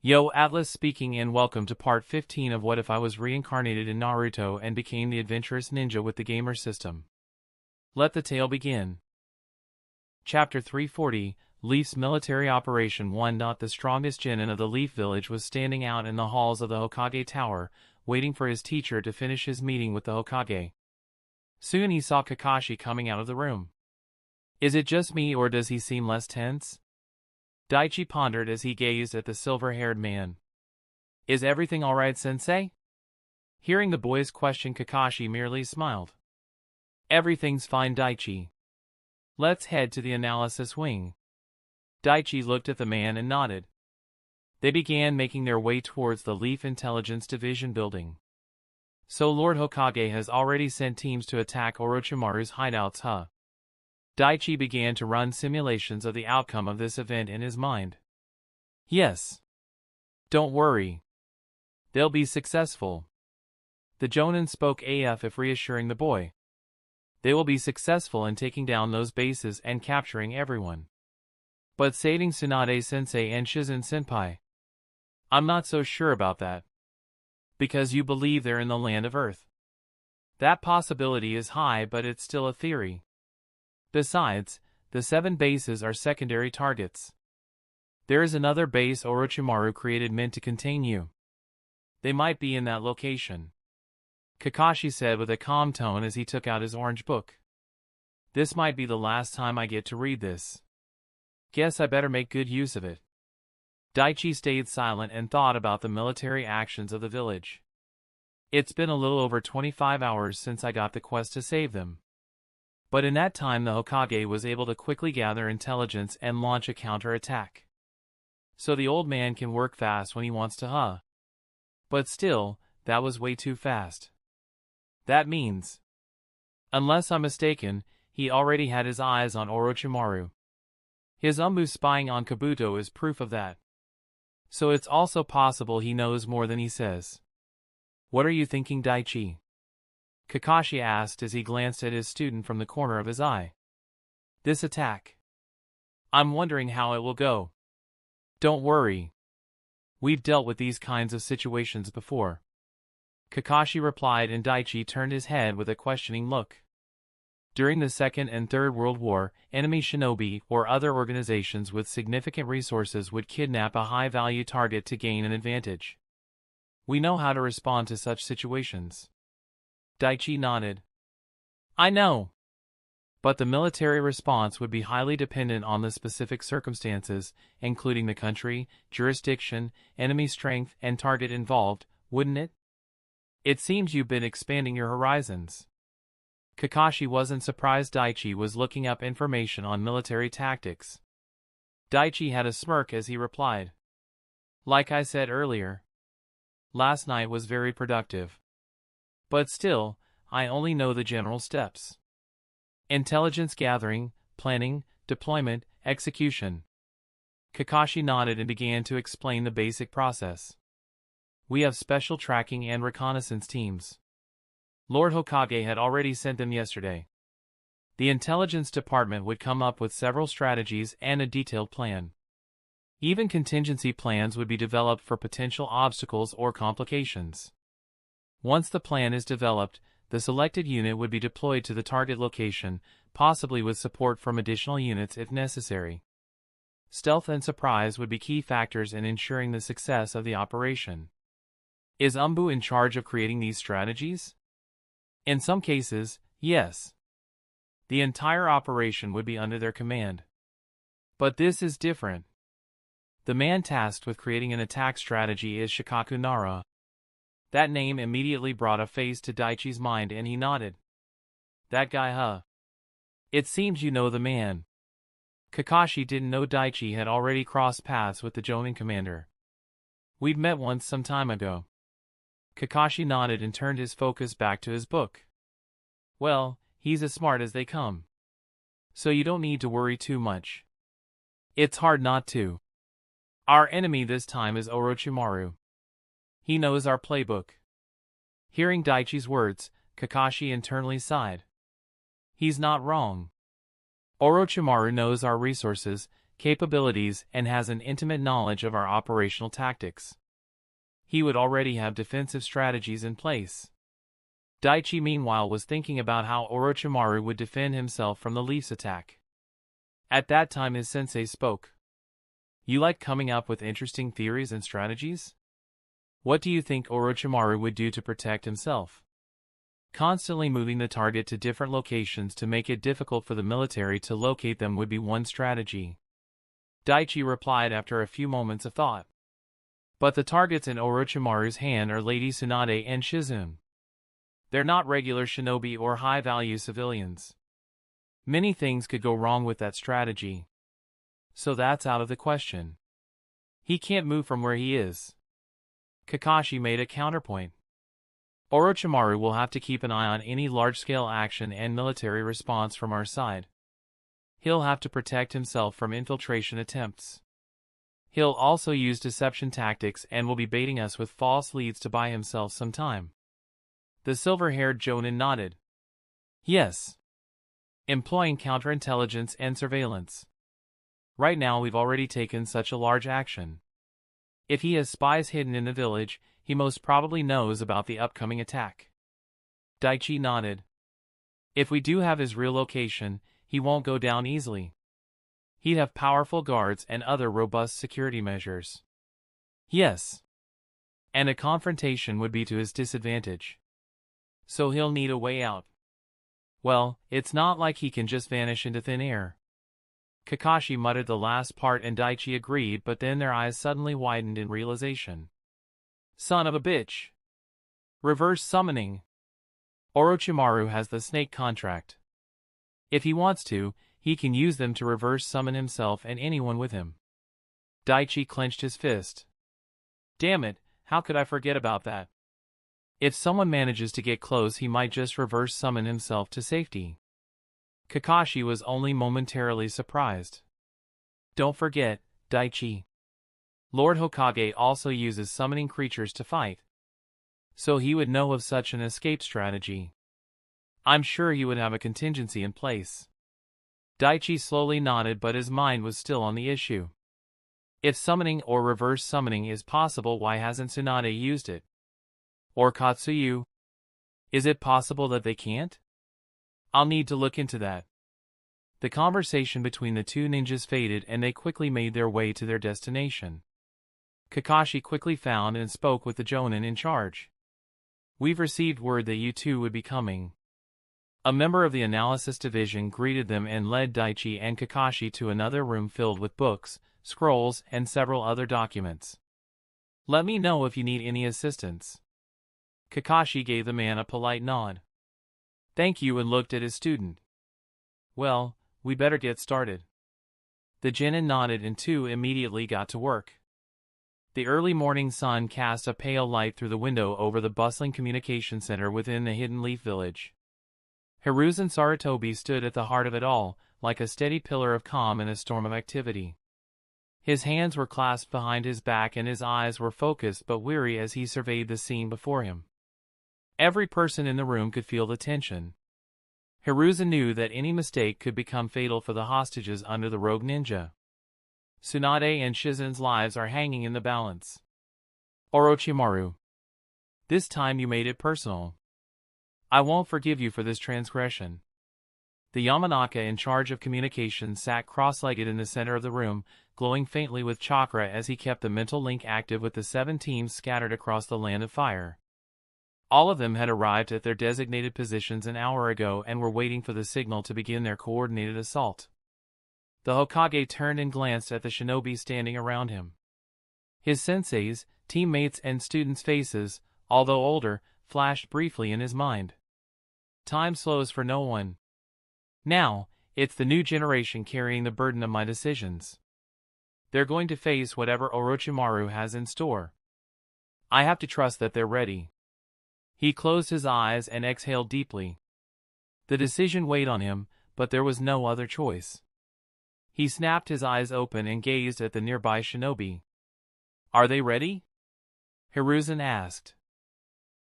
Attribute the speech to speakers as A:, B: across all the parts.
A: Yo, Atlas speaking and welcome to part 15 of What If I Was Reincarnated in Naruto and Became the Adventurous Ninja with the Gamer System. Let the tale begin. Chapter 340, Leaf's Military Operation 1. The strongest genin of the Leaf Village was standing out in the halls of the Hokage Tower, waiting for his teacher to finish his meeting with the Hokage. Soon he saw Kakashi coming out of the room. Is it just me or does he seem less tense? Daichi pondered as he gazed at the silver-haired man. Is everything alright, sensei? Hearing the boy's question, Kakashi merely smiled. Everything's fine, Daichi. Let's head to the analysis wing. Daichi looked at the man and nodded. They began making their way towards the Leaf Intelligence Division building. So Lord Hokage has already sent teams to attack Orochimaru's hideouts, huh? Daichi began to run simulations of the outcome of this event in his mind. Yes. Don't worry. They'll be successful. The Jonin spoke AF reassuring the boy. They will be successful in taking down those bases and capturing everyone. But saving Tsunade-sensei and Shizen-senpai? I'm not so sure about that. Because you believe they're in the land of Earth. That possibility is high, but it's still a theory. Besides, the 7 bases are secondary targets. There is another base Orochimaru created meant to contain you. They might be in that location. Kakashi said with a calm tone as he took out his orange book. This might be the last time I get to read this. Guess I better make good use of it. Daichi stayed silent and thought about the military actions of the village. It's been a little over 25 hours since I got the quest to save them. But in that time the Hokage was able to quickly gather intelligence and launch a counter-attack. So the old man can work fast when he wants to, huh? But still, that was way too fast. That means, unless I'm mistaken, he already had his eyes on Orochimaru. His Umbu spying on Kabuto is proof of that. So it's also possible he knows more than he says. What are you thinking, Daichi? Kakashi asked as he glanced at his student from the corner of his eye. This attack. I'm wondering how it will go. Don't worry. We've dealt with these kinds of situations before. Kakashi replied, and Daichi turned his head with a questioning look. During the Second and Third World War, enemy shinobi or other organizations with significant resources would kidnap a high-value target to gain an advantage. We know how to respond to such situations. Daichi nodded. I know. But the military response would be highly dependent on the specific circumstances, including the country, jurisdiction, enemy strength, and target involved, wouldn't it? It seems you've been expanding your horizons. Kakashi wasn't surprised Daichi was looking up information on military tactics. Daichi had a smirk as he replied. Like I said earlier, last night was very productive. But still, I only know the general steps. Intelligence gathering, planning, deployment, execution. Kakashi nodded and began to explain the basic process. We have special tracking and reconnaissance teams. Lord Hokage had already sent them yesterday. The intelligence department would come up with several strategies and a detailed plan. Even contingency plans would be developed for potential obstacles or complications. Once the plan is developed, the selected unit would be deployed to the target location, possibly with support from additional units if necessary. Stealth and surprise would be key factors in ensuring the success of the operation. Is Umbu in charge of creating these strategies? In some cases, yes. The entire operation would be under their command. But this is different. The man tasked with creating an attack strategy is Shikaku Nara. That name immediately brought a face to Daichi's mind and he nodded. That guy, huh? It seems you know the man. Kakashi didn't know Daichi had already crossed paths with the Jonin commander. We'd met once some time ago. Kakashi nodded and turned his focus back to his book. Well, he's as smart as they come. So you don't need to worry too much. It's hard not to. Our enemy this time is Orochimaru. He knows our playbook. Hearing Daichi's words, Kakashi internally sighed. He's not wrong. Orochimaru knows our resources, capabilities, and has an intimate knowledge of our operational tactics. He would already have defensive strategies in place. Daichi meanwhile was thinking about how Orochimaru would defend himself from the Leaf's attack. At that time his sensei spoke. You like coming up with interesting theories and strategies? What do you think Orochimaru would do to protect himself? Constantly moving the target to different locations to make it difficult for the military to locate them would be one strategy. Daichi replied after a few moments of thought. But the targets in Orochimaru's hand are Lady Tsunade and Shizune. They're not regular shinobi or high-value civilians. Many things could go wrong with that strategy. So that's out of the question. He can't move from where he is. Kakashi made a counterpoint. Orochimaru will have to keep an eye on any large-scale action and military response from our side. He'll have to protect himself from infiltration attempts. He'll also use deception tactics and will be baiting us with false leads to buy himself some time. The silver-haired Jonin nodded. Yes. Employing counterintelligence and surveillance. Right now we've already taken such a large action. If he has spies hidden in the village, he most probably knows about the upcoming attack. Daichi nodded. If we do have his real location, he won't go down easily. He'd have powerful guards and other robust security measures. Yes. And a confrontation would be to his disadvantage. So he'll need a way out. Well, it's not like he can just vanish into thin air. Kakashi muttered the last part and Daichi agreed, but then their eyes suddenly widened in realization. Son of a bitch. Reverse summoning. Orochimaru has the snake contract. If he wants to, he can use them to reverse summon himself and anyone with him. Daichi clenched his fist. Damn it, how could I forget about that? If someone manages to get close, he might just reverse summon himself to safety. Kakashi was only momentarily surprised. Don't forget, Daichi. Lord Hokage also uses summoning creatures to fight. So he would know of such an escape strategy. I'm sure he would have a contingency in place. Daichi slowly nodded, but his mind was still on the issue. If summoning or reverse summoning is possible, why hasn't Tsunade used it? Or Katsuyu? Is it possible that they can't? I'll need to look into that. The conversation between the two ninjas faded and they quickly made their way to their destination. Kakashi quickly found and spoke with the Jonin in charge. We've received word that you two would be coming. A member of the analysis division greeted them and led Daichi and Kakashi to another room filled with books, scrolls, and several other documents. Let me know if you need any assistance. Kakashi gave the man a polite nod. Thank you, and looked at his student. Well, we better get started. The Genin nodded and two immediately got to work. The early morning sun cast a pale light through the window over the bustling communication center within the hidden leaf village. Hiruzen Sarutobi stood at the heart of it all, like a steady pillar of calm in a storm of activity. His hands were clasped behind his back and his eyes were focused but weary as he surveyed the scene before him. Every person in the room could feel the tension. Hiruzen knew that any mistake could become fatal for the hostages under the rogue ninja. Tsunade and Shizune's lives are hanging in the balance. Orochimaru. This time you made it personal. I won't forgive you for this transgression. The Yamanaka in charge of communications sat cross-legged in the center of the room, glowing faintly with chakra as he kept the mental link active with the 7 teams scattered across the land of fire. All of them had arrived at their designated positions an hour ago and were waiting for the signal to begin their coordinated assault. The Hokage turned and glanced at the shinobi standing around him. His senseis, teammates, and students' faces, although older, flashed briefly in his mind. Time slows for no one. Now, it's the new generation carrying the burden of my decisions. They're going to face whatever Orochimaru has in store. I have to trust that they're ready. He closed his eyes and exhaled deeply. The decision weighed on him, but there was no other choice. He snapped his eyes open and gazed at the nearby shinobi. Are they ready? Hiruzen asked.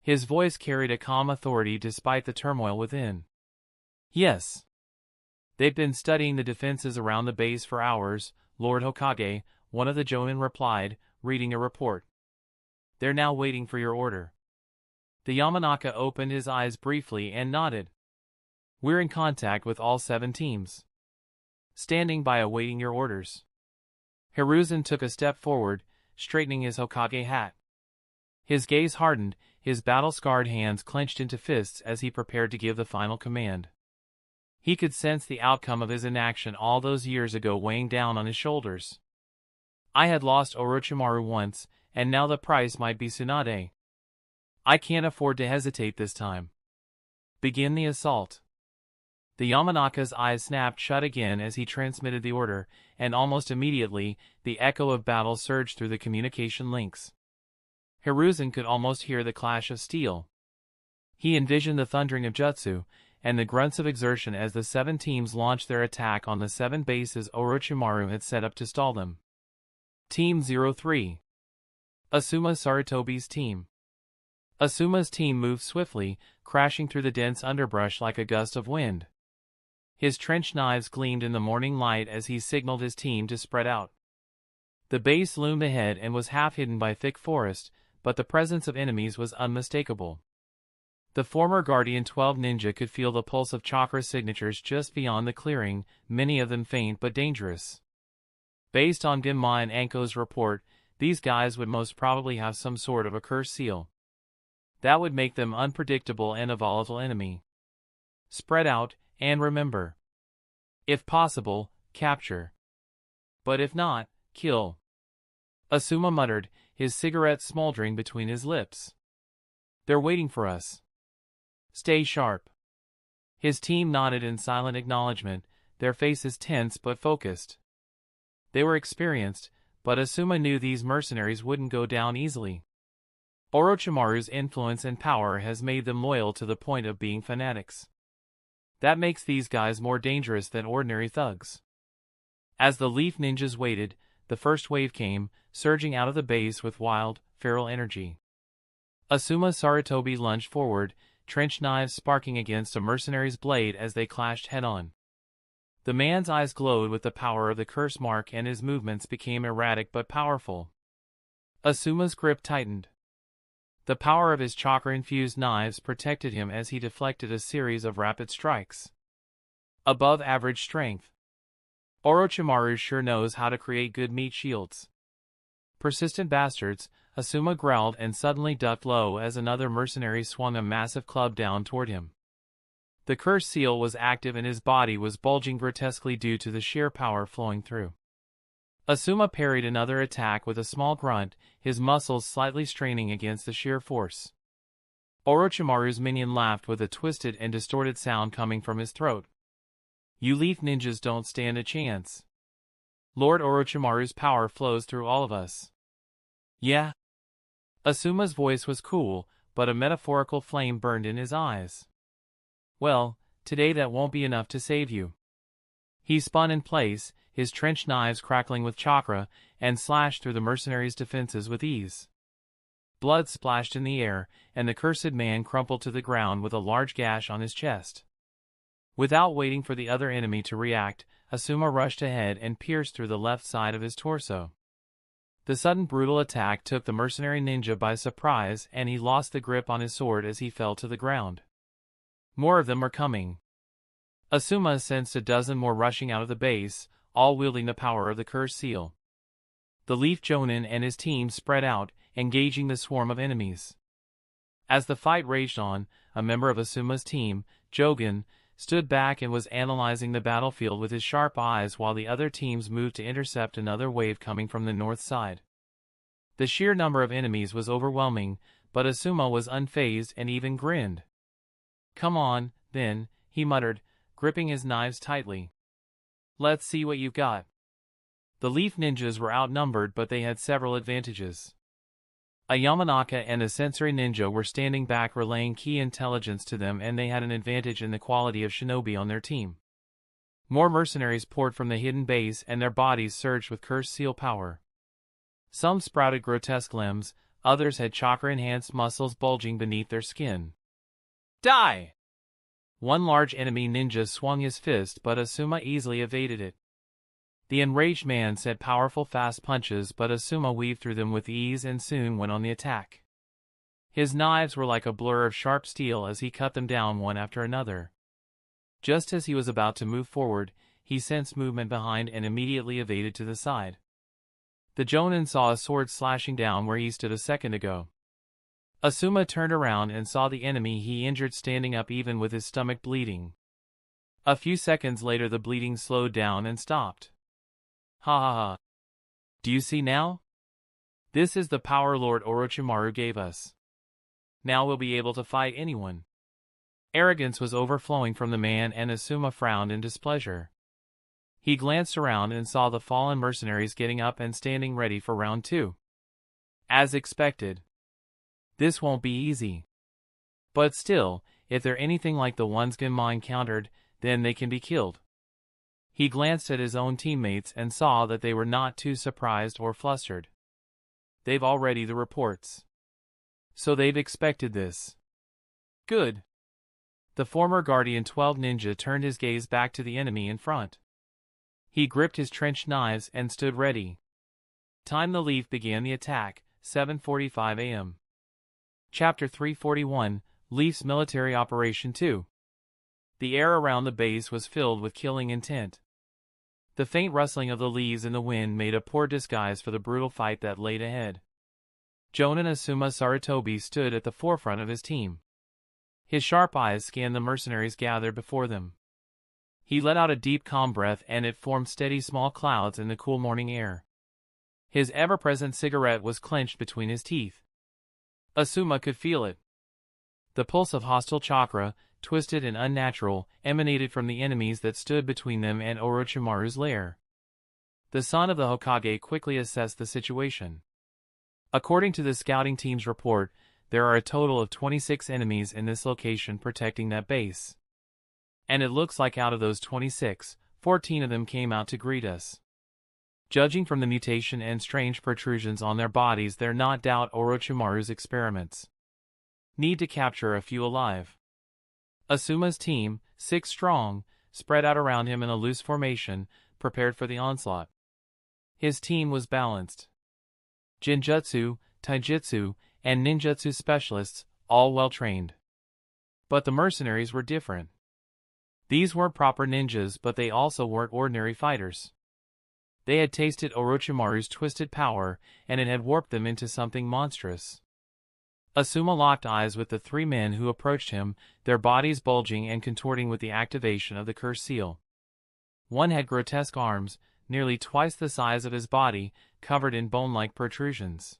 A: His voice carried a calm authority despite the turmoil within. Yes. They've been studying the defenses around the base for hours, Lord Hokage, one of the Jonin replied, reading a report. They're now waiting for your order. The Yamanaka opened his eyes briefly and nodded. We're in contact with all 7 teams. Standing by awaiting your orders. Hiruzen took a step forward, straightening his Hokage hat. His gaze hardened, his battle-scarred hands clenched into fists as he prepared to give the final command. He could sense the outcome of his inaction all those years ago weighing down on his shoulders. I had lost Orochimaru once, and now the price might be Tsunade. I can't afford to hesitate this time. Begin the assault. The Yamanaka's eyes snapped shut again as he transmitted the order, and almost immediately, the echo of battle surged through the communication links. Hiruzen could almost hear the clash of steel. He envisioned the thundering of jutsu, and the grunts of exertion as the 7 teams launched their attack on the 7 bases Orochimaru had set up to stall them. Team 03. Asuma Sarutobi's team. Asuma's team moved swiftly, crashing through the dense underbrush like a gust of wind. His trench knives gleamed in the morning light as he signaled his team to spread out. The base loomed ahead and was half hidden by thick forest, but the presence of enemies was unmistakable. The former Guardian 12 ninja could feel the pulse of chakra signatures just beyond the clearing, many of them faint but dangerous. Based on Genma and Anko's report, these guys would most probably have some sort of a curse seal. That would make them unpredictable and a volatile enemy. Spread out, and remember. If possible, capture. But if not, kill. Asuma muttered, his cigarette smoldering between his lips. They're waiting for us. Stay sharp. His team nodded in silent acknowledgement, their faces tense but focused. They were experienced, but Asuma knew these mercenaries wouldn't go down easily. Orochimaru's influence and power has made them loyal to the point of being fanatics. That makes these guys more dangerous than ordinary thugs. As the Leaf Ninjas waited, the first wave came, surging out of the base with wild, feral energy. Asuma Sarutobi lunged forward, trench knives sparking against a mercenary's blade as they clashed head-on. The man's eyes glowed with the power of the curse mark and his movements became erratic but powerful. Asuma's grip tightened. The power of his chakra-infused knives protected him as he deflected a series of rapid strikes. Above average strength. Orochimaru sure knows how to create good meat shields. Persistent bastards, Asuma growled and suddenly ducked low as another mercenary swung a massive club down toward him. The curse seal was active and his body was bulging grotesquely due to the sheer power flowing through. Asuma parried another attack with a small grunt, his muscles slightly straining against the sheer force. Orochimaru's minion laughed with a twisted and distorted sound coming from his throat. You Leaf Ninjas don't stand a chance. Lord Orochimaru's power flows through all of us. Yeah? Asuma's voice was cool, but a metaphorical flame burned in his eyes. Well, today that won't be enough to save you. He spun in place, his trench knives crackling with chakra, and slashed through the mercenaries' defenses with ease. Blood splashed in the air, and the cursed man crumpled to the ground with a large gash on his chest. Without waiting for the other enemy to react, Asuma rushed ahead and pierced through the left side of his torso. The sudden brutal attack took the mercenary ninja by surprise and he lost the grip on his sword as he fell to the ground. More of them were coming. Asuma sensed a dozen more rushing out of the base, all wielding the power of the curse seal. The Leaf Jonin and his team spread out, engaging the swarm of enemies. As the fight raged on, a member of Asuma's team, Jogen, stood back and was analyzing the battlefield with his sharp eyes while the other teams moved to intercept another wave coming from the north side. The sheer number of enemies was overwhelming, but Asuma was unfazed and even grinned. Come on, then, he muttered, gripping his knives tightly. Let's see what you've got. The Leaf Ninjas were outnumbered but they had several advantages. A Yamanaka and a sensory ninja were standing back relaying key intelligence to them and they had an advantage in the quality of shinobi on their team. More mercenaries poured from the hidden base and their bodies surged with curse seal power. Some sprouted grotesque limbs, others had chakra-enhanced muscles bulging beneath their skin. Die! One large enemy ninja swung his fist but Asuma easily evaded it. The enraged man set powerful fast punches, but Asuma weaved through them with ease and soon went on the attack. His knives were like a blur of sharp steel as he cut them down one after another. Just as he was about to move forward, he sensed movement behind and immediately evaded to the side. The Jonin saw a sword slashing down where he stood a second ago. Asuma turned around and saw the enemy he injured standing up even with his stomach bleeding. A few seconds later the bleeding slowed down and stopped. Ha ha ha. Do you see now? This is the power Lord Orochimaru gave us. Now we'll be able to fight anyone. Arrogance was overflowing from the man and Asuma frowned in displeasure. He glanced around and saw the fallen mercenaries getting up and standing ready for round 2. As expected. This won't be easy. But still, if they're anything like the ones Genma encountered, then they can be killed. He glanced at his own teammates and saw that they were not too surprised or flustered. They've all read the reports. So they've expected this. Good. The former Guardian 12 ninja turned his gaze back to the enemy in front. He gripped his trenched knives and stood ready. Time the Leaf began the attack, 7:45 a.m. Chapter 341, Leaf's Military Operation 2. The air around the base was filled with killing intent. The faint rustling of the leaves in the wind made a poor disguise for the brutal fight that laid ahead. Jonin Asuma Sarutobi stood at the forefront of his team. His sharp eyes scanned the mercenaries gathered before them. He let out a deep calm breath and it formed steady small clouds in the cool morning air. His ever-present cigarette was clenched between his teeth. Asuma could feel it. The pulse of hostile chakra, twisted and unnatural, emanated from the enemies that stood between them and Orochimaru's lair. The son of the Hokage quickly assessed the situation. According to the scouting team's report, there are a total of 26 enemies in this location protecting that base. And it looks like out of those 26, 14 of them came out to greet us. Judging from the mutation and strange protrusions on their bodies, they're not doubt Orochimaru's experiments. Need to capture a few alive. Asuma's team, 6 strong, spread out around him in a loose formation, prepared for the onslaught. His team was balanced. Genjutsu, taijutsu, and ninjutsu specialists, all well trained. But the mercenaries were different. These weren't proper ninjas, but they also weren't ordinary fighters. They had tasted Orochimaru's twisted power, and it had warped them into something monstrous. Asuma locked eyes with the 3 men who approached him, their bodies bulging and contorting with the activation of the curse seal. One had grotesque arms, nearly twice the size of his body, covered in bone-like protrusions.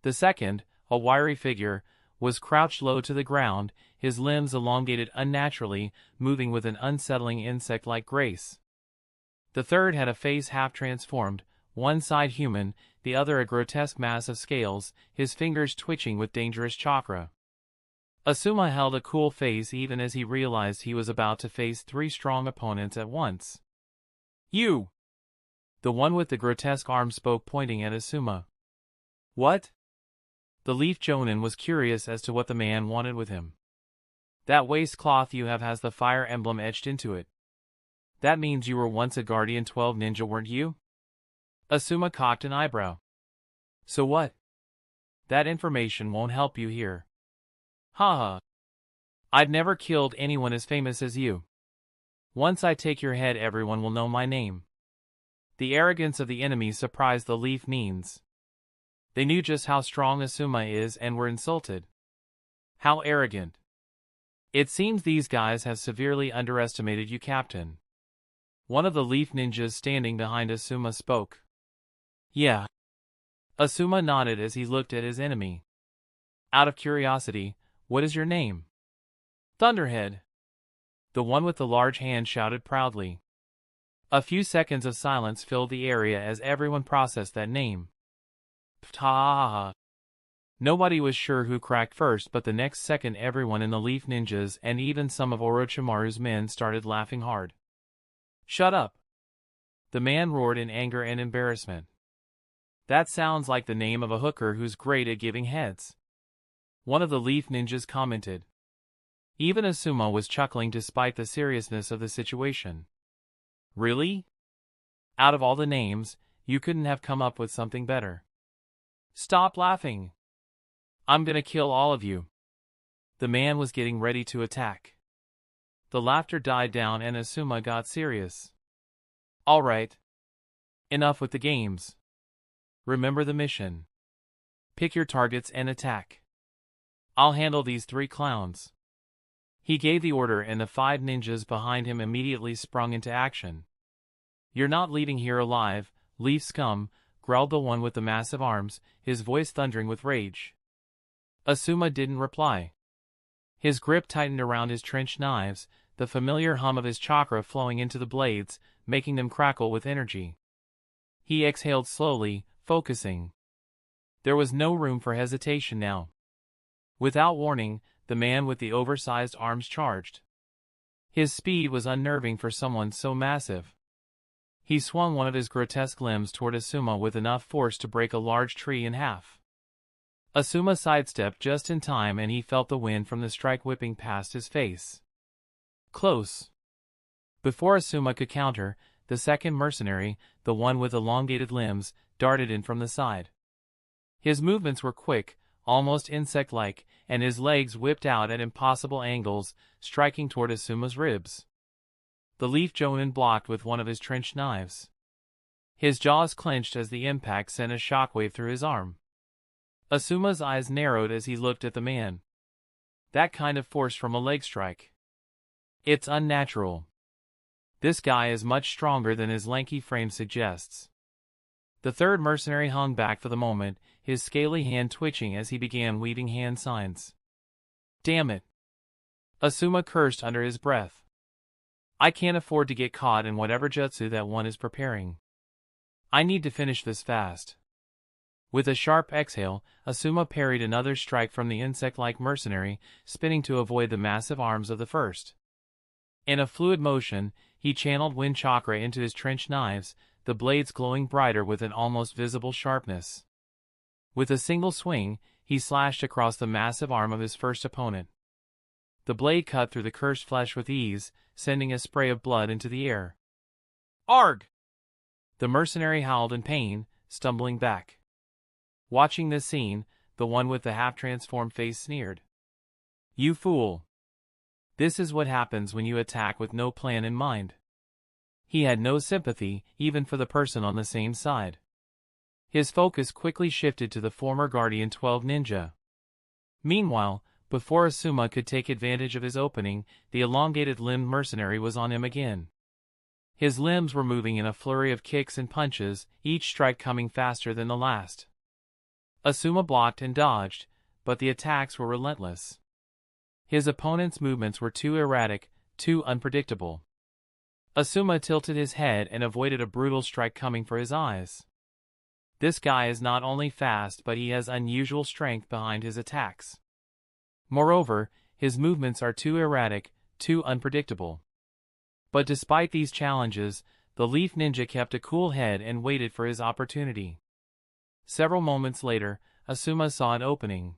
A: The second, a wiry figure, was crouched low to the ground, his limbs elongated unnaturally, moving with an unsettling insect-like grace. The third had a face half-transformed, one side human, the other a grotesque mass of scales, his fingers twitching with dangerous chakra. Asuma held a cool face even as he realized he was about to face 3 strong opponents at once. "You!" The one with the grotesque arm spoke, pointing at Asuma. "What?" The Leaf Jonin was curious as to what the man wanted with him. "That waistcloth you have has the fire emblem etched into it. That means you were once a Guardian 12 ninja, weren't you?" Asuma cocked an eyebrow. "So what?" "That information won't help you here." "Ha ha. I've never killed anyone as famous as you. Once I take your head, everyone will know my name." The arrogance of the enemy surprised the Leaf Means. They knew just how strong Asuma is and were insulted. How arrogant. "It seems these guys have severely underestimated you, Captain." One of the Leaf Ninjas standing behind Asuma spoke. "Yeah." Asuma nodded as he looked at his enemy. "Out of curiosity, what is your name?" "Thunderhead." The one with the large hand shouted proudly. A few seconds of silence filled the area as everyone processed that name. Ha. Nobody was sure who cracked first, but the next second everyone in the Leaf Ninjas and even some of Orochimaru's men started laughing hard. "Shut up!" The man roared in anger and embarrassment. "That sounds like the name of a hooker who's great at giving heads," one of the Leaf Ninjas commented. Even Asuma was chuckling despite the seriousness of the situation. "Really? Out of all the names, you couldn't have come up with something better. Stop laughing. I'm gonna kill all of you. The man was getting ready to attack. The laughter died down and Asuma got serious. All right. Enough with the games. Remember the mission. Pick your targets and attack. I'll handle these 3 clowns. He gave the order and the 5 ninjas behind him immediately sprung into action. You're not leaving here alive, leaf scum, growled the one with the massive arms, his voice thundering with rage. Asuma didn't reply. His grip tightened around his trench knives, the familiar hum of his chakra flowing into the blades, making them crackle with energy. He exhaled slowly, focusing. There was no room for hesitation now. Without warning, the man with the oversized arms charged. His speed was unnerving for someone so massive. He swung one of his grotesque limbs toward Asuma with enough force to break a large tree in half. Asuma sidestepped just in time and he felt the wind from the strike whipping past his face. Close. Before Asuma could counter, the second mercenary, the one with elongated limbs, darted in from the side. His movements were quick, almost insect-like, and his legs whipped out at impossible angles, striking toward Asuma's ribs. The leaf Jonin blocked with one of his trench knives. His jaws clenched as the impact sent a shockwave through his arm. Asuma's eyes narrowed as he looked at the man. That kind of force from a leg strike. It's unnatural. This guy is much stronger than his lanky frame suggests. The third mercenary hung back for the moment, his scaly hand twitching as he began weaving hand signs. Damn it. Asuma cursed under his breath. I can't afford to get caught in whatever jutsu that one is preparing. I need to finish this fast. With a sharp exhale, Asuma parried another strike from the insect-like mercenary, spinning to avoid the massive arms of the first. In a fluid motion, he channeled wind chakra into his trench knives, the blades glowing brighter with an almost visible sharpness. With a single swing, he slashed across the massive arm of his first opponent. The blade cut through the cursed flesh with ease, sending a spray of blood into the air. Arg! The mercenary howled in pain, stumbling back. Watching this scene, the one with the half-transformed face sneered. You fool! This is what happens when you attack with no plan in mind. He had no sympathy, even for the person on the same side. His focus quickly shifted to the former Guardian 12 ninja. Meanwhile, before Asuma could take advantage of his opening, the elongated-limbed mercenary was on him again. His limbs were moving in a flurry of kicks and punches, each strike coming faster than the last. Asuma blocked and dodged, but the attacks were relentless. His opponent's movements were too erratic, too unpredictable. Asuma tilted his head and avoided a brutal strike coming for his eyes. This guy is not only fast but he has unusual strength behind his attacks. Moreover, his movements are too erratic, too unpredictable. But despite these challenges, the Leaf Ninja kept a cool head and waited for his opportunity. Several moments later, Asuma saw an opening.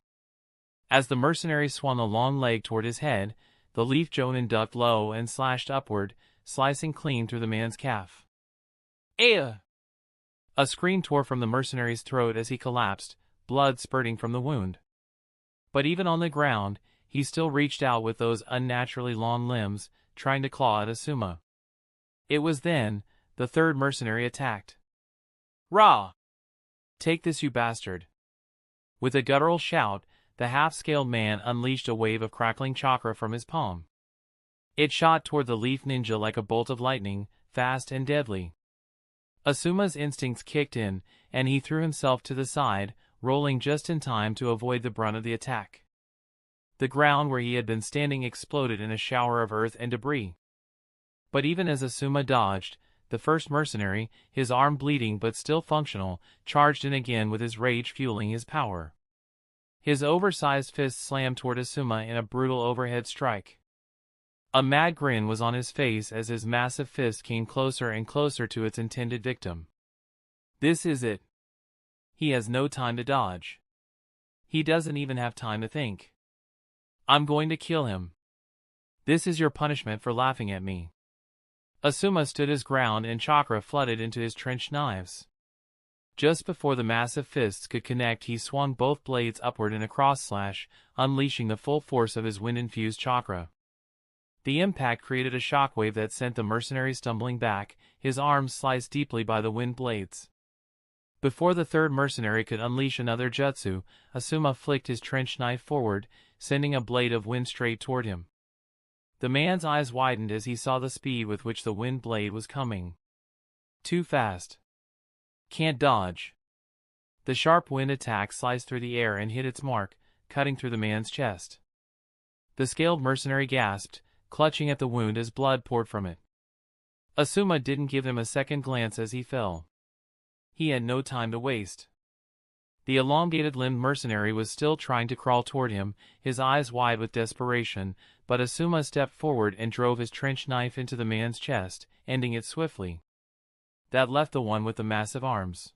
A: As the mercenary swung a long leg toward his head, the Leaf Jonin ducked low and slashed upward, slicing clean through the man's calf. Aya! A scream tore from the mercenary's throat as he collapsed, blood spurting from the wound. But even on the ground, he still reached out with those unnaturally long limbs, trying to claw at Asuma. It was then, the third mercenary attacked. Rah! Take this, you bastard! With a guttural shout, the half-scaled man unleashed a wave of crackling chakra from his palm. It shot toward the Leaf Ninja like a bolt of lightning, fast and deadly. Asuma's instincts kicked in, and he threw himself to the side, rolling just in time to avoid the brunt of the attack. The ground where he had been standing exploded in a shower of earth and debris. But even as Asuma dodged, the first mercenary, his arm bleeding but still functional, charged in again with his rage fueling his power. His oversized fist slammed toward Asuma in a brutal overhead strike. A mad grin was on his face as his massive fist came closer and closer to its intended victim. This is it. He has no time to dodge. He doesn't even have time to think. I'm going to kill him. This is your punishment for laughing at me. Asuma stood his ground and chakra flooded into his trenched knives. Just before the massive fists could connect, he swung both blades upward in a cross slash, unleashing the full force of his wind-infused chakra. The impact created a shockwave that sent the mercenary stumbling back, his arms sliced deeply by the wind blades. Before the third mercenary could unleash another jutsu, Asuma flicked his trench knife forward, sending a blade of wind straight toward him. The man's eyes widened as he saw the speed with which the wind blade was coming. Too fast. Can't dodge. The sharp wind attack sliced through the air and hit its mark, cutting through the man's chest. The scaled mercenary gasped, clutching at the wound as blood poured from it. Asuma didn't give him a second glance as he fell. He had no time to waste. The elongated-limbed mercenary was still trying to crawl toward him, his eyes wide with desperation, but Asuma stepped forward and drove his trench knife into the man's chest, ending it swiftly. That left the one with the massive arms.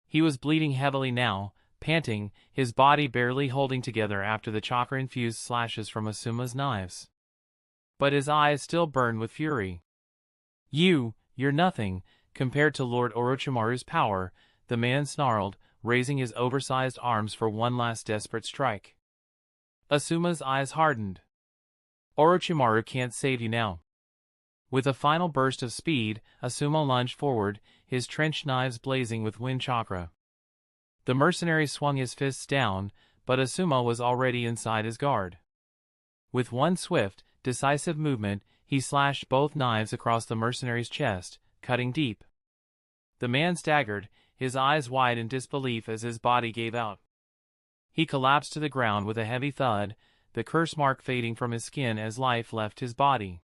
A: He was bleeding heavily now, panting, his body barely holding together after the chakra-infused slashes from Asuma's knives. But his eyes still burned with fury. You're nothing, compared to Lord Orochimaru's power, the man snarled, raising his oversized arms for one last desperate strike. Asuma's eyes hardened. Orochimaru can't save you now. With a final burst of speed, Asuma lunged forward, his trenched knives blazing with wind chakra. The mercenary swung his fists down, but Asuma was already inside his guard. With one swift, decisive movement, he slashed both knives across the mercenary's chest, cutting deep. The man staggered, his eyes wide in disbelief as his body gave out. He collapsed to the ground with a heavy thud, the curse mark fading from his skin as life left his body.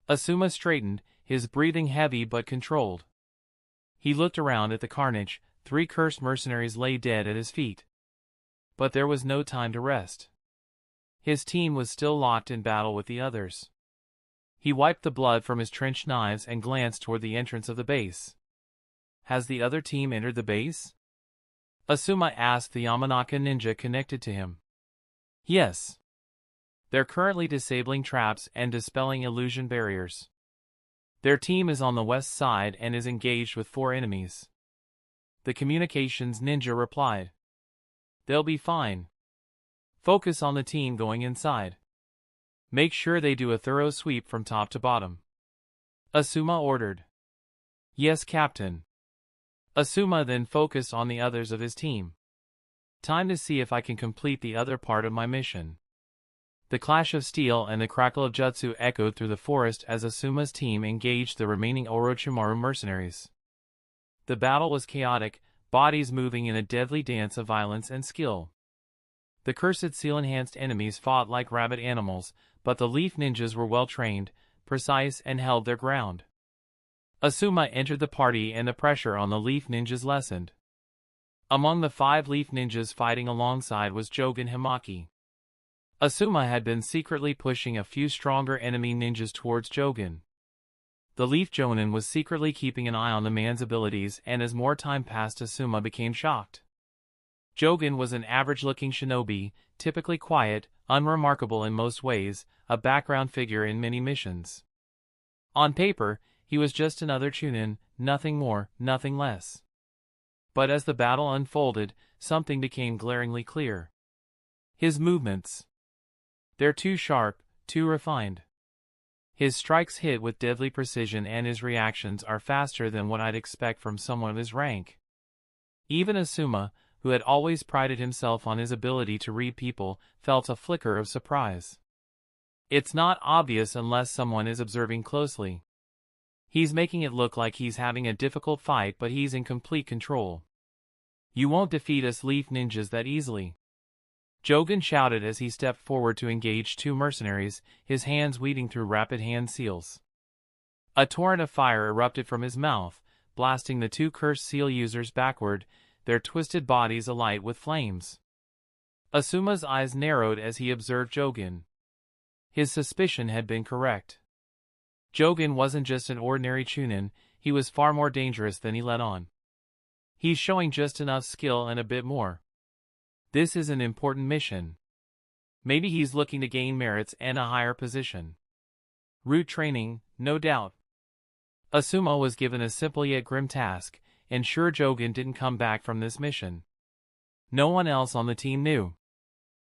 A: Asuma straightened, his breathing heavy but controlled. He looked around at the carnage, 3 cursed mercenaries lay dead at his feet. But there was no time to rest. His team was still locked in battle with the others. He wiped the blood from his trenched knives and glanced toward the entrance of the base. Has the other team entered the base? Asuma asked the Yamanaka ninja connected to him. Yes. They're currently disabling traps and dispelling illusion barriers. Their team is on the west side and is engaged with 4 enemies. The communications ninja replied. They'll be fine. Focus on the team going inside. Make sure they do a thorough sweep from top to bottom. Asuma ordered. Yes, Captain. Asuma then focused on the others of his team. Time to see if I can complete the other part of my mission. The clash of steel and the crackle of jutsu echoed through the forest as Asuma's team engaged the remaining Orochimaru mercenaries. The battle was chaotic, bodies moving in a deadly dance of violence and skill. The cursed seal-enhanced enemies fought like rabid animals, but the leaf ninjas were well-trained, precise and held their ground. Asuma entered the party and the pressure on the leaf ninjas lessened. Among the 5 leaf ninjas fighting alongside was Jogen Himaki. Asuma had been secretly pushing a few stronger enemy ninjas towards Jogen. The Leaf Jonin was secretly keeping an eye on the man's abilities, and as more time passed, Asuma became shocked. Jogen was an average-looking shinobi, typically quiet, unremarkable in most ways, a background figure in many missions. On paper, he was just another Chunin, nothing more, nothing less. But as the battle unfolded, something became glaringly clear. His movements. They're too sharp, too refined. His strikes hit with deadly precision and his reactions are faster than what I'd expect from someone of his rank. Even Asuma, who had always prided himself on his ability to read people, felt a flicker of surprise. It's not obvious unless someone is observing closely. He's making it look like he's having a difficult fight, but he's in complete control. You won't defeat us leaf ninjas that easily. Jogen shouted as he stepped forward to engage 2 mercenaries, his hands weaving through rapid hand seals. A torrent of fire erupted from his mouth, blasting the 2 cursed seal users backward, their twisted bodies alight with flames. Asuma's eyes narrowed as he observed Jogen. His suspicion had been correct. Jogen wasn't just an ordinary Chunin, he was far more dangerous than he let on. He's showing just enough skill and a bit more. This is an important mission. Maybe he's looking to gain merits and a higher position. Root training, no doubt. Asuma was given a simple yet grim task: ensure Jogen didn't come back from this mission. No one else on the team knew.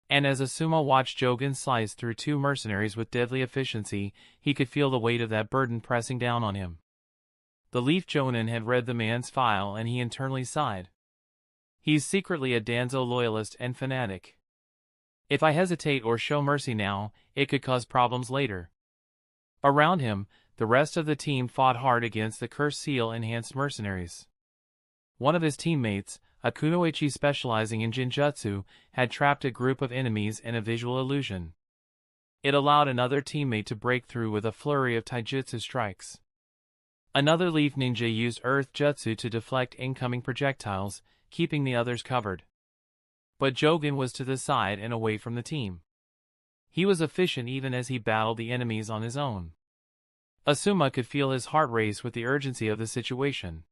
A: And as Asuma watched Jogen slice through 2 mercenaries with deadly efficiency, he could feel the weight of that burden pressing down on him. The Leaf Jonin had read the man's file and he internally sighed. He's secretly a Danzo loyalist and fanatic. If I hesitate or show mercy now, it could cause problems later. Around him, the rest of the team fought hard against the Cursed Seal-enhanced mercenaries. One of his teammates, a kunoichi specializing in Jinjutsu, had trapped a group of enemies in a visual illusion. It allowed another teammate to break through with a flurry of taijutsu strikes. Another Leaf Ninja used Earth Jutsu to deflect incoming projectiles, keeping the others covered. But Jogen was to the side and away from the team. He was efficient even as he battled the enemies on his own. Asuma could feel his heart race with the urgency of the situation.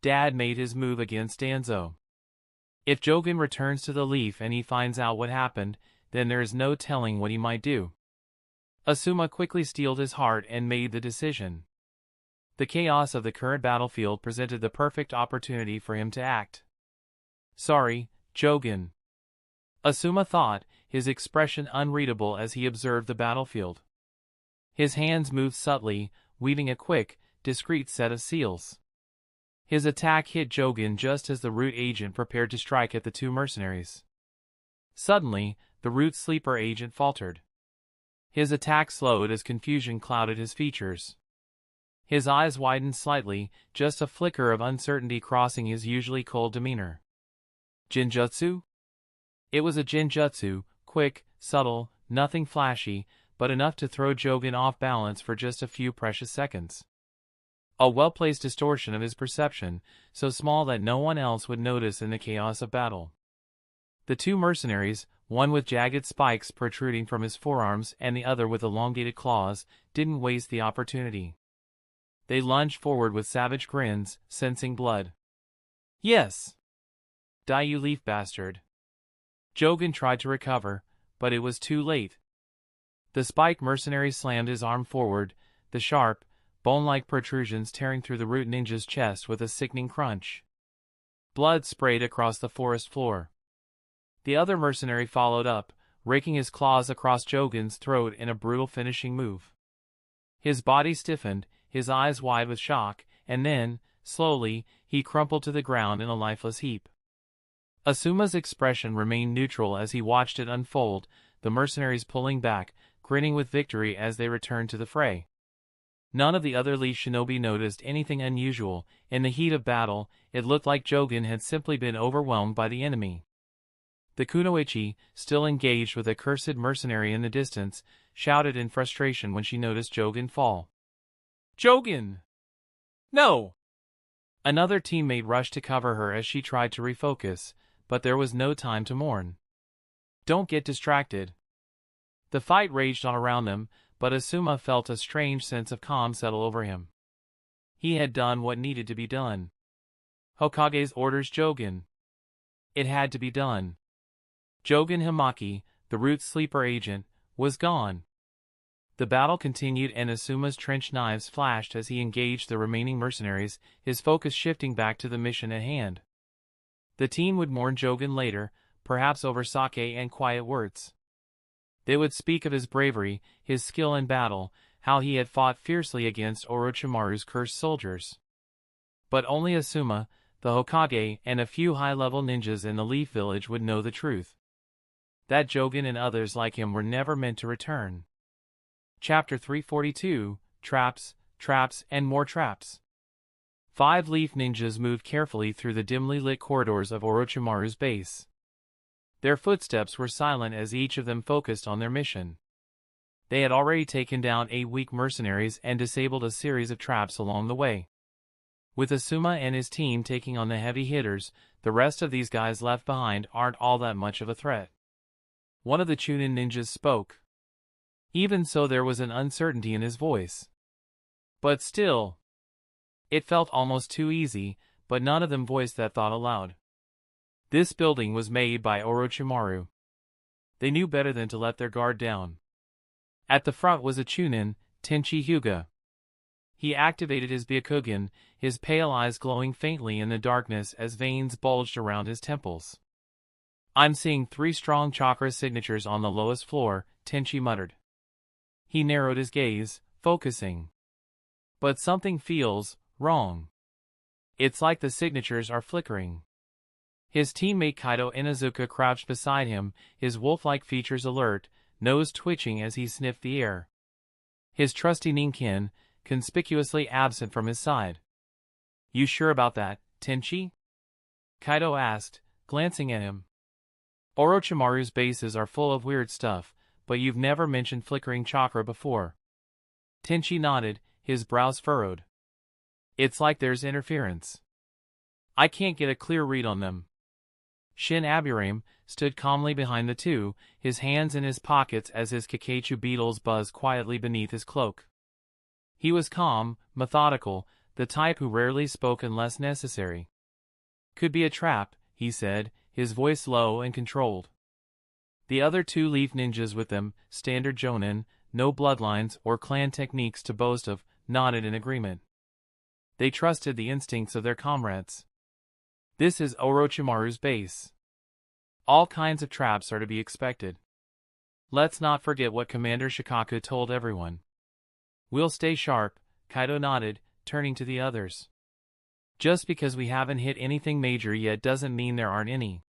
A: Dad made his move against Danzo. If Jogen returns to the Leaf and he finds out what happened, then there is no telling what he might do. Asuma quickly steeled his heart and made the decision. The chaos of the current battlefield presented the perfect opportunity for him to act. Sorry, Jogen. Asuma thought, his expression unreadable as he observed the battlefield. His hands moved subtly, weaving a quick, discreet set of seals. His attack hit Jogen just as the Root agent prepared to strike at the 2 mercenaries. Suddenly, the Root sleeper agent faltered. His attack slowed as confusion clouded his features. His eyes widened slightly, just a flicker of uncertainty crossing his usually cold demeanor. Jinjutsu? It was a Jinjutsu, quick, subtle, nothing flashy, but enough to throw Jogen off balance for just a few precious seconds. A well-placed distortion of his perception, so small that no one else would notice in the chaos of battle. The 2 mercenaries, one with jagged spikes protruding from his forearms and the other with elongated claws, didn't waste the opportunity. They lunged forward with savage grins, sensing blood. Yes! Die, you leaf bastard. Jogen tried to recover, but it was too late. The spike mercenary slammed his arm forward, the sharp, bone-like protrusions tearing through the Root Ninja's chest with a sickening crunch. Blood sprayed across the forest floor. The other mercenary followed up, raking his claws across Jogen's throat in a brutal finishing move. His body stiffened, his eyes wide with shock, and then, slowly, he crumpled to the ground in a lifeless heap. Asuma's expression remained neutral as he watched it unfold, the mercenaries pulling back, grinning with victory as they returned to the fray. None of the other Leaf shinobi noticed anything unusual. In the heat of battle, it looked like Jogen had simply been overwhelmed by the enemy. The kunoichi, still engaged with a cursed mercenary in the distance, shouted in frustration when she noticed Jogen fall. Jogen! No! Another teammate rushed to cover her as she tried to refocus, but there was no time to mourn. Don't get distracted. The fight raged on around them, but Asuma felt a strange sense of calm settle over him. He had done what needed to be done. Hokage's orders Jogen. It had to be done. Jogen Himaki, the Root sleeper agent, was gone. The battle continued and Asuma's trench knives flashed as he engaged the remaining mercenaries, his focus shifting back to the mission at hand. The team would mourn Jogen later, perhaps over sake and quiet words. They would speak of his bravery, his skill in battle, how he had fought fiercely against Orochimaru's cursed soldiers. But only Asuma, the Hokage, and a few high-level ninjas in the Leaf Village would know the truth. That Jogen and others like him were never meant to return. Chapter 342, Traps, Traps, and More Traps. 5 Leaf Ninjas moved carefully through the dimly lit corridors of Orochimaru's base. Their footsteps were silent as each of them focused on their mission. They had already taken down 8 weak mercenaries and disabled a series of traps along the way. With Asuma and his team taking on the heavy hitters, the rest of these guys left behind aren't all that much of a threat. One of the Chunin ninjas spoke. Even so, there was an uncertainty in his voice. But still, it felt almost too easy, but none of them voiced that thought aloud. This building was made by Orochimaru. They knew better than to let their guard down. At the front was a Chunin, Tenchi Hyuga. He activated his Byakugan, his pale eyes glowing faintly in the darkness as veins bulged around his temples. "I'm seeing 3 strong chakra signatures on the lowest floor," Tenchi muttered. He narrowed his gaze, focusing. "But something feels wrong. It's like the signatures are flickering." His teammate Kaido Inuzuka crouched beside him, his wolf-like features alert, nose twitching as he sniffed the air. His trusty Ninkin, conspicuously absent from his side. "You sure about that, Tenchi?" Kaido asked, glancing at him. "Orochimaru's bases are full of weird stuff, but you've never mentioned flickering chakra before." Tenchi nodded, his brows furrowed. "It's like there's interference. I can't get a clear read on them." Shin Aburame stood calmly behind the two, his hands in his pockets as his Kakachu beetles buzzed quietly beneath his cloak. He was calm, methodical, the type who rarely spoke unless necessary. "Could be a trap," he said, his voice low and controlled. The other 2 leaf ninjas with them, standard jonin, no bloodlines or clan techniques to boast of, nodded in agreement. They trusted the instincts of their comrades. This is Orochimaru's base. All kinds of traps are to be expected. Let's not forget what Commander Shikaku told everyone. "We'll stay sharp," Kaido nodded, turning to the others. "Just because we haven't hit anything major yet doesn't mean there aren't any."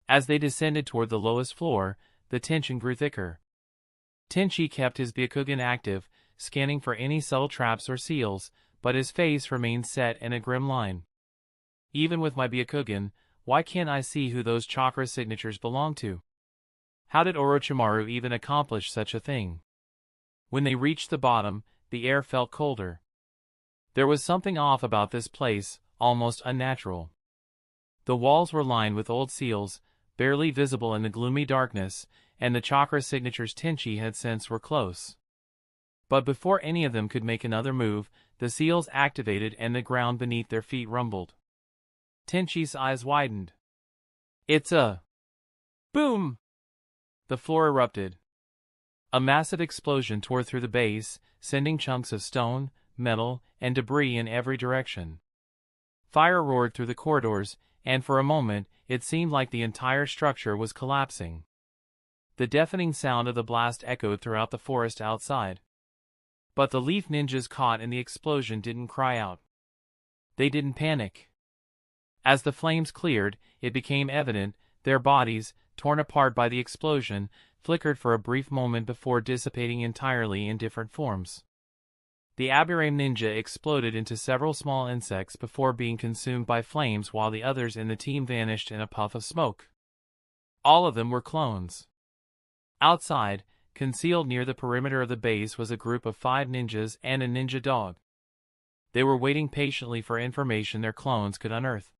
A: As they descended toward the lowest floor, the tension grew thicker. Tenchi kept his Byakugan active, scanning for any subtle traps or seals, but his face remained set in a grim line. "Even with my Byakugan, why can't I see who those chakra signatures belong to? How did Orochimaru even accomplish such a thing?" When they reached the bottom, the air felt colder. There was something off about this place, almost unnatural. The walls were lined with old seals, barely visible in the gloomy darkness, and the chakra signatures Tenchi had sensed were close. But before any of them could make another move, the seals activated and the ground beneath their feet rumbled. Tenchi's eyes widened. "It's a..." Boom! The floor erupted. A massive explosion tore through the base, sending chunks of stone, metal, and debris in every direction. Fire roared through the corridors, and for a moment, it seemed like the entire structure was collapsing. The deafening sound of the blast echoed throughout the forest outside. But the leaf ninjas caught in the explosion didn't cry out. They didn't panic. As the flames cleared, it became evident, their bodies, torn apart by the explosion, flickered for a brief moment before dissipating entirely in different forms. The Aburame ninja exploded into several small insects before being consumed by flames while the others in the team vanished in a puff of smoke. All of them were clones. Outside, concealed near the perimeter of the base was a group of 5 ninjas and a ninja dog. They were waiting patiently for information their clones could unearth.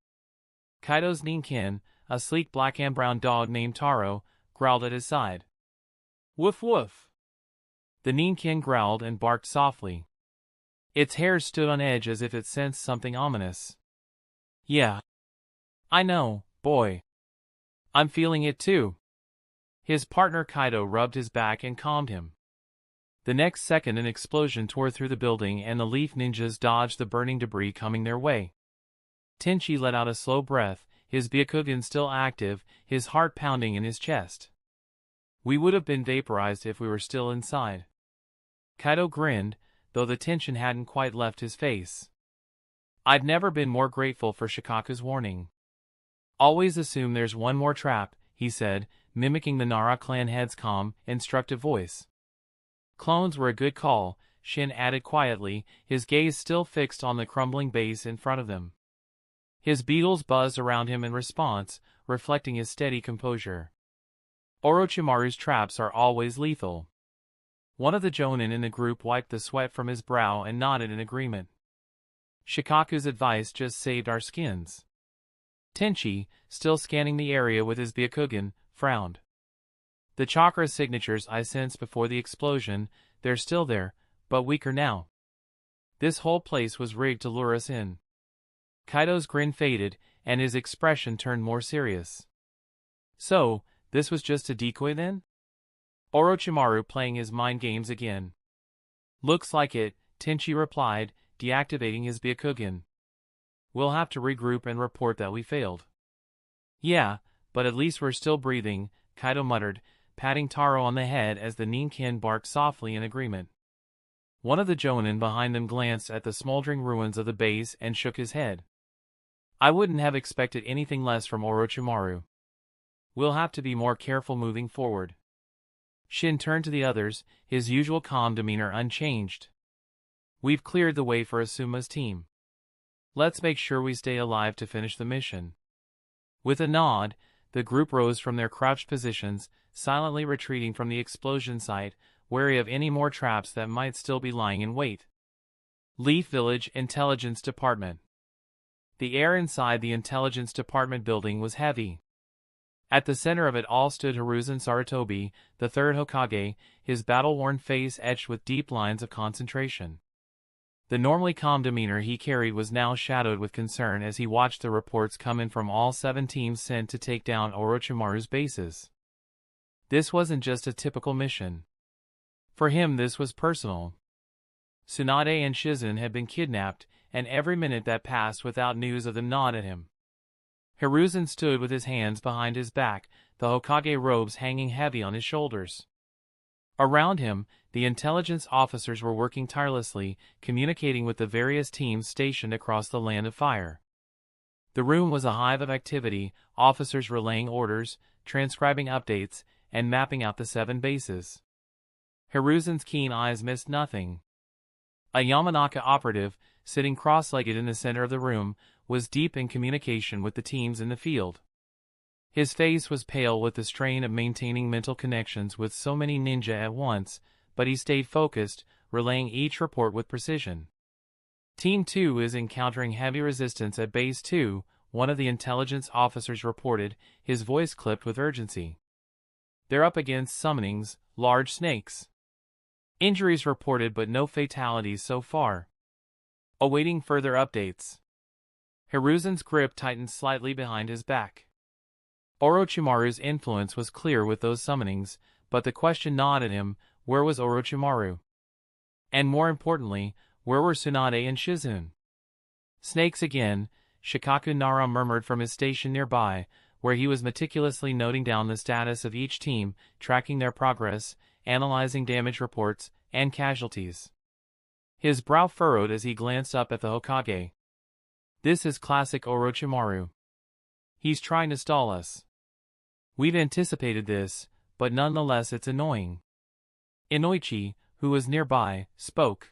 A: Kaido's Ninkin, a sleek black and brown dog named Taro, growled at his side. "Woof woof." The Ninkin growled and barked softly. Its hairs stood on edge as if it sensed something ominous. "Yeah. I know, boy. I'm feeling it too." His partner Kaido rubbed his back and calmed him. The next second an explosion tore through the building and the leaf ninjas dodged the burning debris coming their way. Tenchi let out a slow breath, his Byakugan still active, his heart pounding in his chest. "We would have been vaporized if we were still inside." Kaido grinned, though the tension hadn't quite left his face. "I've never been more grateful for Shikaku's warning. Always assume there's one more trap," he said, mimicking the Nara clan head's calm, instructive voice. "Clones were a good call," Shin added quietly, his gaze still fixed on the crumbling base in front of them. His beetles buzzed around him in response, reflecting his steady composure. "Orochimaru's traps are always lethal." One of the jonin in the group wiped the sweat from his brow and nodded in agreement. "Shikaku's advice just saved our skins." Tenchi, still scanning the area with his Byakugan, frowned. "The chakra signatures I sensed before the explosion, they're still there, but weaker now. This whole place was rigged to lure us in." Kaido's grin faded, and his expression turned more serious. "So, this was just a decoy then? Orochimaru playing his mind games again." "Looks like it," Tenchi replied, deactivating his Byakugan. We'll have to regroup and report that we failed. Yeah, but at least we're still breathing, Kaido muttered, patting Taro on the head as the Ninkin barked softly in agreement. One of the Jonin behind them glanced at the smoldering ruins of the base and shook his head. I wouldn't have expected anything less from Orochimaru. We'll have to be more careful moving forward. Shin turned to the others, his usual calm demeanor unchanged. We've cleared the way for Asuma's team. Let's make sure we stay alive to finish the mission. With a nod, the group rose from their crouched positions, silently retreating from the explosion site, wary of any more traps that might still be lying in wait. Leaf Village Intelligence Department. The air inside the Intelligence Department building was heavy. At the center of it all stood Hiruzen Sarutobi, the third Hokage, his battle-worn face etched with deep lines of concentration. The normally calm demeanor he carried was now shadowed with concern as he watched the reports come in from all 7 teams sent to take down Orochimaru's bases. This wasn't just a typical mission. For him this was personal. Tsunade and Shizune had been kidnapped, and every minute that passed without news of them gnawed at him. Hiruzen stood with his hands behind his back, the Hokage robes hanging heavy on his shoulders. Around him, the intelligence officers were working tirelessly, communicating with the various teams stationed across the Land of Fire. The room was a hive of activity, officers relaying orders, transcribing updates, and mapping out the 7 bases. Hiruzen's keen eyes missed nothing. A Yamanaka operative, sitting cross-legged in the center of the room, was deep in communication with the teams in the field. His face was pale with the strain of maintaining mental connections with so many ninja at once, but he stayed focused, relaying each report with precision. Team 2 is encountering heavy resistance at Base 2, one of the intelligence officers reported, his voice clipped with urgency. They're up against summonings, large snakes. Injuries reported but no fatalities so far. Awaiting further updates. Hiruzen's grip tightened slightly behind his back. Orochimaru's influence was clear with those summonings, but the question gnawed at him, where was Orochimaru? And more importantly, where were Tsunade and Shizune? Snakes again, Shikaku Nara murmured from his station nearby, where he was meticulously noting down the status of each team, tracking their progress, analyzing damage reports, and casualties. His brow furrowed as he glanced up at the Hokage. This is classic Orochimaru. He's trying to stall us. We've anticipated this, but nonetheless it's annoying. Inoichi, who was nearby, spoke.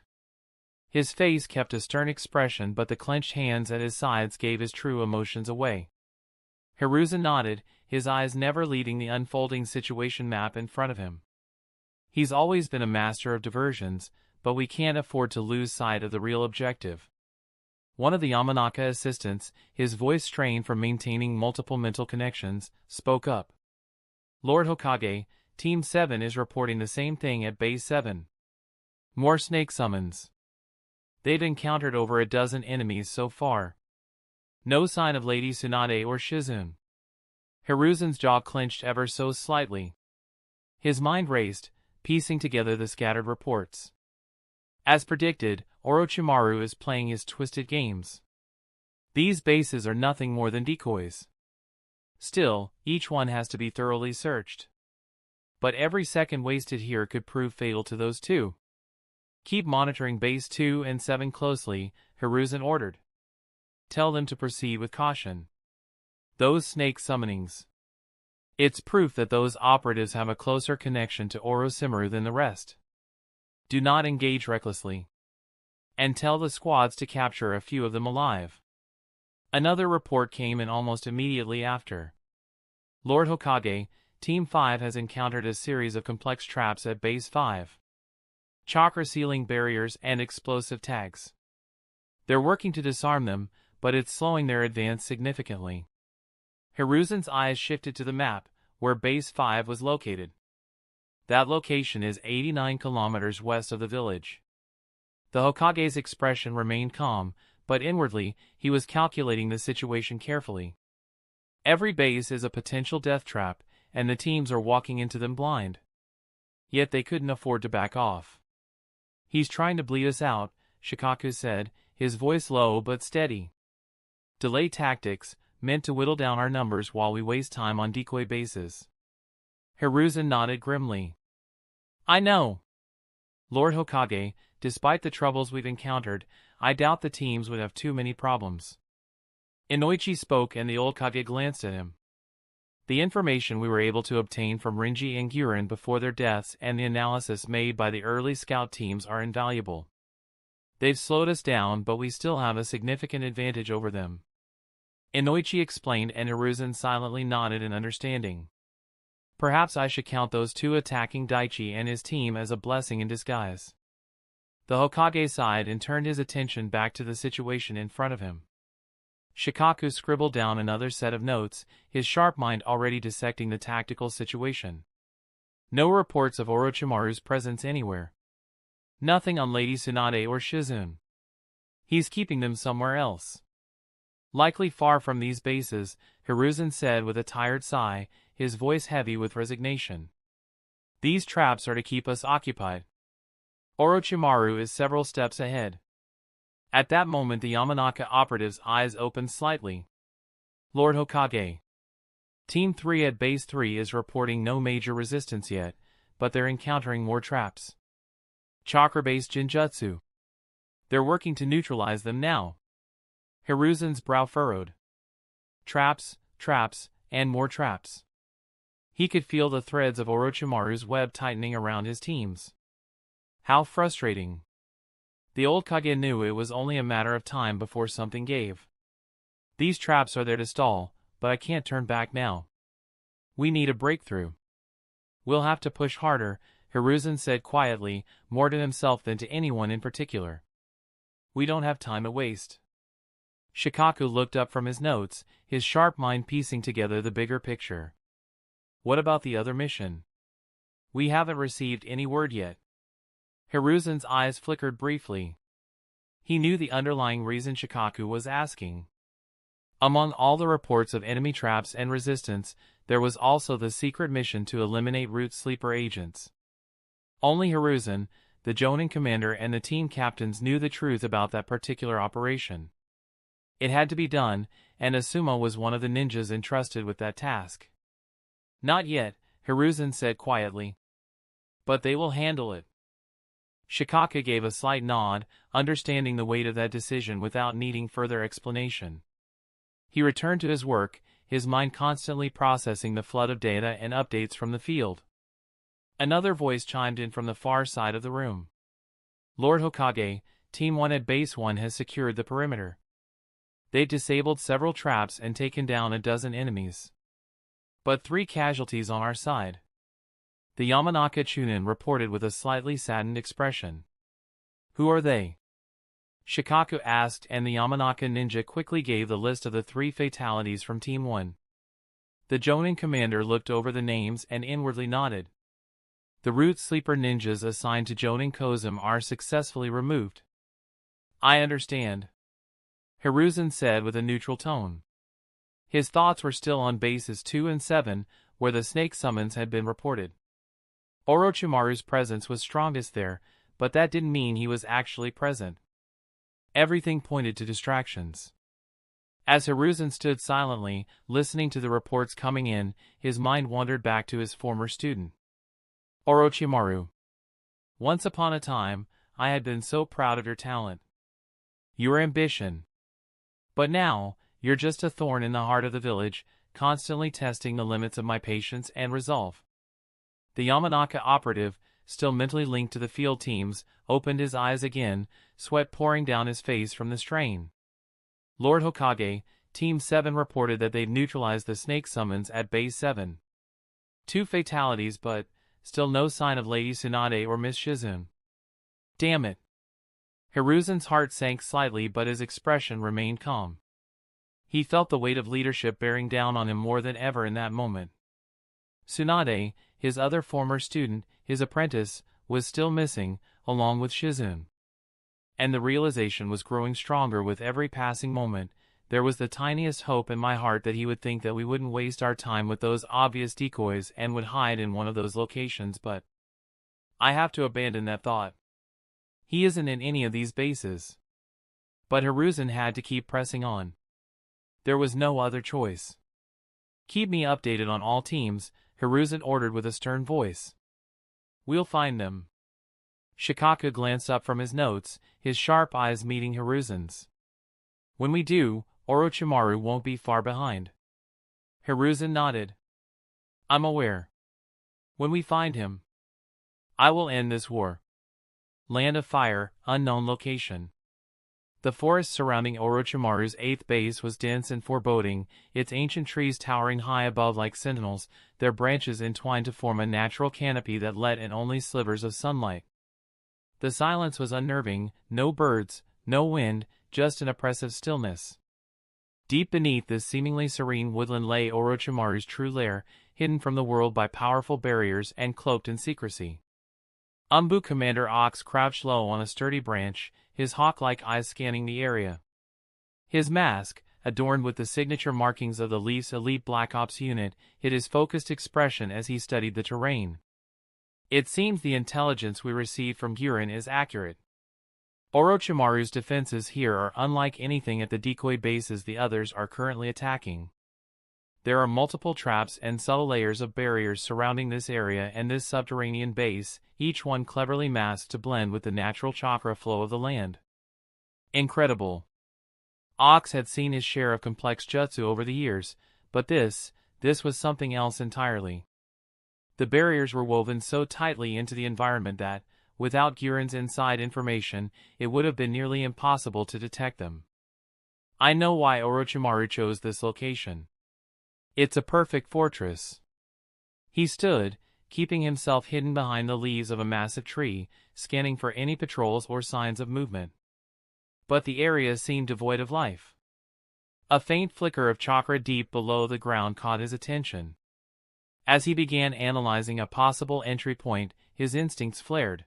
A: His face kept a stern expression, but the clenched hands at his sides gave his true emotions away. Hiruzen nodded, his eyes never leaving the unfolding situation map in front of him. He's always been a master of diversions, but we can't afford to lose sight of the real objective. One of the Yamanaka assistants, his voice strained from maintaining multiple mental connections, spoke up. Lord Hokage, Team 7 is reporting the same thing at Base 7. More snake summons. They've encountered over a dozen enemies so far. No sign of Lady Tsunade or Shizune. Hiruzen's jaw clenched ever so slightly. His mind raced, piecing together the scattered reports. As predicted, Orochimaru is playing his twisted games. These bases are nothing more than decoys. Still, each one has to be thoroughly searched. But every second wasted here could prove fatal to those 2. Keep monitoring Base 2 and 7 closely, Hiruzen ordered. Tell them to proceed with caution. Those snake summonings. It's proof that those operatives have a closer connection to Orochimaru than the rest. Do not engage recklessly. And tell the squads to capture a few of them alive. Another report came in almost immediately after. Lord Hokage, Team 5 has encountered a series of complex traps at Base 5. Chakra sealing barriers and explosive tags. They're working to disarm them, but it's slowing their advance significantly. Hiruzen's eyes shifted to the map, where Base 5 was located. That location is 89 kilometers west of the village. The Hokage's expression remained calm, but inwardly, he was calculating the situation carefully. Every base is a potential death trap, and the teams are walking into them blind. Yet they couldn't afford to back off. He's trying to bleed us out, Shikaku said, his voice low but steady. Delay tactics, meant to whittle down our numbers while we waste time on decoy bases. Hiruzen nodded grimly. I know. Lord Hokage, despite the troubles we've encountered, I doubt the teams would have too many problems. Inoichi spoke and the old Kage glanced at him. The information we were able to obtain from Rinji and Guren before their deaths and the analysis made by the early scout teams are invaluable. They've slowed us down, but we still have a significant advantage over them. Inoichi explained and Hiruzen silently nodded in understanding. Perhaps I should count those two attacking Daichi and his team as a blessing in disguise. The Hokage sighed and turned his attention back to the situation in front of him. Shikaku scribbled down another set of notes, his sharp mind already dissecting the tactical situation. No reports of Orochimaru's presence anywhere. Nothing on Lady Tsunade or Shizune. He's keeping them somewhere else. Likely far from these bases, Hiruzen said with a tired sigh, his voice heavy with resignation. These traps are to keep us occupied. Orochimaru is several steps ahead. At that moment the Yamanaka operative's eyes opened slightly. Lord Hokage. Team 3 at Base 3 is reporting no major resistance yet, but they're encountering more traps. Chakra-based Jinjutsu. They're working to neutralize them now. Hiruzen's brow furrowed. Traps, traps, and more traps. He could feel the threads of Orochimaru's web tightening around his teams. How frustrating. The old Kage knew it was only a matter of time before something gave. These traps are there to stall, but I can't turn back now. We need a breakthrough. We'll have to push harder, Hiruzen said quietly, more to himself than to anyone in particular. We don't have time to waste. Shikaku looked up from his notes, his sharp mind piecing together the bigger picture. What about the other mission? We haven't received any word yet. Hiruzen's eyes flickered briefly. He knew the underlying reason Shikaku was asking. Among all the reports of enemy traps and resistance, there was also the secret mission to eliminate root sleeper agents. Only Hiruzen, the Jonin commander and the team captains knew the truth about that particular operation. It had to be done, and Asuma was one of the ninjas entrusted with that task. Not yet, Hiruzen said quietly. But they will handle it. Shikaku gave a slight nod, understanding the weight of that decision without needing further explanation. He returned to his work, his mind constantly processing the flood of data and updates from the field. Another voice chimed in from the far side of the room. Lord Hokage, Team 1 at Base 1 has secured the perimeter. They've disabled several traps and taken down a dozen enemies. But 3 casualties on our side. The Yamanaka Chunin reported with a slightly saddened expression. Who are they? Shikaku asked, and the Yamanaka ninja quickly gave the list of the 3 fatalities from Team 1. The Jonin commander looked over the names and inwardly nodded. The root sleeper ninjas assigned to Jonin Kozum are successfully removed. I understand. Hiruzen said with a neutral tone. His thoughts were still on bases 2 and 7, where the snake summons had been reported. Orochimaru's presence was strongest there, but that didn't mean he was actually present. Everything pointed to distractions. As Hiruzen stood silently, listening to the reports coming in, his mind wandered back to his former student. Orochimaru. Once upon a time, I had been so proud of your talent. Your ambition. But now, you're just a thorn in the heart of the village, constantly testing the limits of my patience and resolve. The Yamanaka operative, still mentally linked to the field teams, opened his eyes again, sweat pouring down his face from the strain. Lord Hokage, Team 7 reported that they'd neutralized the snake summons at Base 7. 2 fatalities, but still no sign of Lady Tsunade or Miss Shizune. Damn it. Hiruzen's heart sank slightly, but his expression remained calm. He felt the weight of leadership bearing down on him more than ever in that moment. Tsunade, his other former student, his apprentice, was still missing, along with Shizune. And the realization was growing stronger with every passing moment. There was the tiniest hope in my heart that he would think that we wouldn't waste our time with those obvious decoys and would hide in one of those locations, but I have to abandon that thought. He isn't in any of these bases. But Hiruzen had to keep pressing on. There was no other choice. Keep me updated on all teams, Hiruzen ordered with a stern voice. We'll find them. Shikaka glanced up from his notes, his sharp eyes meeting Hiruzen's. When we do, Orochimaru won't be far behind. Hiruzen nodded. I'm aware. When we find him, I will end this war. Land of Fire, unknown location. The forest surrounding Orochimaru's 8th base was dense and foreboding, its ancient trees towering high above like sentinels, their branches entwined to form a natural canopy that let in only slivers of sunlight. The silence was unnerving, no birds, no wind, just an oppressive stillness. Deep beneath this seemingly serene woodland lay Orochimaru's true lair, hidden from the world by powerful barriers and cloaked in secrecy. Umbu Commander Ox crouched low on a sturdy branch, his hawk-like eyes scanning the area. His mask, adorned with the signature markings of the Leaf's elite Black Ops unit, hid his focused expression as he studied the terrain. It seems the intelligence we received from Guren is accurate. Orochimaru's defenses here are unlike anything at the decoy bases the others are currently attacking. There are multiple traps and subtle layers of barriers surrounding this area and this subterranean base, each one cleverly masked to blend with the natural chakra flow of the land. Incredible. Ox had seen his share of complex jutsu over the years, but this was something else entirely. The barriers were woven so tightly into the environment that, without Guren's inside information, it would have been nearly impossible to detect them. I know why Orochimaru chose this location. It's a perfect fortress. He stood, keeping himself hidden behind the leaves of a massive tree, scanning for any patrols or signs of movement. But the area seemed devoid of life. A faint flicker of chakra deep below the ground caught his attention. As he began analyzing a possible entry point, his instincts flared.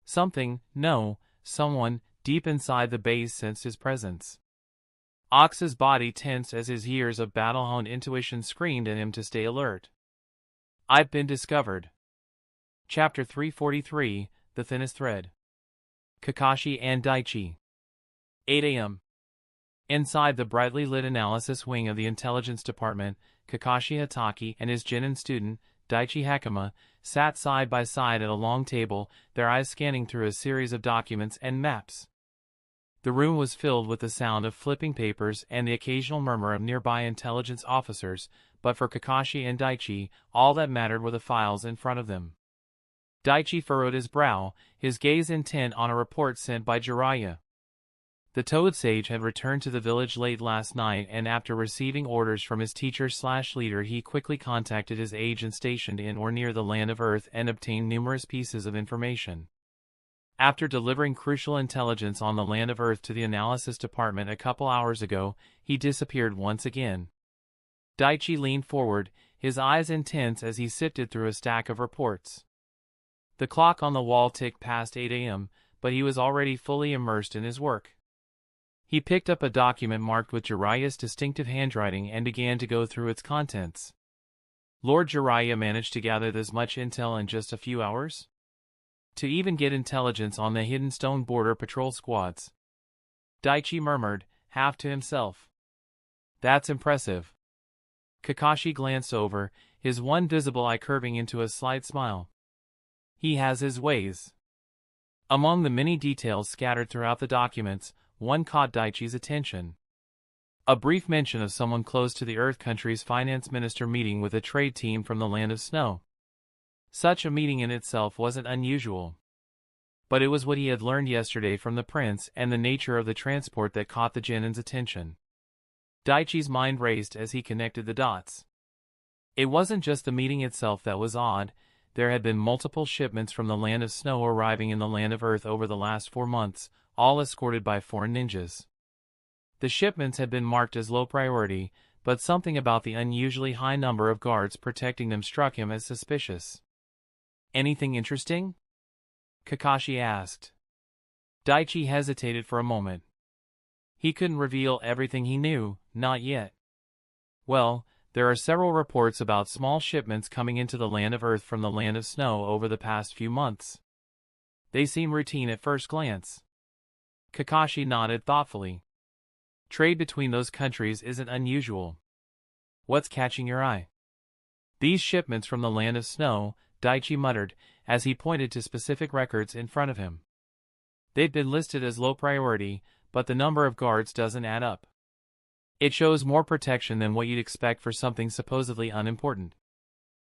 A: Someone, deep inside the base sensed his presence. Ox's body tensed as his years of battle-honed intuition screamed at him to stay alert. I've been discovered. Chapter 343, The Thinnest Thread. Kakashi and Daichi. 8 a.m. Inside the brightly lit analysis wing of the intelligence department, Kakashi Hatake and his Genin student, Daichi Hakama, sat side by side at a long table, their eyes scanning through a series of documents and maps. The room was filled with the sound of flipping papers and the occasional murmur of nearby intelligence officers, but for Kakashi and Daichi, all that mattered were the files in front of them. Daichi furrowed his brow, his gaze intent on a report sent by Jiraiya. The Toad Sage had returned to the village late last night, and after receiving orders from his teacher/leader, he quickly contacted his agent stationed in or near the Land of Earth and obtained numerous pieces of information. After delivering crucial intelligence on the Land of Earth to the analysis department a couple hours ago, he disappeared once again. Daichi leaned forward, his eyes intense as he sifted through a stack of reports. The clock on the wall ticked past 8 a.m., but he was already fully immersed in his work. He picked up a document marked with Jiraiya's distinctive handwriting and began to go through its contents. Lord Jiraiya managed to gather this much intel in just a few hours? To even get intelligence on the hidden stone border patrol squads. Daichi murmured, half to himself. That's impressive. Kakashi glanced over, his one visible eye curving into a slight smile. He has his ways. Among the many details scattered throughout the documents, one caught Daichi's attention. A brief mention of someone close to the Earth country's finance minister meeting with a trade team from the Land of Snow. Such a meeting in itself wasn't unusual. But it was what he had learned yesterday from the prince and the nature of the transport that caught the Genin's attention. Daichi's mind raced as he connected the dots. It wasn't just the meeting itself that was odd. There had been multiple shipments from the Land of Snow arriving in the Land of Earth over the last 4 months, all escorted by foreign ninjas. The shipments had been marked as low priority, but something about the unusually high number of guards protecting them struck him as suspicious. Anything interesting? Kakashi asked. Daichi hesitated for a moment. He couldn't reveal everything he knew, not yet. Well, there are several reports about small shipments coming into the Land of Earth from the Land of Snow over the past few months. They seem routine at first glance. Kakashi nodded thoughtfully. Trade between those countries isn't unusual. What's catching your eye? These shipments from the land of snow, Daichi muttered, as he pointed to specific records in front of him. They'd been listed as low priority, but the number of guards doesn't add up. It shows more protection than what you'd expect for something supposedly unimportant.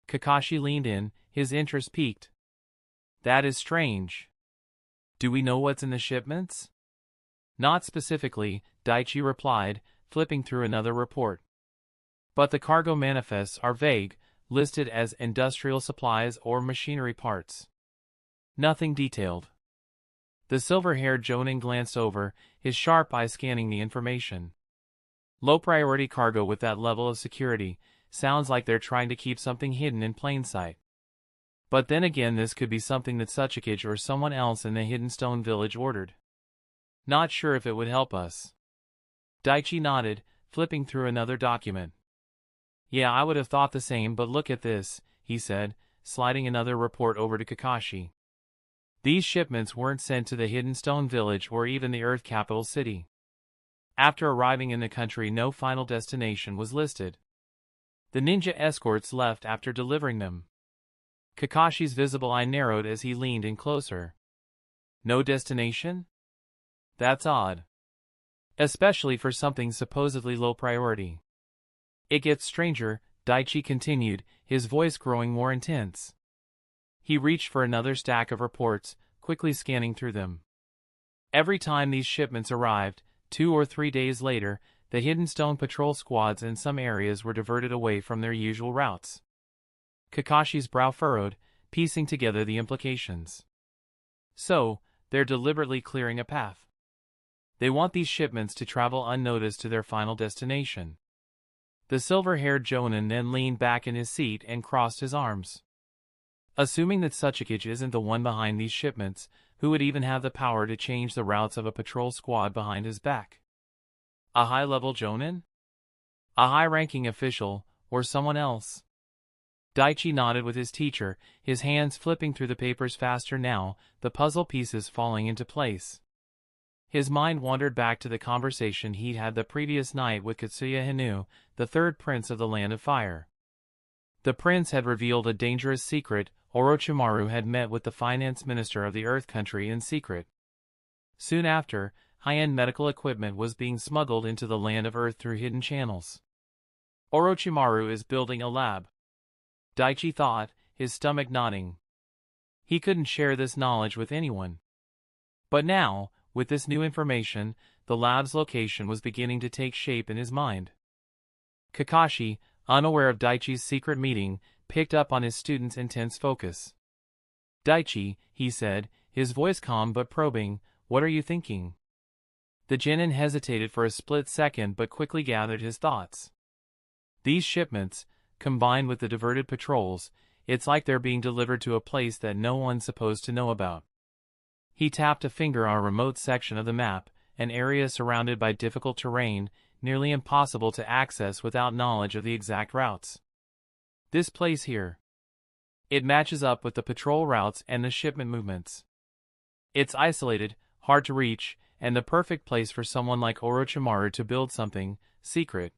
A: Kakashi leaned in, his interest piqued. That is strange. Do we know what's in the shipments? Not specifically, Daichi replied, flipping through another report. But the cargo manifests are vague, listed as industrial supplies or machinery parts. Nothing detailed. The silver-haired Jonin glanced over, his sharp eye scanning the information. Low-priority cargo with that level of security, sounds like they're trying to keep something hidden in plain sight. But then again, this could be something that Tsuchikage or someone else in the Hidden Stone Village ordered. Not sure if it would help us. Daichi nodded, flipping through another document. Yeah, I would have thought the same, but look at this, he said, sliding another report over to Kakashi. These shipments weren't sent to the Hidden Stone Village or even the Earth Capital City. After arriving in the country, no final destination was listed. The ninja escorts left after delivering them. Kakashi's visible eye narrowed as he leaned in closer. No destination? That's odd. Especially for something supposedly low priority. It gets stranger, Daichi continued, his voice growing more intense. He reached for another stack of reports, quickly scanning through them. Every time these shipments arrived, 2 or 3 days later, the Hidden Stone patrol squads in some areas were diverted away from their usual routes. Kakashi's brow furrowed, piecing together the implications. So, they're deliberately clearing a path. They want these shipments to travel unnoticed to their final destination. The silver-haired Jonin then leaned back in his seat and crossed his arms. Assuming that Tsuchikage isn't the one behind these shipments, who would even have the power to change the routes of a patrol squad behind his back? A high-level Jonin? A high-ranking official, or someone else? Daichi nodded with his teacher, his hands flipping through the papers faster now, the puzzle pieces falling into place. His mind wandered back to the conversation he'd had the previous night with Katsuya Hinu, the third prince of the Land of Fire. The prince had revealed a dangerous secret. Orochimaru had met with the finance minister of the Earth Country in secret. Soon after, high-end medical equipment was being smuggled into the land of Earth through hidden channels. Orochimaru is building a lab. Daichi thought, his stomach nodding. He couldn't share this knowledge with anyone. But now, with this new information, the lab's location was beginning to take shape in his mind. Kakashi, unaware of Daichi's secret meeting, picked up on his student's intense focus. Daichi, he said, his voice calm but probing, what are you thinking? The genin hesitated for a split second but quickly gathered his thoughts. These shipments, combined with the diverted patrols, it's like they're being delivered to a place that no one's supposed to know about. He tapped a finger on a remote section of the map, an area surrounded by difficult terrain, nearly impossible to access without knowledge of the exact routes. This place here. It matches up with the patrol routes and the shipment movements. It's isolated, hard to reach, and the perfect place for someone like Orochimaru to build something secret.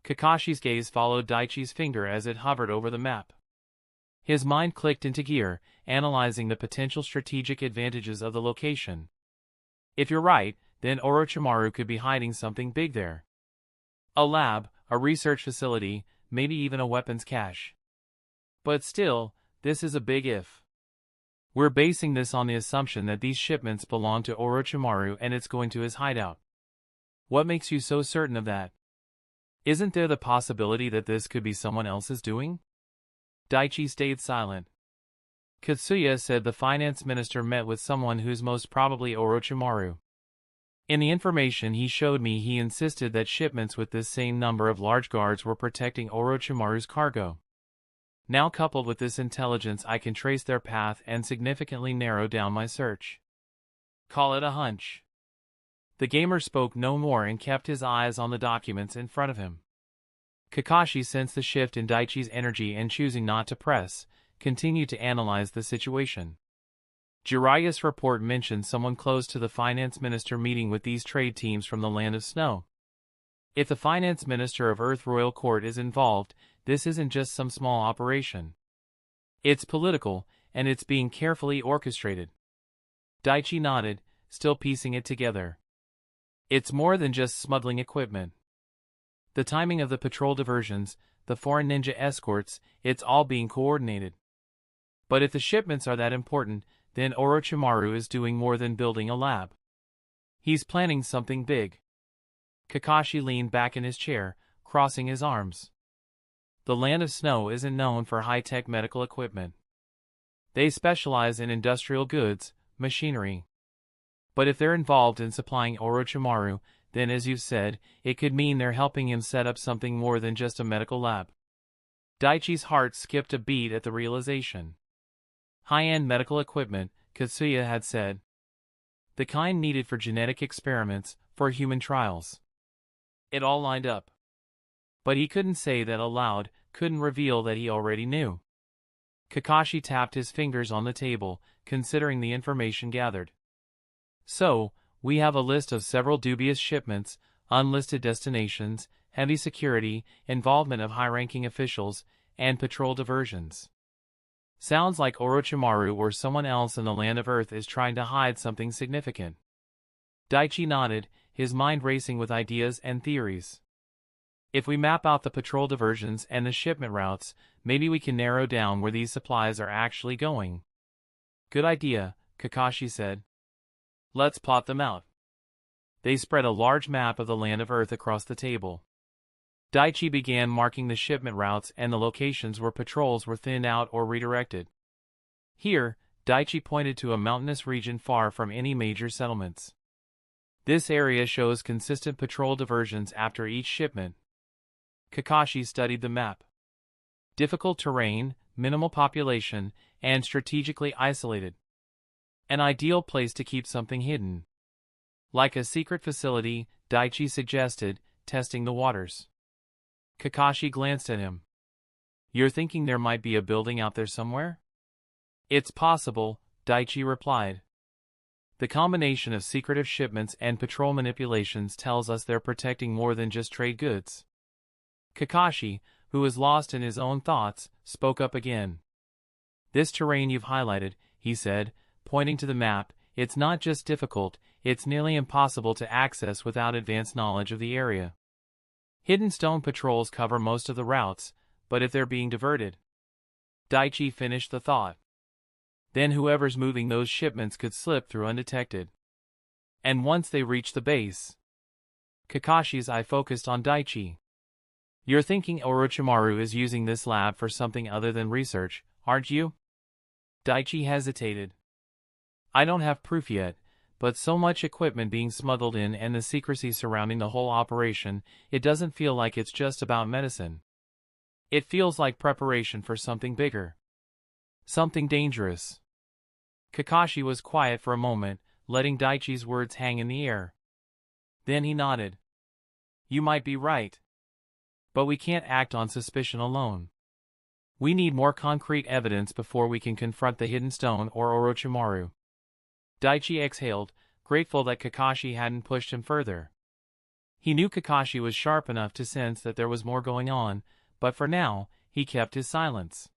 A: Kakashi's gaze followed Daichi's finger as it hovered over the map. His mind clicked into gear, analyzing the potential strategic advantages of the location. If you're right, then Orochimaru could be hiding something big there. A lab, a research facility, maybe even a weapons cache. But still, this is a big if. We're basing this on the assumption that these shipments belong to Orochimaru and it's going to his hideout. What makes you so certain of that? Isn't there the possibility that this could be someone else's doing? Daichi stayed silent. Katsuya said the finance minister met with someone who's most probably Orochimaru. In the information he showed me, he insisted that shipments with this same number of large guards were protecting Orochimaru's cargo. Now, coupled with this intelligence, I can trace their path and significantly narrow down my search. Call it a hunch. The gamer spoke no more and kept his eyes on the documents in front of him. Kakashi sensed the shift in Daichi's energy and, choosing not to press, continued to analyze the situation. Jiraiya's report mentioned someone close to the finance minister meeting with these trade teams from the Land of Snow. If the finance minister of Earth Royal Court is involved, this isn't just some small operation. It's political, and it's being carefully orchestrated. Daichi nodded, still piecing it together. It's more than just smuggling equipment. The timing of the patrol diversions, the foreign ninja escorts, it's all being coordinated. But if the shipments are that important, then Orochimaru is doing more than building a lab. He's planning something big. Kakashi leaned back in his chair, crossing his arms. The Land of Snow isn't known for high-tech medical equipment. They specialize in industrial goods, machinery. But if they're involved in supplying Orochimaru, then as you've said, it could mean they're helping him set up something more than just a medical lab. Daichi's heart skipped a beat at the realization. High-end medical equipment, Katsuya had said. The kind needed for genetic experiments, for human trials. It all lined up. But he couldn't say that aloud, couldn't reveal that he already knew. Kakashi tapped his fingers on the table, considering the information gathered. So, we have a list of several dubious shipments, unlisted destinations, heavy security, involvement of high-ranking officials, and patrol diversions. Sounds like Orochimaru or someone else in the Land of Earth is trying to hide something significant. Daichi nodded, his mind racing with ideas and theories. If we map out the patrol diversions and the shipment routes, maybe we can narrow down where these supplies are actually going. Good idea, Kakashi said. Let's plot them out. They spread a large map of the Land of Earth across the table. Daichi began marking the shipment routes and the locations where patrols were thinned out or redirected. Here, Daichi pointed to a mountainous region far from any major settlements. This area shows consistent patrol diversions after each shipment. Kakashi studied the map. Difficult terrain, minimal population, and strategically isolated. An ideal place to keep something hidden. Like a secret facility, Daichi suggested, testing the waters. Kakashi glanced at him. You're thinking there might be a building out there somewhere? It's possible, Daichi replied. The combination of secretive shipments and patrol manipulations tells us they're protecting more than just trade goods. Kakashi, who was lost in his own thoughts, spoke up again. This terrain you've highlighted, he said, pointing to the map, it's not just difficult, it's nearly impossible to access without advanced knowledge of the area. Hidden stone patrols cover most of the routes, but if they're being diverted... Daichi finished the thought. Then whoever's moving those shipments could slip through undetected. And once they reach the base... Kakashi's eye focused on Daichi. You're thinking Orochimaru is using this lab for something other than research, aren't you? Daichi hesitated. I don't have proof yet, but so much equipment being smuggled in and the secrecy surrounding the whole operation, it doesn't feel like it's just about medicine. It feels like preparation for something bigger. Something dangerous. Kakashi was quiet for a moment, letting Daichi's words hang in the air. Then he nodded. You might be right. But we can't act on suspicion alone. We need more concrete evidence before we can confront the hidden stone or Orochimaru. Daichi exhaled, grateful that Kakashi hadn't pushed him further. He knew Kakashi was sharp enough to sense that there was more going on, but for now, he kept his silence.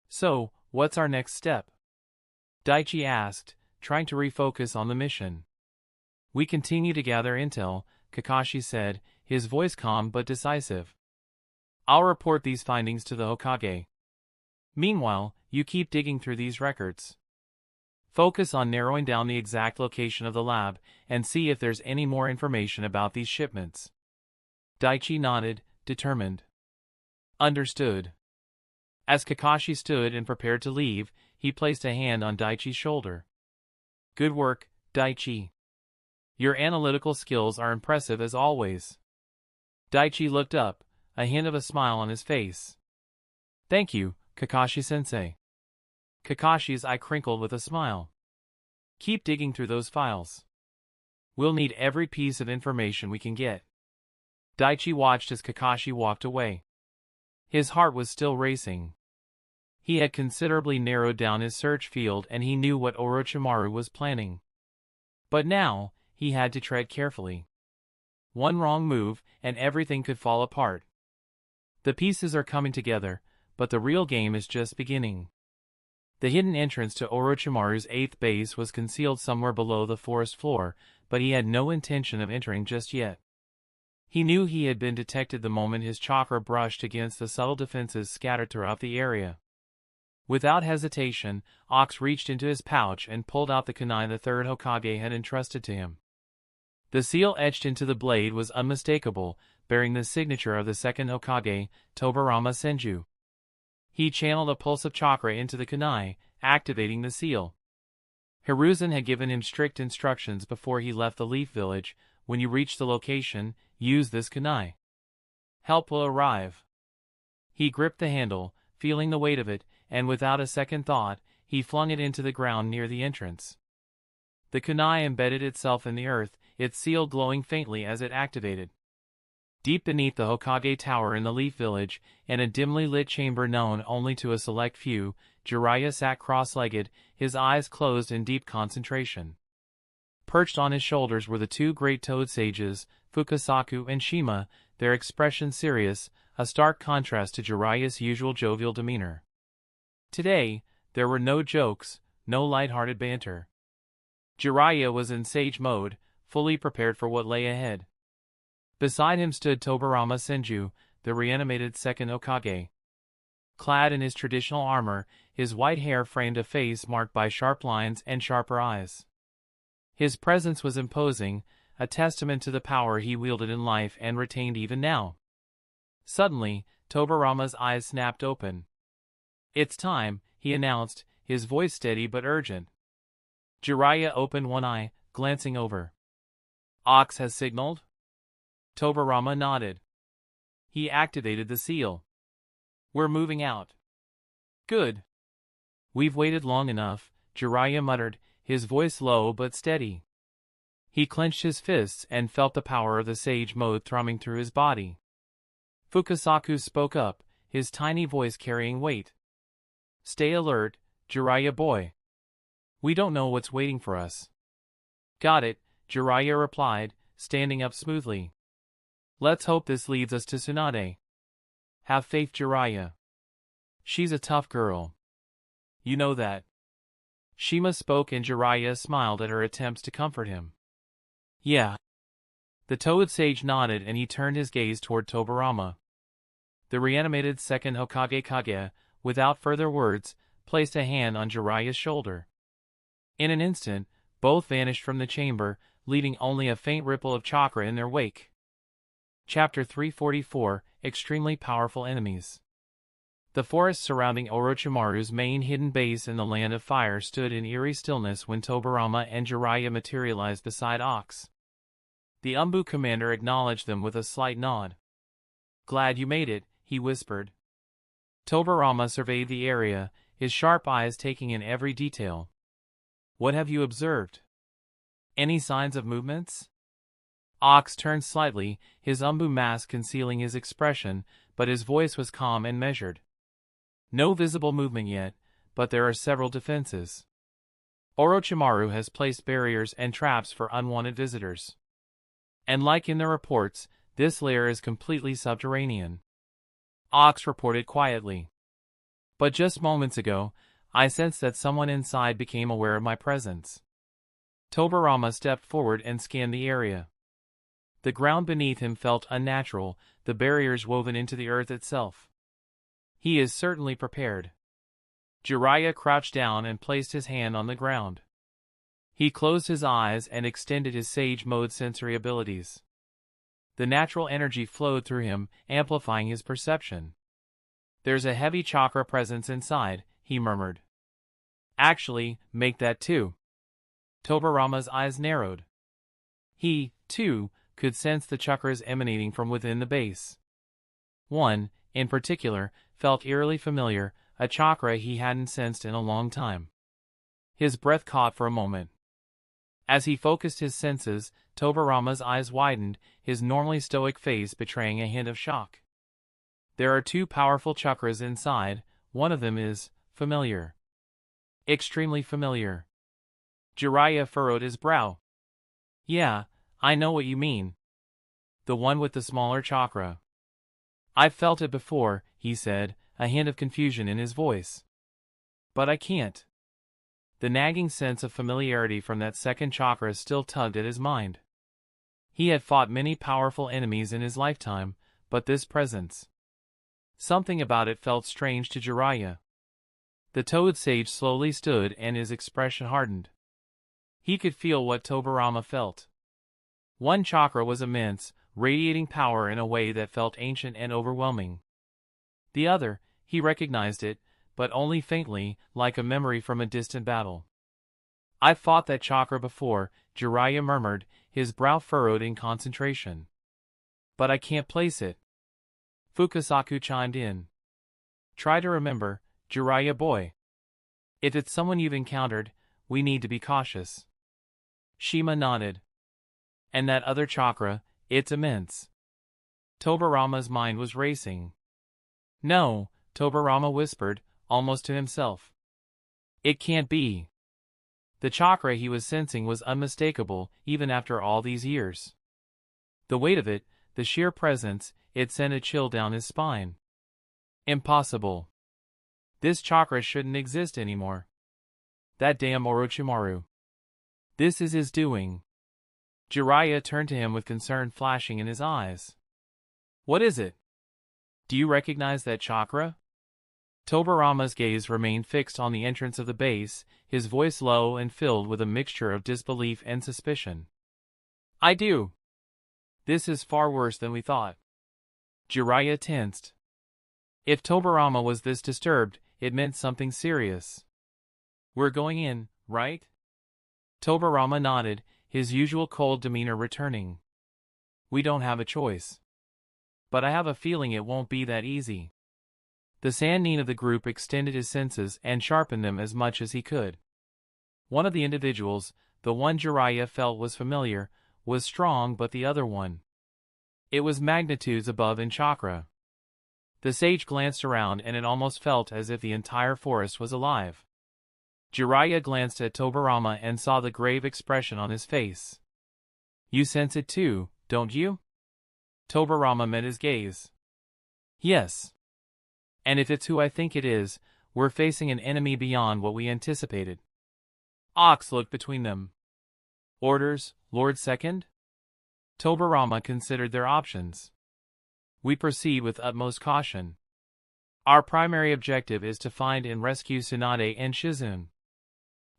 A: So, what's our next step? Daichi asked, trying to refocus on the mission. We continue to gather intel, Kakashi said, his voice calm but decisive. I'll report these findings to the Hokage. Meanwhile, you keep digging through these records. Focus on narrowing down the exact location of the lab, and see if there's any more information about these shipments. Daichi nodded, determined. Understood. As Kakashi stood and prepared to leave, he placed a hand on Daichi's shoulder. Good work, Daichi. Your analytical skills are impressive as always. Daichi looked up, a hint of a smile on his face. Thank you, Kakashi-sensei. Kakashi's eye crinkled with a smile. Keep digging through those files. We'll need every piece of information we can get. Daichi watched as Kakashi walked away. His heart was still racing. He had considerably narrowed down his search field and he knew what Orochimaru was planning. But now, he had to tread carefully. One wrong move, and everything could fall apart. The pieces are coming together, but the real game is just beginning. The hidden entrance to Orochimaru's 8th base was concealed somewhere below the forest floor, but he had no intention of entering just yet. He knew he had been detected the moment his chakra brushed against the subtle defenses scattered throughout the area. Without hesitation, Ox reached into his pouch and pulled out the kunai the third Hokage had entrusted to him. The seal etched into the blade was unmistakable, bearing the signature of the second Hokage, Tobirama Senju. He channeled a pulse of chakra into the kunai, activating the seal. Hiruzen had given him strict instructions before he left the Leaf Village: when you reach the location, use this kunai. Help will arrive. He gripped the handle, feeling the weight of it, and without a second thought, he flung it into the ground near the entrance. The kunai embedded itself in the earth, its seal glowing faintly as it activated. Deep beneath the Hokage Tower in the Leaf Village, in a dimly lit chamber known only to a select few, Jiraiya sat cross-legged, his eyes closed in deep concentration. Perched on his shoulders were the two great Toad Sages, Fukasaku and Shima, their expression serious, a stark contrast to Jiraiya's usual jovial demeanor. Today, there were no jokes, no light-hearted banter. Jiraiya was in sage mode, fully prepared for what lay ahead. Beside him stood Tobirama Senju, the reanimated second Hokage. Clad in his traditional armor, his white hair framed a face marked by sharp lines and sharper eyes. His presence was imposing, a testament to the power he wielded in life and retained even now. Suddenly, Tobirama's eyes snapped open. "It's time," he announced, his voice steady but urgent. Jiraiya opened one eye, glancing over. "Ox has signaled?" Tobirama nodded. "He activated the seal. We're moving out." "Good. We've waited long enough," Jiraiya muttered, his voice low but steady. He clenched his fists and felt the power of the sage mode thrumming through his body. Fukasaku spoke up, his tiny voice carrying weight. "Stay alert, Jiraiya boy. We don't know what's waiting for us." "Got it," Jiraiya replied, standing up smoothly. "Let's hope this leads us to Tsunade. Have faith, Jiraiya. She's a tough girl. You know that." Shima spoke and Jiraiya smiled at her attempts to comfort him. "Yeah." The Toad Sage nodded and he turned his gaze toward Tobirama. The reanimated second Hokage Kage, without further words, placed a hand on Jiraiya's shoulder. In an instant, both vanished from the chamber, leaving only a faint ripple of chakra in their wake. Chapter 344, Extremely Powerful Enemies. The forest surrounding Orochimaru's main hidden base in the Land of Fire stood in eerie stillness when Tobirama and Jiraiya materialized beside Ox. The Umbu commander acknowledged them with a slight nod. "Glad you made it," he whispered. Tobirama surveyed the area, his sharp eyes taking in every detail. "What have you observed? Any signs of movements?" Ox turned slightly, his Umbu mask concealing his expression, but his voice was calm and measured. "No visible movement yet, but there are several defenses. Orochimaru has placed barriers and traps for unwanted visitors. And like in the reports, this lair is completely subterranean." Ox reported quietly. "But just moments ago, I sensed that someone inside became aware of my presence." Tobirama stepped forward and scanned the area. The ground beneath him felt unnatural, the barriers woven into the earth itself. "He is certainly prepared." Jiraiya crouched down and placed his hand on the ground. He closed his eyes and extended his sage mode sensory abilities. The natural energy flowed through him, amplifying his perception. "There's a heavy chakra presence inside," he murmured. "Actually, make that too." Tobirama's eyes narrowed. He, too, could sense the chakras emanating from within the base. One, in particular, felt eerily familiar, a chakra he hadn't sensed in a long time. His breath caught for a moment. As he focused his senses, Tobirama's eyes widened, his normally stoic face betraying a hint of shock. "There are two powerful chakras inside, one of them is Familiar. Extremely familiar. Jiraiya furrowed his brow. Yeah, I know what you mean. The one with the smaller chakra. I've felt it before, he said, a hint of confusion in his voice. But I can't. The nagging sense of familiarity from that second chakra still tugged at his mind. He had fought many powerful enemies in his lifetime, but this presence. Something about it felt strange to Jiraiya. The Toad Sage slowly stood and his expression hardened. He could feel what Tobirama felt. One chakra was immense, radiating power in a way that felt ancient and overwhelming. The other, he recognized it, but only faintly, like a memory from a distant battle. I've fought that chakra before, Jiraiya murmured, his brow furrowed in concentration. But I can't place it. Fukasaku chimed in. Try to remember, Jiraiya boy. If it's someone you've encountered, we need to be cautious. Shima nodded. And that other chakra, it's immense. Tobirama's mind was racing. No, Tobirama whispered, almost to himself. It can't be. The chakra he was sensing was unmistakable, even after all these years. The weight of it, the sheer presence, it sent a chill down his spine. Impossible. This chakra shouldn't exist anymore. That damn Orochimaru. This is his doing. Jiraiya turned to him with concern flashing in his eyes. What is it? Do you recognize that chakra? Tobirama's gaze remained fixed on the entrance of the base, his voice low and filled with a mixture of disbelief and suspicion. I do. This is far worse than we thought. Jiraiya tensed. If Tobirama was this disturbed, it meant something serious. We're going in, right? Tobirama nodded, his usual cold demeanor returning. We don't have a choice. But I have a feeling it won't be that easy. The Sannin of the group extended his senses and sharpened them as much as he could. One of the individuals, the one Jiraiya felt was familiar, was strong, but the other one. It was magnitudes above in chakra. The sage glanced around and it almost felt as if the entire forest was alive. Jiraiya glanced at Tobirama and saw the grave expression on his face. You sense it too, don't you? Tobirama met his gaze. Yes. And if it's who I think it is, we're facing an enemy beyond what we anticipated. Ox looked between them. Orders, Lord Second? Tobirama considered their options. We proceed with utmost caution. Our primary objective is to find and rescue Tsunade and Shizune.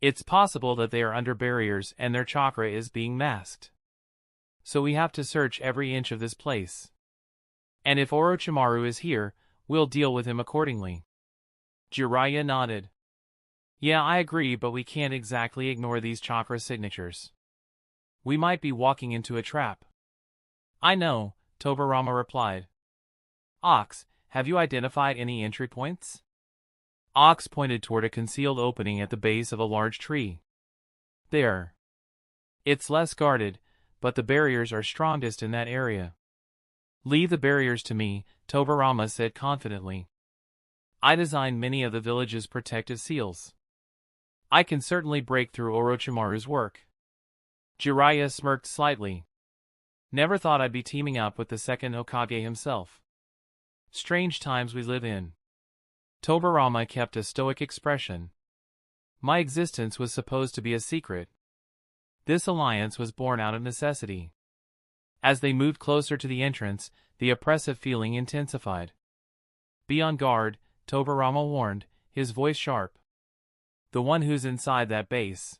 A: It's possible that they are under barriers and their chakra is being masked. So we have to search every inch of this place. And if Orochimaru is here, we'll deal with him accordingly. Jiraiya nodded. Yeah, I agree, but we can't exactly ignore these chakra signatures. We might be walking into a trap. I know, Tobirama replied. Ox, have you identified any entry points? Ox pointed toward a concealed opening at the base of a large tree. There. It's less guarded, but the barriers are strongest in that area. Leave the barriers to me, Tobirama said confidently. I designed many of the village's protective seals. I can certainly break through Orochimaru's work. Jiraiya smirked slightly. Never thought I'd be teaming up with the second Hokage himself. Strange times we live in. Tobirama kept a stoic expression. My existence was supposed to be a secret. This alliance was born out of necessity. As they moved closer to the entrance, the oppressive feeling intensified. Be on guard, Tobirama warned, his voice sharp. The one who's inside that base.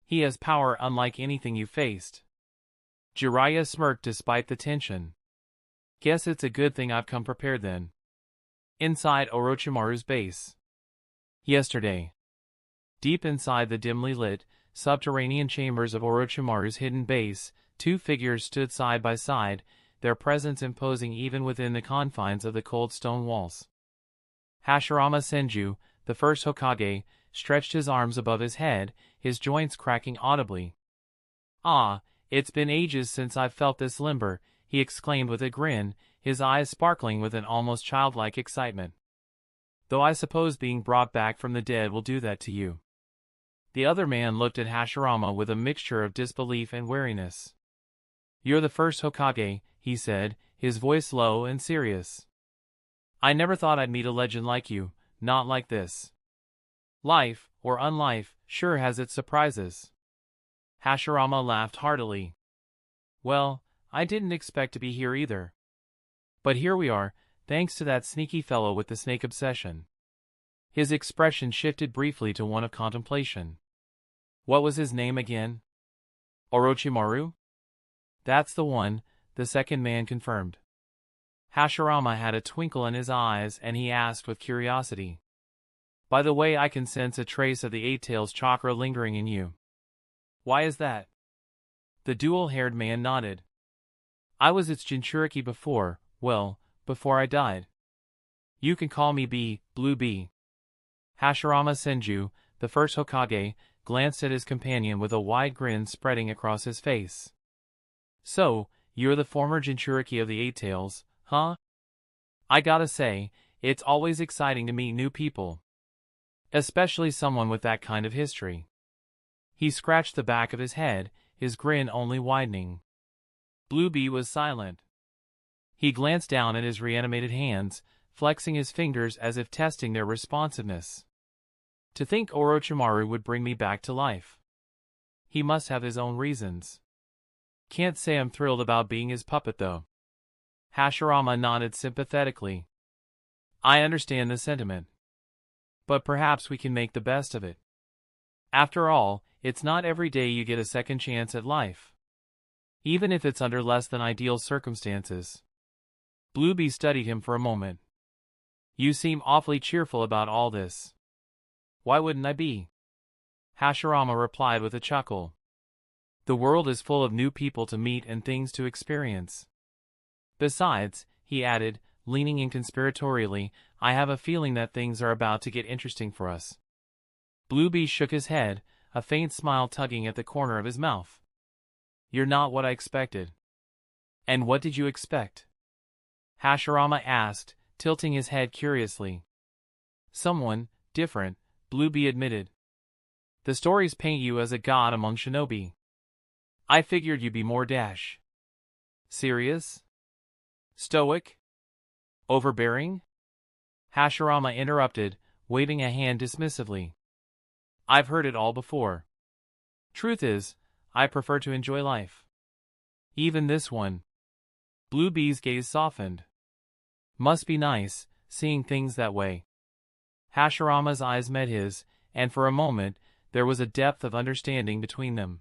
A: He has power unlike anything you faced. Jiraiya smirked despite the tension. Guess it's a good thing I've come prepared then. Inside Orochimaru's base. Yesterday. Deep inside the dimly lit, subterranean chambers of Orochimaru's hidden base, two figures stood side by side, their presence imposing even within the confines of the cold stone walls. Hashirama Senju, the first Hokage, stretched his arms above his head, his joints cracking audibly. Ah, it's been ages since I've felt this limber, he exclaimed with a grin, his eyes sparkling with an almost childlike excitement. Though I suppose being brought back from the dead will do that to you. The other man looked at Hashirama with a mixture of disbelief and wariness. You're the first Hokage, he said, his voice low and serious. I never thought I'd meet a legend like you, not like this. Life, or unlife, sure has its surprises. Hashirama laughed heartily. Well, I didn't expect to be here either. But here we are, thanks to that sneaky fellow with the snake obsession. His expression shifted briefly to one of contemplation. What was his name again? Orochimaru? That's the one, the second man confirmed. Hashirama had a twinkle in his eyes and he asked with curiosity. By the way, I can sense a trace of the Eight Tails chakra lingering in you. Why is that? The dual-haired man nodded. I was its Jinchuriki before, well, before I died. You can call me Blue Bee. Hashirama Senju, the first Hokage, glanced at his companion with a wide grin spreading across his face. So, you're the former Jinchuriki of the Eight Tails, huh? I gotta say, it's always exciting to meet new people. Especially someone with that kind of history. He scratched the back of his head, his grin only widening. Blue Bee was silent. He glanced down at his reanimated hands, flexing his fingers as if testing their responsiveness. To think Orochimaru would bring me back to life. He must have his own reasons. Can't say I'm thrilled about being his puppet though. Hashirama nodded sympathetically. I understand the sentiment. But perhaps we can make the best of it. After all, it's not every day you get a second chance at life. Even if it's under less than ideal circumstances. Blue Bee studied him for a moment. You seem awfully cheerful about all this. Why wouldn't I be? Hashirama replied with a chuckle. The world is full of new people to meet and things to experience. Besides, he added, leaning in conspiratorially, I have a feeling that things are about to get interesting for us. Blue Bee shook his head, a faint smile tugging at the corner of his mouth. You're not what I expected. And what did you expect? Hashirama asked, tilting his head curiously. Someone different, Blue Bee admitted. The stories paint you as a god among shinobi. I figured you'd be more serious? Stoic? Overbearing? Hashirama interrupted, waving a hand dismissively. I've heard it all before. Truth is, I prefer to enjoy life. Even this one. Blue Bee's gaze softened. Must be nice, seeing things that way. Hashirama's eyes met his, and for a moment, there was a depth of understanding between them.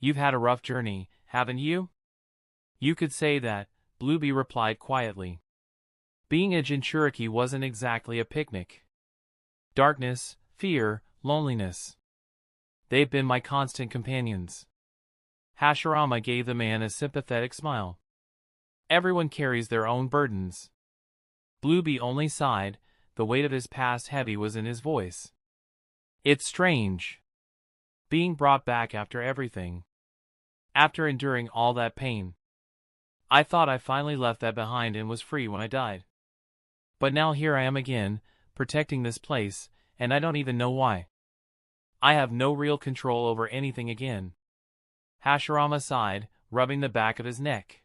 A: You've had a rough journey, haven't you? You could say that, Blue Bee replied quietly. Being a Jinchuriki wasn't exactly a picnic. Darkness, fear, loneliness. They've been my constant companions. Hashirama gave the man a sympathetic smile. Everyone carries their own burdens. Blue Bee only sighed, the weight of his past heavy was in his voice. It's strange. Being brought back after everything. After enduring all that pain. I thought I finally left that behind and was free when I died. But now here I am again, protecting this place, and I don't even know why. I have no real control over anything again. Hashirama sighed, rubbing the back of his neck.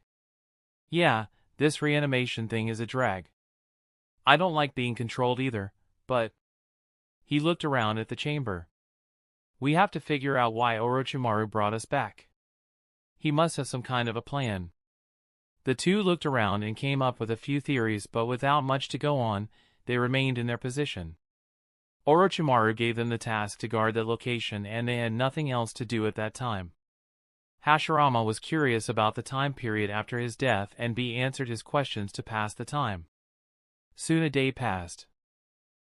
A: Yeah, this reanimation thing is a drag. I don't like being controlled either, but... He looked around at the chamber. We have to figure out why Orochimaru brought us back. He must have some kind of a plan. The two looked around and came up with a few theories, but without much to go on, they remained in their position. Orochimaru gave them the task to guard the location and they had nothing else to do at that time. Hashirama was curious about the time period after his death and B answered his questions to pass the time. Soon a day passed.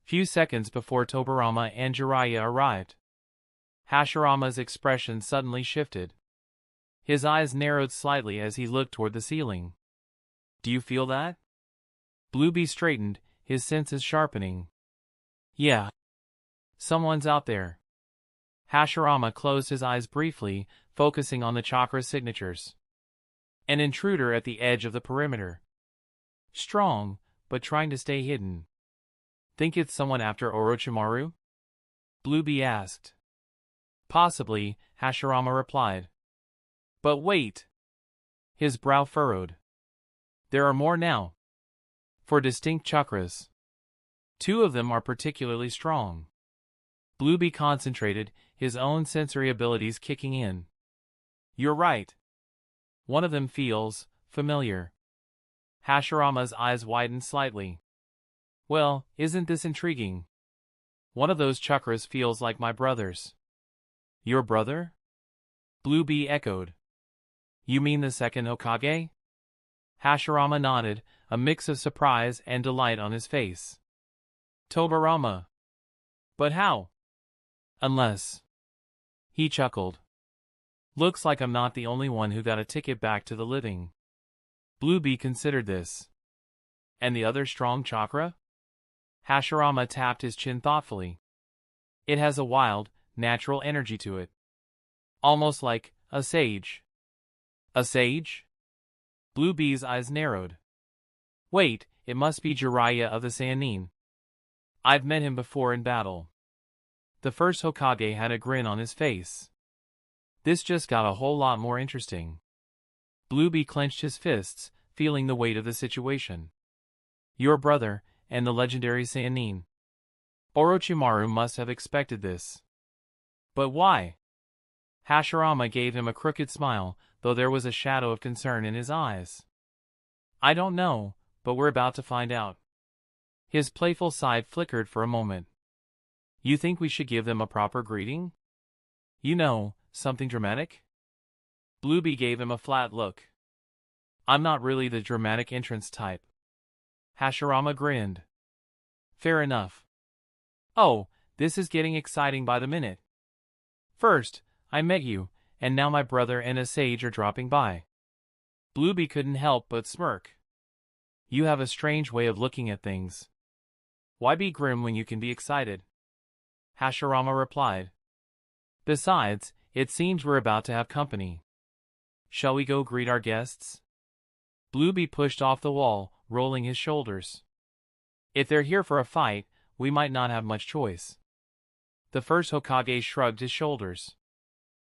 A: Few seconds before Tobirama and Jiraiya arrived. Hashirama's expression suddenly shifted. His eyes narrowed slightly as he looked toward the ceiling. Do you feel that? Blue Bee straightened, his senses sharpening. Yeah. Someone's out there. Hashirama closed his eyes briefly, focusing on the chakra signatures. An intruder at the edge of the perimeter. Strong, but trying to stay hidden. Think it's someone after Orochimaru? Bluebee asked. Possibly, Hashirama replied. But wait! His brow furrowed. There are more now. 4 distinct chakras. 2 of them are particularly strong. Bluebee concentrated, his own sensory abilities kicking in. You're right. One of them feels familiar. Hashirama's eyes widened slightly. Well, isn't this intriguing? One of those chakras feels like my brother's. Your brother? Bluebee echoed. You mean the second Hokage? Hashirama nodded, a mix of surprise and delight on his face. Tobirama. But how? Unless. He chuckled. Looks like I'm not the only one who got a ticket back to the living. Bluebee considered this. And the other strong chakra? Hashirama tapped his chin thoughtfully. It has a wild, natural energy to it. Almost like a sage. A sage? Bluebee's eyes narrowed. Wait, it must be Jiraiya of the Sannin. I've met him before in battle. The first Hokage had a grin on his face. This just got a whole lot more interesting. Bluebee clenched his fists, feeling the weight of the situation. Your brother, and the legendary Sannin. Orochimaru must have expected this. But why? Hashirama gave him a crooked smile, though there was a shadow of concern in his eyes. I don't know, but we're about to find out. His playful side flickered for a moment. You think we should give them a proper greeting? You know, something dramatic? Bluebee gave him a flat look. I'm not really the dramatic entrance type. Hashirama grinned. Fair enough. Oh, this is getting exciting by the minute. First, I met you, and now my brother and a sage are dropping by. Bluebee couldn't help but smirk. You have a strange way of looking at things. Why be grim when you can be excited? Hashirama replied. Besides, it seems we're about to have company. Shall we go greet our guests? Bluebee pushed off the wall, rolling his shoulders. If they're here for a fight, we might not have much choice. The first Hokage shrugged his shoulders.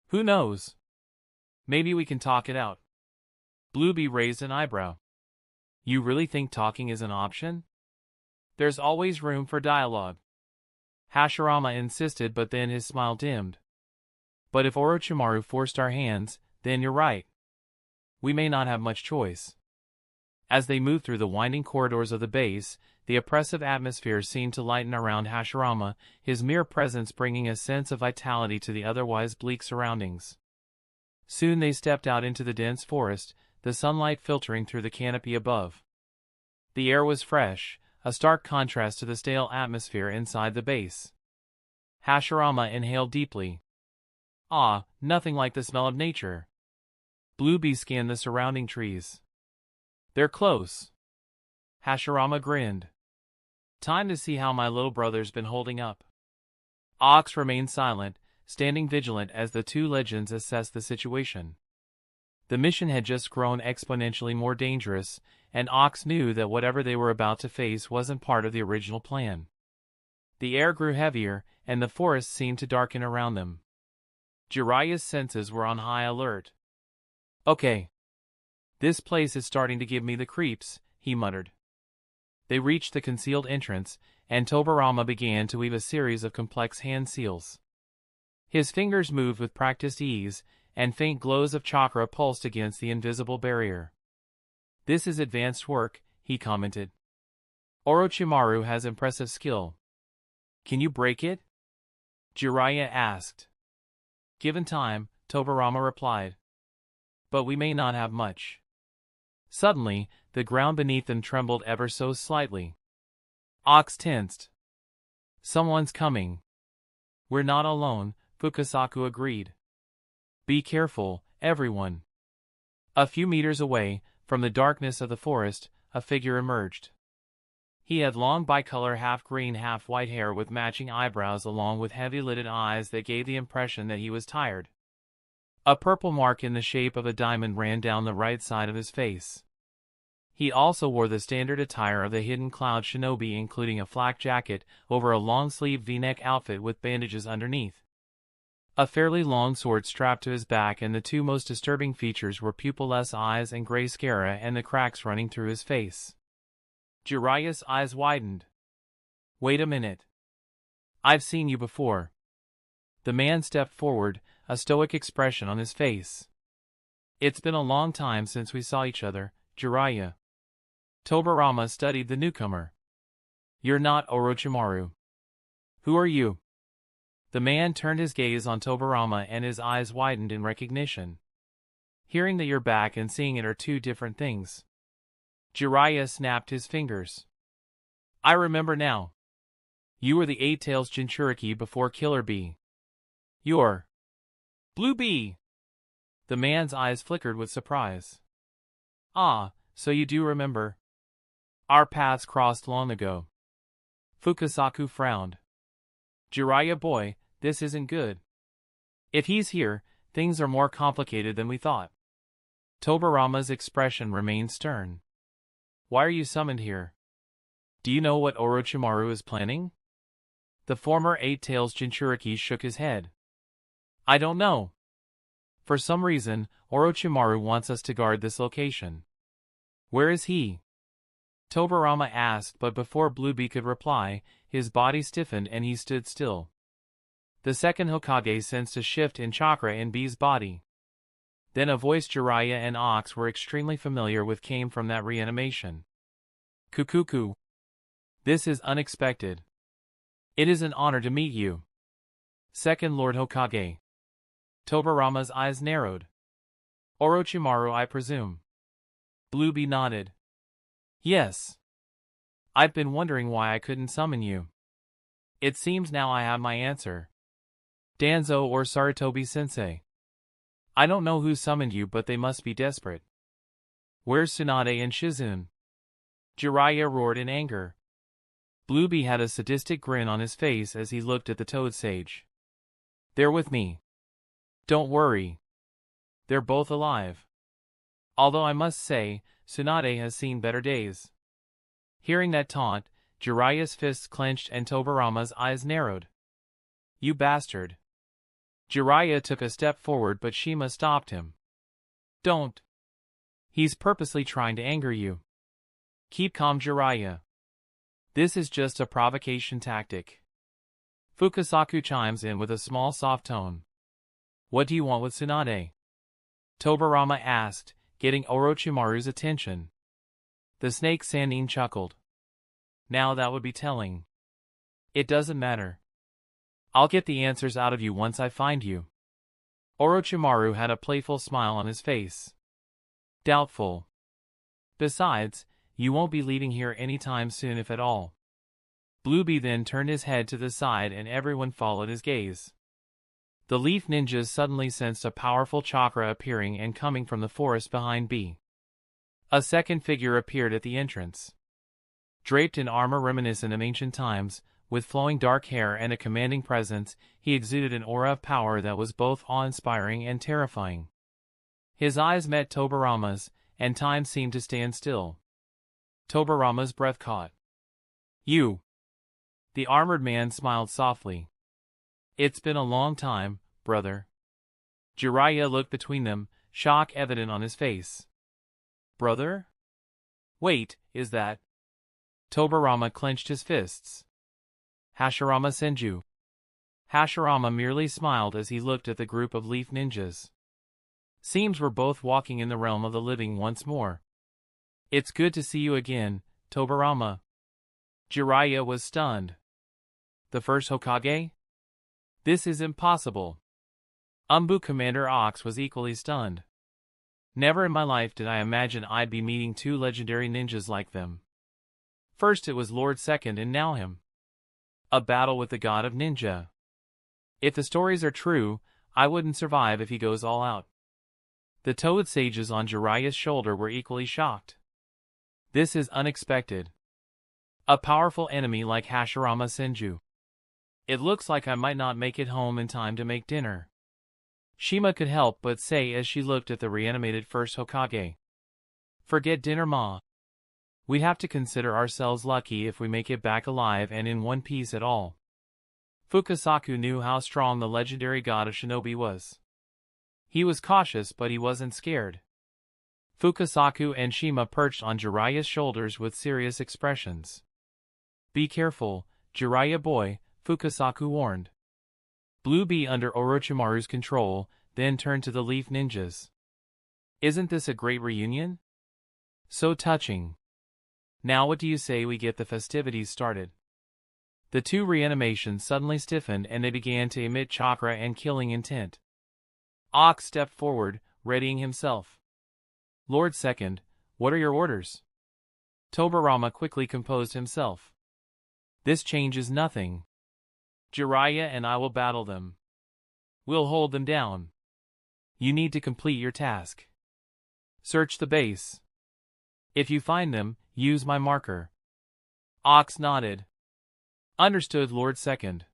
A: Who knows? Maybe we can talk it out. Bluebee raised an eyebrow. You really think talking is an option? There's always room for dialogue. Hashirama insisted, but then his smile dimmed. But if Orochimaru forced our hands, then you're right. We may not have much choice. As they moved through the winding corridors of the base, the oppressive atmosphere seemed to lighten around Hashirama, his mere presence bringing a sense of vitality to the otherwise bleak surroundings. Soon they stepped out into the dense forest, the sunlight filtering through the canopy above. The air was fresh, a stark contrast to the stale atmosphere inside the base. Hashirama inhaled deeply. Ah, nothing like the smell of nature. Bluebee scanned the surrounding trees. They're close. Hashirama grinned. Time to see how my little brother's been holding up. Ox remained silent, standing vigilant as the two legends assessed the situation. The mission had just grown exponentially more dangerous, and Ox knew that whatever they were about to face wasn't part of the original plan. The air grew heavier, and the forest seemed to darken around them. Jiraiya's senses were on high alert. Okay. This place is starting to give me the creeps, he muttered. They reached the concealed entrance, and Tobirama began to weave a series of complex hand seals. His fingers moved with practiced ease, and faint glows of chakra pulsed against the invisible barrier. This is advanced work, he commented. Orochimaru has impressive skill. Can you break it? Jiraiya asked. Given time, Tobirama replied. But we may not have much. Suddenly, the ground beneath them trembled ever so slightly. Ox tensed. Someone's coming. We're not alone, Fukasaku agreed. Be careful, everyone. A few meters away, from the darkness of the forest, a figure emerged. He had long bicolor half-green half-white hair with matching eyebrows along with heavy-lidded eyes that gave the impression that he was tired. A purple mark in the shape of a diamond ran down the right side of his face. He also wore the standard attire of the Hidden Cloud Shinobi, including a flak jacket over a long-sleeve V-neck outfit with bandages underneath. A fairly long sword strapped to his back, and the two most disturbing features were pupilless eyes and gray scara and the cracks running through his face. Jiraiya's eyes widened. Wait a minute. I've seen you before. The man stepped forward, a stoic expression on his face. It's been a long time since we saw each other, Jiraiya. Tobirama studied the newcomer. You're not Orochimaru. Who are you? The man turned his gaze on Tobirama and his eyes widened in recognition. Hearing that you're back and seeing it are two different things. Jiraiya snapped his fingers. I remember now. You were the Eight-Tails Jinchuriki before Killer Bee. You're Blue Bee. The man's eyes flickered with surprise. Ah, so you do remember. Our paths crossed long ago. Fukasaku frowned. Jiraiya boy, this isn't good. If he's here, things are more complicated than we thought. Tobirama's expression remained stern. Why are you summoned here? Do you know what Orochimaru is planning? The former Eight-Tails Jinchuriki shook his head. I don't know. For some reason, Orochimaru wants us to guard this location. Where is he? Tobirama asked, but before Bluebee could reply, his body stiffened and he stood still. The second Hokage sensed a shift in chakra in Bee's body. Then a voice Jiraiya and Ox were extremely familiar with came from that reanimation. Kukuku. This is unexpected. It is an honor to meet you. Second Lord Hokage. Tobirama's eyes narrowed. Orochimaru, I presume. Bluebee nodded. Yes. I've been wondering why I couldn't summon you. It seems now I have my answer. Danzo or Sarutobi-sensei. I don't know who summoned you, but they must be desperate. Where's Tsunade and Shizune? Jiraiya roared in anger. Bluebee had a sadistic grin on his face as he looked at the Toad Sage. They're with me. Don't worry. They're both alive. Although I must say, Tsunade has seen better days. Hearing that taunt, Jiraiya's fists clenched and Tobirama's eyes narrowed. You bastard. Jiraiya took a step forward, but Shima stopped him. Don't. He's purposely trying to anger you. Keep calm, Jiraiya. This is just a provocation tactic. Fukasaku chimes in with a small soft tone. What do you want with Tsunade? Tobirama asked, getting Orochimaru's attention. The snake Sannin chuckled. Now that would be telling. It doesn't matter. I'll get the answers out of you once I find you. Orochimaru had a playful smile on his face. Doubtful. Besides, you won't be leaving here anytime soon, if at all. Bluebee then turned his head to the side and everyone followed his gaze. The Leaf Ninjas suddenly sensed a powerful chakra appearing and coming from the forest behind Bee. A second figure appeared at the entrance. Draped in armor reminiscent of ancient times, with flowing dark hair and a commanding presence, he exuded an aura of power that was both awe-inspiring and terrifying. His eyes met Tobirama's, and time seemed to stand still. Tobirama's breath caught. You. The armored man smiled softly. It's been a long time, brother. Jiraiya looked between them, shock evident on his face. Brother? Wait, is that? Tobirama clenched his fists. Hashirama Senju. Hashirama merely smiled as he looked at the group of Leaf Ninjas. Seems we're both walking in the realm of the living once more. It's good to see you again, Tobirama. Jiraiya was stunned. The first Hokage? This is impossible. Umbu Commander Ox was equally stunned. Never in my life did I imagine I'd be meeting two legendary ninjas like them. First it was Lord Second and now him. A battle with the god of ninja. If the stories are true, I wouldn't survive if he goes all out. The Toad Sages on Jiraiya's shoulder were equally shocked. This is unexpected. A powerful enemy like Hashirama Senju. It looks like I might not make it home in time to make dinner. Shima could help but say as she looked at the reanimated first Hokage. Forget dinner, ma. We have to consider ourselves lucky if we make it back alive and in one piece at all. Fukasaku knew how strong the legendary god of shinobi was. He was cautious, but he wasn't scared. Fukasaku and Shima perched on Jiraiya's shoulders with serious expressions. "Be careful, Jiraiya boy," Fukasaku warned. Blue Bee under Orochimaru's control, then turned to the Leaf Ninjas. "Isn't this a great reunion? So touching. Now what do you say we get the festivities started?" The two reanimations suddenly stiffened and they began to emit chakra and killing intent. Ox stepped forward, readying himself. "Lord Second, what are your orders?" Tobirama quickly composed himself. "This changes nothing. Jiraiya and I will battle them. We'll hold them down. You need to complete your task. Search the base. If you find them, use my marker." Ox nodded. "Understood, Lord Second.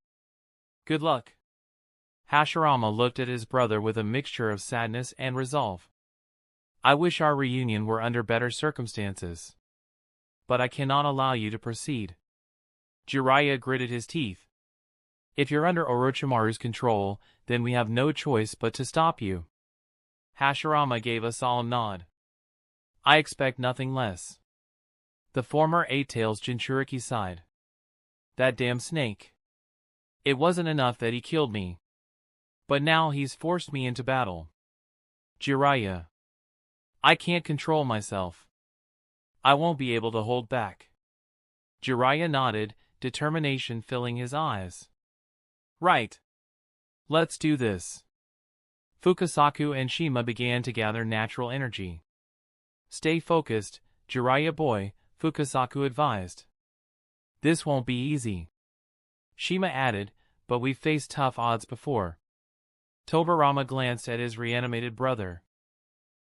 A: Good luck." Hashirama looked at his brother with a mixture of sadness and resolve. "I wish our reunion were under better circumstances. But I cannot allow you to proceed." Jiraiya gritted his teeth. "If you're under Orochimaru's control, then we have no choice but to stop you." Hashirama gave a solemn nod. "I expect nothing less." The former Eight-Tails Jinchuriki sighed. "That damn snake. It wasn't enough that he killed me. But now he's forced me into battle. Jiraiya. I can't control myself. I won't be able to hold back." Jiraiya nodded, determination filling his eyes. "Right. Let's do this." Fukasaku and Shima began to gather natural energy. "Stay focused, Jiraiya boy," Fukasaku advised. "This won't be easy," Shima added, "but we've faced tough odds before." Tobirama glanced at his reanimated brother.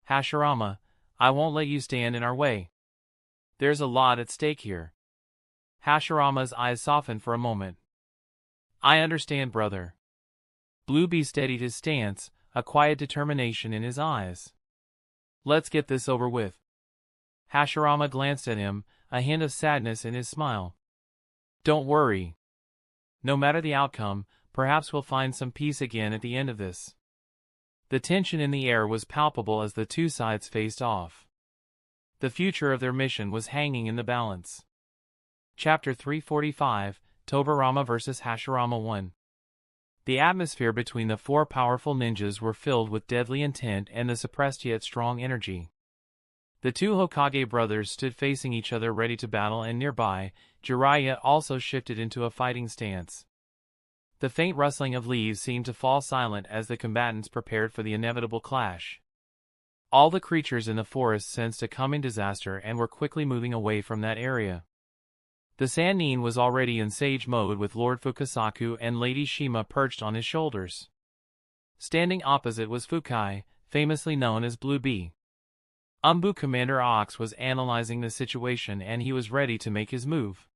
A: "Hashirama, I won't let you stand in our way. There's a lot at stake here." Hashirama's eyes softened for a moment. "I understand, brother." Blue Bee steadied his stance, a quiet determination in his eyes. "Let's get this over with." Hashirama glanced at him, a hint of sadness in his smile. "Don't worry. No matter the outcome, perhaps we'll find some peace again at the end of this." The tension in the air was palpable as the two sides faced off. The future of their mission was hanging in the balance. Chapter 345, Tobirama vs. Hashirama 1. The atmosphere between the four powerful ninjas were filled with deadly intent and the suppressed yet strong energy. The two Hokage brothers stood facing each other ready to battle, and nearby, Jiraiya also shifted into a fighting stance. The faint rustling of leaves seemed to fall silent as the combatants prepared for the inevitable clash. All the creatures in the forest sensed a coming disaster and were quickly moving away from that area. The Sannin was already in sage mode with Lord Fukasaku and Lady Shima perched on his shoulders. Standing opposite was Fukai, famously known as Blue Bee. Umbu Commander Ox was analyzing the situation and he was ready to make his move.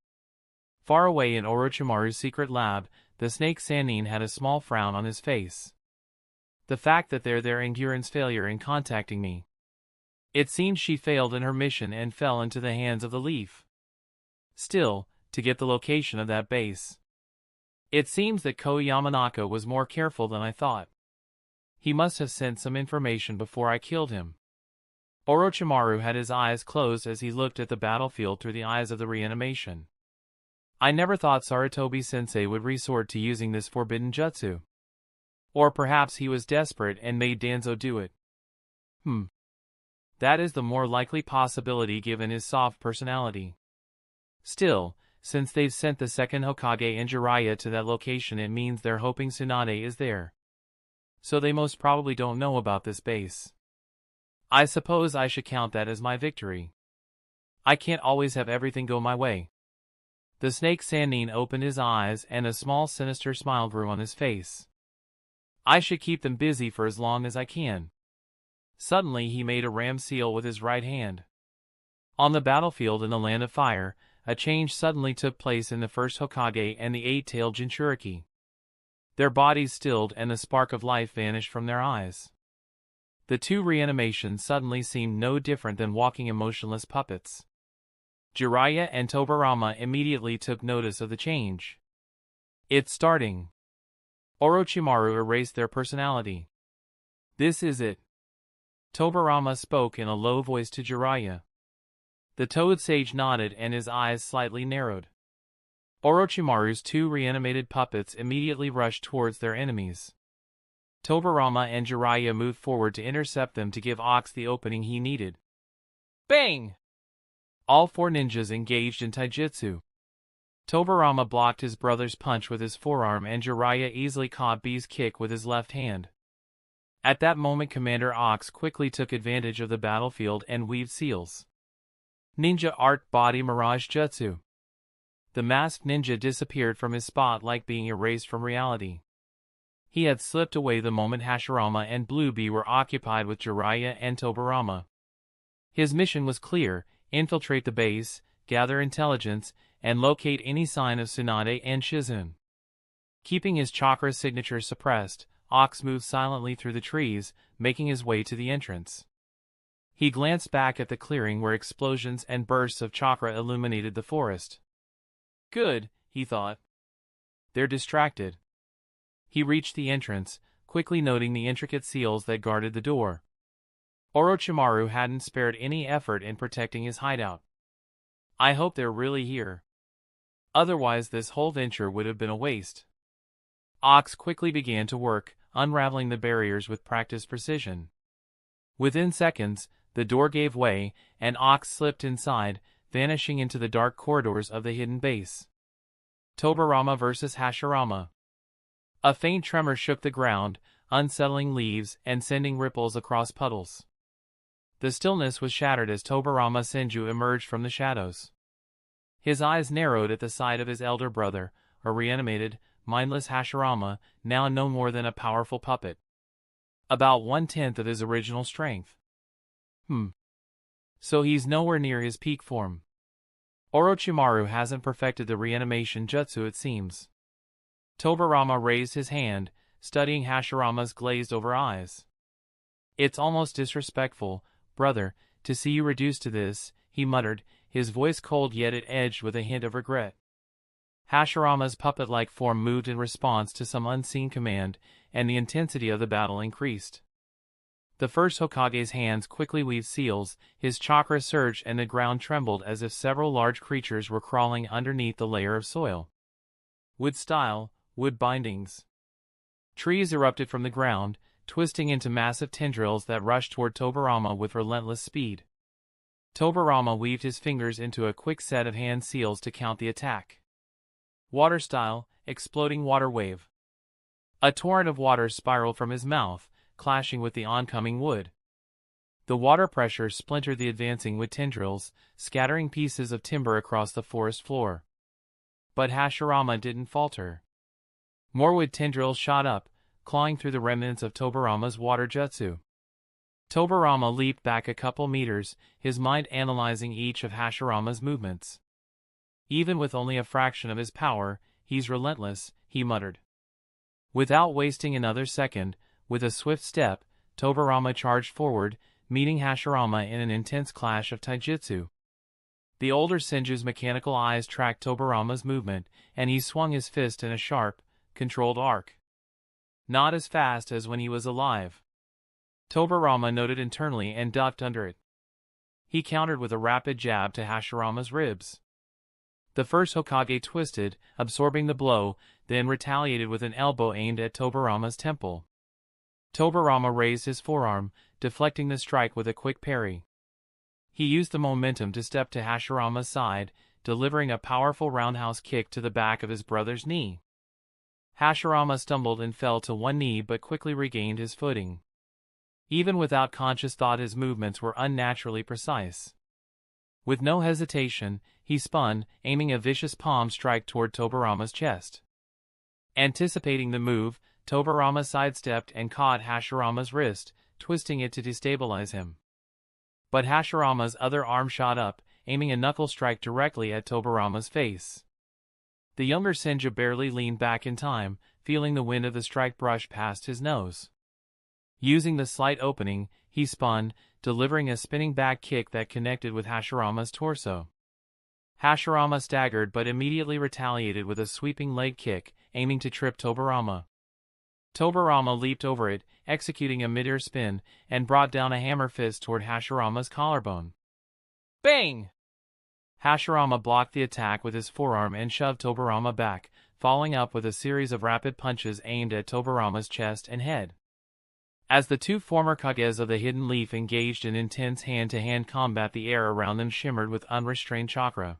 A: Far away in Orochimaru's secret lab, the snake Sannin had a small frown on his face. "The fact that their Endurance failure in contacting me. It seems she failed in her mission and fell into the hands of the Leaf. Still, to get the location of that base. It seems that Ko Yamanaka was more careful than I thought. He must have sent some information before I killed him." Orochimaru had his eyes closed as he looked at the battlefield through the eyes of the reanimation. "I never thought Sarutobi-sensei would resort to using this forbidden jutsu. Or perhaps he was desperate and made Danzo do it. That is the more likely possibility given his soft personality. Still, since they've sent the second Hokage and Jiraiya to that location, it means they're hoping Tsunade is there. So they most probably don't know about this base. I suppose I should count that as my victory. I can't always have everything go my way." The snake Sannin opened his eyes and a small sinister smile grew on his face. "I should keep them busy for as long as I can." Suddenly he made a ram seal with his right hand. On the battlefield in the Land of Fire, a change suddenly took place in the first Hokage and the eight-tailed Jinchuriki. Their bodies stilled and the spark of life vanished from their eyes. The two reanimations suddenly seemed no different than walking emotionless puppets. Jiraiya and Tobirama immediately took notice of the change. It's starting. Orochimaru erased their personality. This is it. Tobirama spoke in a low voice to Jiraiya. The Toad Sage nodded and his eyes slightly narrowed. Orochimaru's two reanimated puppets immediately rushed towards their enemies. Tobirama and Jiraiya moved forward to intercept them to give Ox the opening he needed. Bang! All four ninjas engaged in taijutsu. Tobirama blocked his brother's punch with his forearm and Jiraiya easily caught B's kick with his left hand. At that moment Commander Ox quickly took advantage of the battlefield and weaved seals. Ninja Art Body Mirage Jutsu. The masked ninja disappeared from his spot like being erased from reality. He had slipped away the moment Hashirama and Blue Bee were occupied with Jiraiya and Tobirama. His mission was clear: infiltrate the base, gather intelligence, and locate any sign of Tsunade and Shizune. Keeping his chakra signature suppressed, Ox moved silently through the trees, making his way to the entrance. He glanced back at the clearing where explosions and bursts of chakra illuminated the forest. Good, he thought. They're distracted. He reached the entrance, quickly noting the intricate seals that guarded the door. Orochimaru hadn't spared any effort in protecting his hideout. I hope they're really here. Otherwise this whole venture would have been a waste. Ox quickly began to work, unraveling the barriers with practiced precision. Within seconds, the door gave way, and Ox slipped inside, vanishing into the dark corridors of the hidden base. Tobirama versus Hashirama. A faint tremor shook the ground, unsettling leaves and sending ripples across puddles. The stillness was shattered as Tobirama Senju emerged from the shadows. His eyes narrowed at the sight of his elder brother, a reanimated, mindless Hashirama, now no more than a powerful puppet. About 1/10 of his original strength. So he's nowhere near his peak form. Orochimaru hasn't perfected the reanimation jutsu, it seems. Tobirama raised his hand, studying Hashirama's glazed-over eyes. It's almost disrespectful, brother, to see you reduced to this, he muttered, his voice cold yet it edged with a hint of regret. Hashirama's puppet-like form moved in response to some unseen command, and the intensity of the battle increased. The first Hokage's hands quickly weaved seals, his chakra surged and the ground trembled as if several large creatures were crawling underneath the layer of soil. Wood style, wood bindings. Trees erupted from the ground, twisting into massive tendrils that rushed toward Tobirama with relentless speed. Tobirama weaved his fingers into a quick set of hand seals to count the attack. Water style, exploding water wave. A torrent of water spiraled from his mouth, clashing with the oncoming wood. The water pressure splintered the advancing wood tendrils, scattering pieces of timber across the forest floor. But Hashirama didn't falter. More wood tendrils shot up, clawing through the remnants of Tobirama's water jutsu. Tobirama leaped back a couple meters, his mind analyzing each of Hashirama's movements. Even with only a fraction of his power, he's relentless, he muttered. Without wasting another second, with a swift step, Tobirama charged forward, meeting Hashirama in an intense clash of taijutsu. The older Senju's mechanical eyes tracked Tobirama's movement, and he swung his fist in a sharp, controlled arc. Not as fast as when he was alive. Tobirama noted internally and ducked under it. He countered with a rapid jab to Hashirama's ribs. The first Hokage twisted, absorbing the blow, then retaliated with an elbow aimed at Tobirama's temple. Tobirama raised his forearm, deflecting the strike with a quick parry. He used the momentum to step to Hashirama's side, delivering a powerful roundhouse kick to the back of his brother's knee. Hashirama stumbled and fell to one knee but quickly regained his footing. Even without conscious thought, his movements were unnaturally precise. With no hesitation, he spun, aiming a vicious palm strike toward Tobirama's chest. Anticipating the move, Tobirama sidestepped and caught Hashirama's wrist, twisting it to destabilize him. But Hashirama's other arm shot up, aiming a knuckle strike directly at Tobirama's face. The younger Senju barely leaned back in time, feeling the wind of the strike brush past his nose. Using the slight opening, he spun, delivering a spinning back kick that connected with Hashirama's torso. Hashirama staggered but immediately retaliated with a sweeping leg kick, aiming to trip Tobirama. Tobirama leaped over it, executing a mid-air spin, and brought down a hammer fist toward Hashirama's collarbone. Bang! Hashirama blocked the attack with his forearm and shoved Tobirama back, following up with a series of rapid punches aimed at Tobirama's chest and head. As the two former Kages of the Hidden Leaf engaged in intense hand-to-hand combat, the air around them shimmered with unrestrained chakra.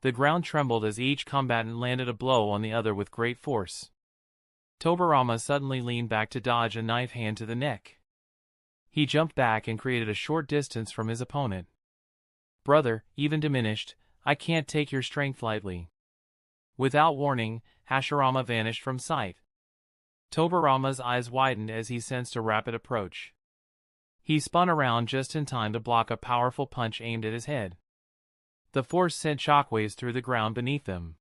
A: The ground trembled as each combatant landed a blow on the other with great force. Tobirama suddenly leaned back to dodge a knife hand to the neck. He jumped back and created a short distance from his opponent. Brother, even diminished, I can't take your strength lightly. Without warning, Hashirama vanished from sight. Tobirama's eyes widened as he sensed a rapid approach. He spun around just in time to block a powerful punch aimed at his head. The force sent shockwaves through the ground beneath them.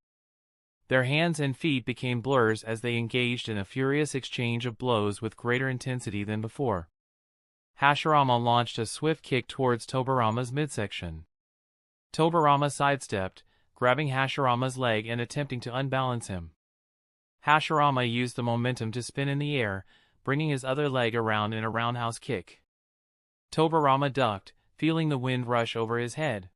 A: Their hands and feet became blurs as they engaged in a furious exchange of blows with greater intensity than before. Hashirama launched a swift kick towards Tobirama's midsection. Tobirama sidestepped, grabbing Hashirama's leg and attempting to unbalance him. Hashirama used the momentum to spin in the air, bringing his other leg around in a roundhouse kick. Tobirama ducked, feeling the wind rush over his head.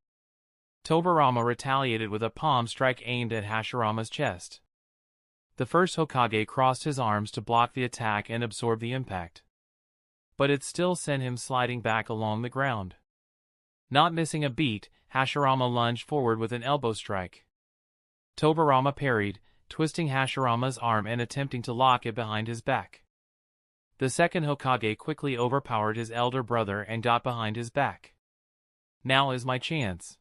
A: Tobirama retaliated with a palm strike aimed at Hashirama's chest. The first Hokage crossed his arms to block the attack and absorb the impact. But it still sent him sliding back along the ground. Not missing a beat, Hashirama lunged forward with an elbow strike. Tobirama parried, twisting Hashirama's arm and attempting to lock it behind his back. The second Hokage quickly overpowered his elder brother and got behind his back. Now is my chance,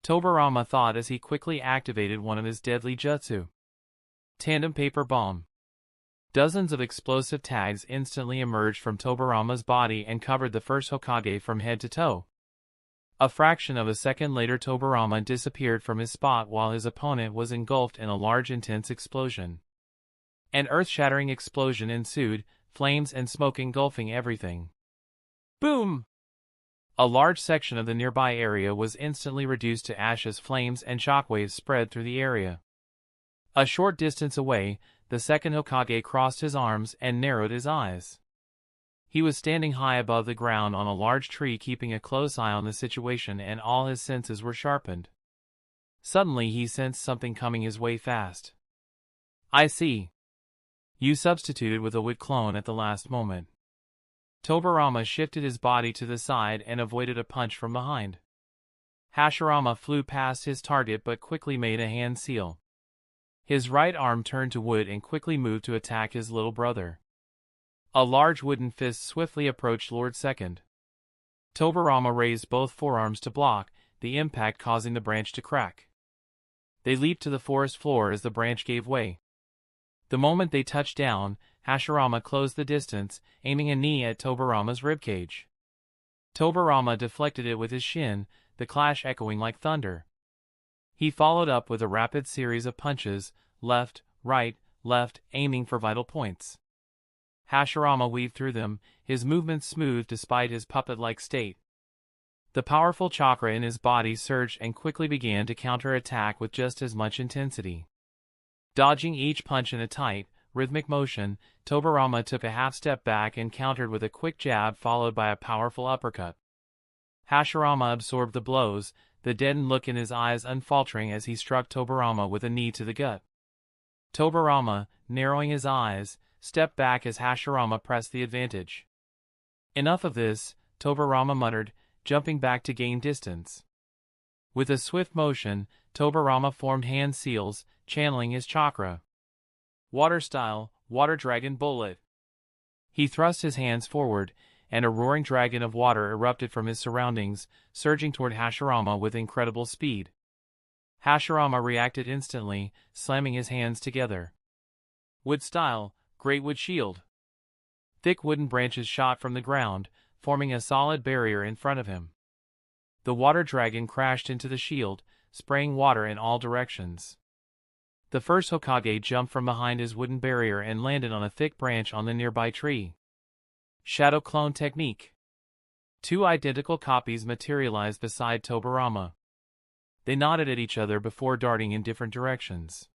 A: Tobirama thought as he quickly activated one of his deadly jutsu. Tandem Paper Bomb. Dozens of explosive tags instantly emerged from Tobirama's body and covered the first Hokage from head to toe. A fraction of a second later, Tobirama disappeared from his spot while his opponent was engulfed in a large intense explosion. An earth-shattering explosion ensued, flames and smoke engulfing everything. Boom! A large section of the nearby area was instantly reduced to ashes. Flames and shockwaves spread through the area. A short distance away, the second Hokage crossed his arms and narrowed his eyes. He was standing high above the ground on a large tree, keeping a close eye on the situation, and all his senses were sharpened. Suddenly he sensed something coming his way fast. I see. You substituted with a wit clone at the last moment. Tobirama shifted his body to the side and avoided a punch from behind. Hashirama flew past his target but quickly made a hand seal. His right arm turned to wood and quickly moved to attack his little brother. A large wooden fist swiftly approached Lord Second. Tobirama raised both forearms to block, the impact causing the branch to crack. They leaped to the forest floor as the branch gave way. The moment they touched down, Hashirama closed the distance, aiming a knee at Tobirama's ribcage. Tobirama deflected it with his shin, the clash echoing like thunder. He followed up with a rapid series of punches, left, left, aiming for vital points. Hashirama weaved through them, his movements smooth despite his puppet-like state. The powerful chakra in his body surged and quickly began to counter-attack with just as much intensity. Dodging each punch in a tight, rhythmic motion, Tobirama took a half-step back and countered with a quick jab followed by a powerful uppercut. Hashirama absorbed the blows, the deadened look in his eyes unfaltering as he struck Tobirama with a knee to the gut. Tobirama, narrowing his eyes, stepped back as Hashirama pressed the advantage. Enough of this, Tobirama muttered, jumping back to gain distance. With a swift motion, Tobirama formed hand seals, channeling his chakra. Water style, Water Dragon Bullet. He thrust his hands forward, and a roaring dragon of water erupted from his surroundings, surging toward Hashirama with incredible speed. Hashirama reacted instantly, slamming his hands together. Wood style, Great Wood Shield. Thick wooden branches shot from the ground, forming a solid barrier in front of him. The water dragon crashed into the shield, spraying water in all directions. The first Hokage jumped from behind his wooden barrier and landed on a thick branch on the nearby tree. Shadow Clone Technique. Two identical copies materialized beside Tobirama. They nodded at each other before darting in different directions.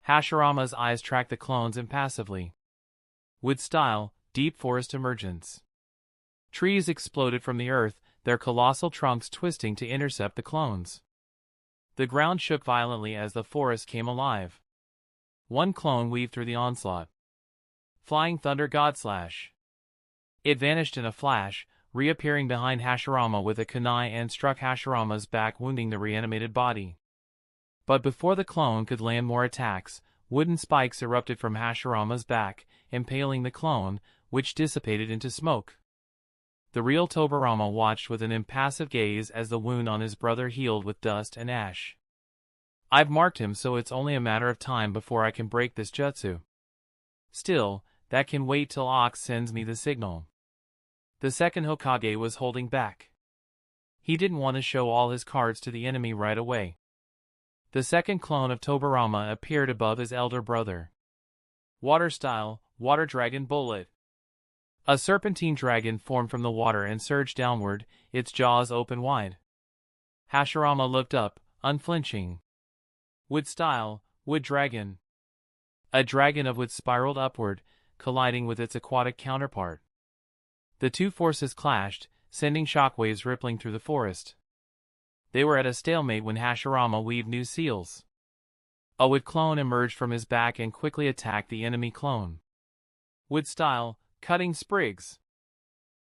A: Hashirama's eyes tracked the clones impassively. Wood style, deep forest emergence. Trees exploded from the earth, their colossal trunks twisting to intercept the clones. The ground shook violently as the forest came alive. One clone weaved through the onslaught. Flying Thunder Godslash. It vanished in a flash, reappearing behind Hashirama with a kunai and struck Hashirama's back, wounding the reanimated body. But before the clone could land more attacks, wooden spikes erupted from Hashirama's back, impaling the clone, which dissipated into smoke. The real Tobirama watched with an impassive gaze as the wound on his brother healed with dust and ash. I've marked him, so it's only a matter of time before I can break this jutsu. Still, that can wait till Ox sends me the signal. The second Hokage was holding back. He didn't want to show all his cards to the enemy right away. The second clone of Tobirama appeared above his elder brother. Water style, Water Dragon Bullet. A serpentine dragon formed from the water and surged downward, its jaws open wide. Hashirama looked up, unflinching. Wood style, Wood Dragon. A dragon of wood spiraled upward, colliding with its aquatic counterpart. The two forces clashed, sending shockwaves rippling through the forest. They were at a stalemate when Hashirama weaved new seals. A wood clone emerged from his back and quickly attacked the enemy clone. Wood style, Cutting Sprigs.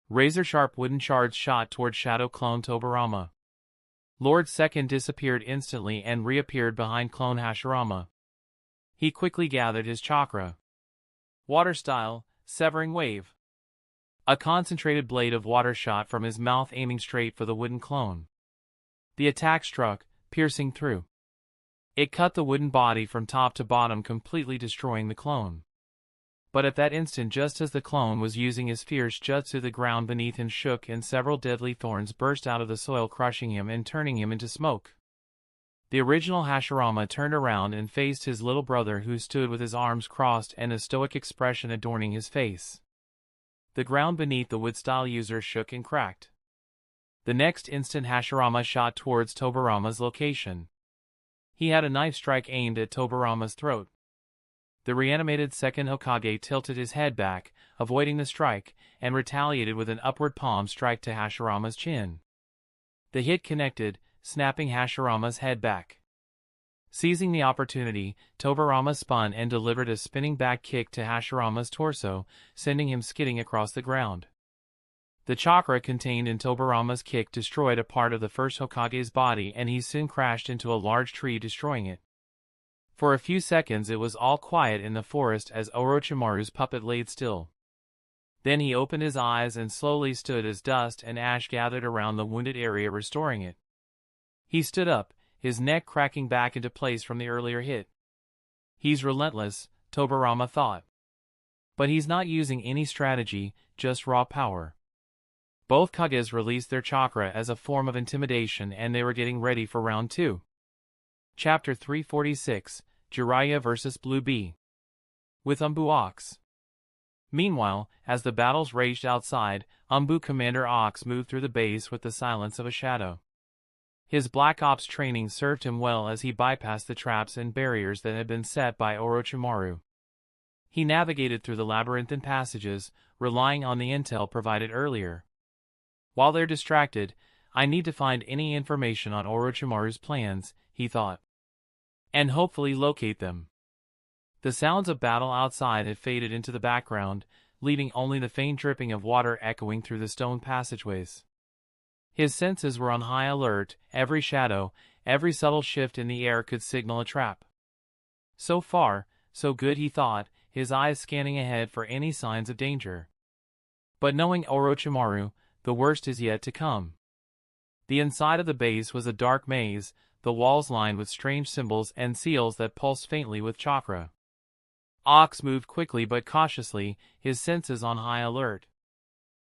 A: Razor-sharp wooden shards shot toward Shadow Clone Tobirama. Lord Second disappeared instantly and reappeared behind Clone Hashirama. He quickly gathered his chakra. Water style, Severing Wave. A concentrated blade of water shot from his mouth, aiming straight for the wooden clone. The attack struck, piercing through. It cut the wooden body from top to bottom, completely destroying the clone. But at that instant, just as the clone was using his fierce jutsu, the ground beneath him shook and several deadly thorns burst out of the soil, crushing him and turning him into smoke. The original Hashirama turned around and faced his little brother, who stood with his arms crossed and a stoic expression adorning his face. The ground beneath the wood-style user shook and cracked. The next instant, Hashirama shot towards Tobirama's location. He had a knife strike aimed at Tobirama's throat. The reanimated second Hokage tilted his head back, avoiding the strike, and retaliated with an upward palm strike to Hashirama's chin. The hit connected, snapping Hashirama's head back. Seizing the opportunity, Tobirama spun and delivered a spinning back kick to Hashirama's torso, sending him skidding across the ground. The chakra contained in Tobirama's kick destroyed a part of the first Hokage's body, and he soon crashed into a large tree, destroying it. For a few seconds it was all quiet in the forest as Orochimaru's puppet laid still. Then he opened his eyes and slowly stood as dust and ash gathered around the wounded area, restoring it. He stood up, his neck cracking back into place from the earlier hit. He's relentless, Tobirama thought. But he's not using any strategy, just raw power. Both Kages released their chakra as a form of intimidation, and they were getting ready for round 2. Chapter 346, Jiraiya vs. Blue Bee. With Umbu Ox. Meanwhile, as the battles raged outside, Umbu Commander Ox moved through the base with the silence of a shadow. His Black Ops training served him well as he bypassed the traps and barriers that had been set by Orochimaru. He navigated through the labyrinthine passages, relying on the intel provided earlier. While they're distracted, I need to find any information on Orochimaru's plans, he thought, and hopefully locate them. The sounds of battle outside had faded into the background, leaving only the faint dripping of water echoing through the stone passageways. His senses were on high alert. Every shadow, every subtle shift in the air could signal a trap. So far, so good, he thought, his eyes scanning ahead for any signs of danger. But knowing Orochimaru, the worst is yet to come. The inside of the base was a dark maze, the walls lined with strange symbols and seals that pulsed faintly with chakra. Ox moved quickly but cautiously, his senses on high alert.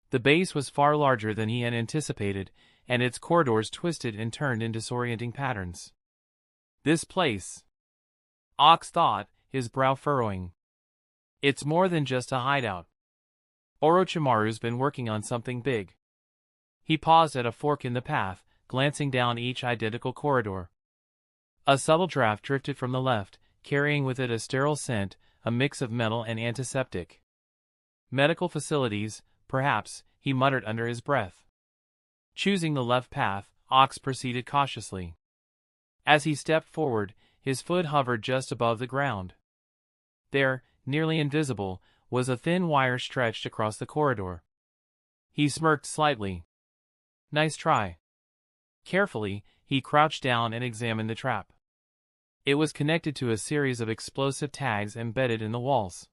A: The base was far larger than he had anticipated, and its corridors twisted and turned in disorienting patterns. This place, Ox thought, his brow furrowing. It's more than just a hideout. Orochimaru's been working on something big. He paused at a fork in the path, glancing down each identical corridor. A subtle draft drifted from the left, carrying with it a sterile scent, a mix of metal and antiseptic. Medical facilities, perhaps, he muttered under his breath. Choosing the left path, Ox proceeded cautiously. As he stepped forward, his foot hovered just above the ground. There, nearly invisible, was a thin wire stretched across the corridor. He smirked slightly. Nice try. Carefully, he crouched down and examined the trap. It was connected to a series of explosive tags embedded in the walls.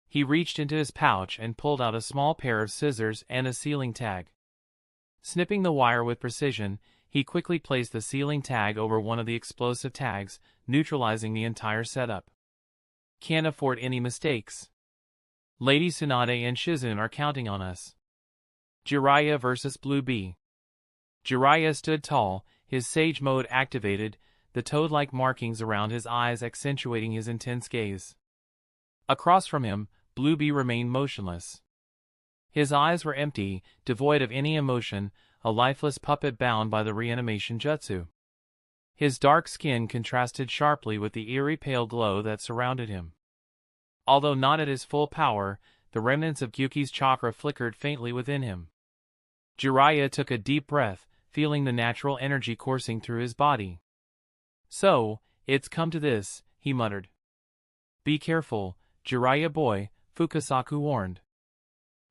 A: He reached into his pouch and pulled out a small pair of scissors and a sealing tag. Snipping the wire with precision, he quickly placed the sealing tag over one of the explosive tags, neutralizing the entire setup. Can't afford any mistakes. Lady Tsunade and Shizune are counting on us. Jiraiya vs. Blue Bee. Jiraiya stood tall, his Sage Mode activated, the toad-like markings around his eyes accentuating his intense gaze. Across from him, Blue Bee remained motionless. His eyes were empty, devoid of any emotion, a lifeless puppet bound by the reanimation jutsu. His dark skin contrasted sharply with the eerie pale glow that surrounded him. Although not at his full power, the remnants of Gyuki's chakra flickered faintly within him. Jiraiya took a deep breath, feeling the natural energy coursing through his body. So, it's come to this, he muttered. Be careful, Jiraiya boy, Fukasaku warned.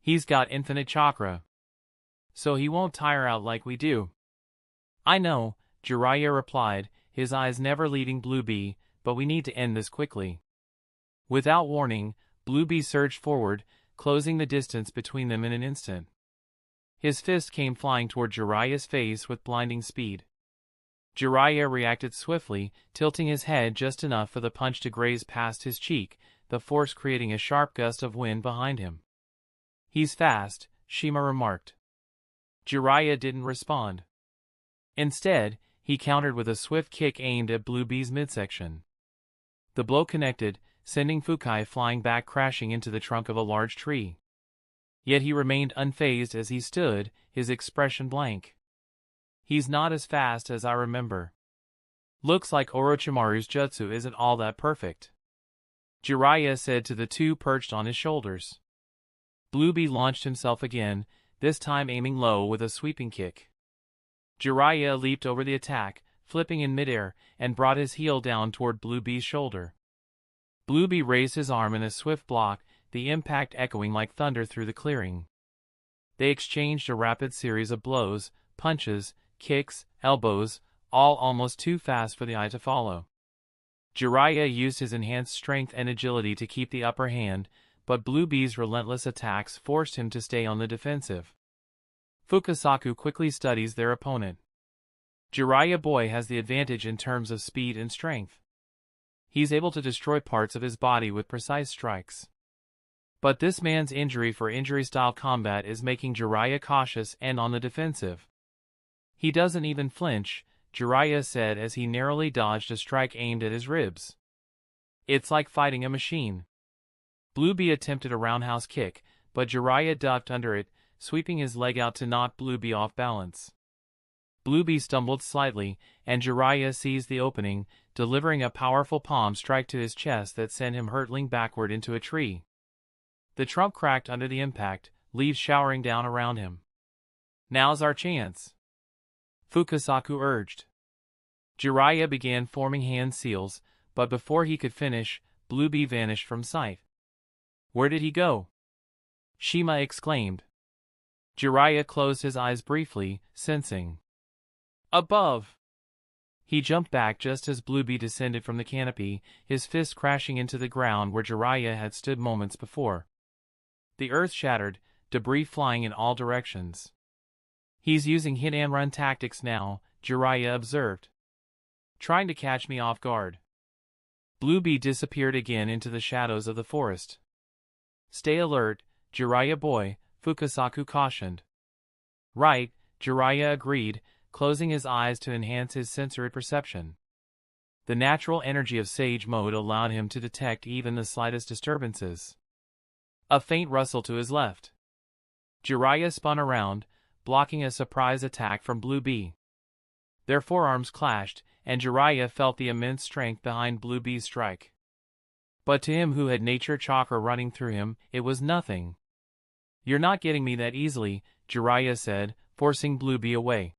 A: He's got infinite chakra. So he won't tire out like we do. I know, Jiraiya replied, his eyes never leaving Blue Bee, but we need to end this quickly. Without warning, Blue Bee surged forward, closing the distance between them in an instant. His fist came flying toward Jiraiya's face with blinding speed. Jiraiya reacted swiftly, tilting his head just enough for the punch to graze past his cheek, the force creating a sharp gust of wind behind him. He's fast, Shima remarked. Jiraiya didn't respond. Instead, he countered with a swift kick aimed at Blue Bee's midsection. The blow connected, sending Fukai flying back crashing into the trunk of a large tree. Yet he remained unfazed as he stood, his expression blank. He's not as fast as I remember. Looks like Orochimaru's jutsu isn't all that perfect. Jiraiya said to the two perched on his shoulders. Blue Bee launched himself again, this time aiming low with a sweeping kick. Jiraiya leaped over the attack, flipping in midair, and brought his heel down toward Blue Bee's shoulder. Blue Bee raised his arm in a swift block, the impact echoing like thunder through the clearing. They exchanged a rapid series of blows, punches, kicks, elbows, all almost too fast for the eye to follow. Jiraiya used his enhanced strength and agility to keep the upper hand, but Blue Bee's relentless attacks forced him to stay on the defensive. Fukasaku quickly studies their opponent. Jiraiya boy has the advantage in terms of speed and strength. He's able to destroy parts of his body with precise strikes. But this man's injury for injury-style combat is making Jiraiya cautious and on the defensive. He doesn't even flinch, Jiraiya said as he narrowly dodged a strike aimed at his ribs. It's like fighting a machine. Blue Bee attempted a roundhouse kick, but Jiraiya ducked under it, sweeping his leg out to knock Blue Bee off balance. Blue Bee stumbled slightly, and Jiraiya seized the opening, delivering a powerful palm strike to his chest that sent him hurtling backward into a tree. The trunk cracked under the impact, leaves showering down around him. Now's our chance, Fukasaku urged. Jiraiya began forming hand seals, but before he could finish, Blue Bee vanished from sight. Where did he go? Shima exclaimed. Jiraiya closed his eyes briefly, sensing. Above! He jumped back just as Blue Bee descended from the canopy, his fist crashing into the ground where Jiraiya had stood moments before. The earth shattered, debris flying in all directions. He's using hit-and-run tactics now, Jiraiya observed. Trying to catch me off guard. Blue Bee disappeared again into the shadows of the forest. Stay alert, Jiraiya boy, Fukasaku cautioned. Right, Jiraiya agreed, closing his eyes to enhance his sensory perception. The natural energy of Sage Mode allowed him to detect even the slightest disturbances. A faint rustle to his left. Jiraiya spun around, blocking a surprise attack from Blue Bee. Their forearms clashed, and Jiraiya felt the immense strength behind Blue Bee's strike. But to him who had nature chakra running through him, it was nothing. "You're not getting me that easily," Jiraiya said, forcing Blue Bee away.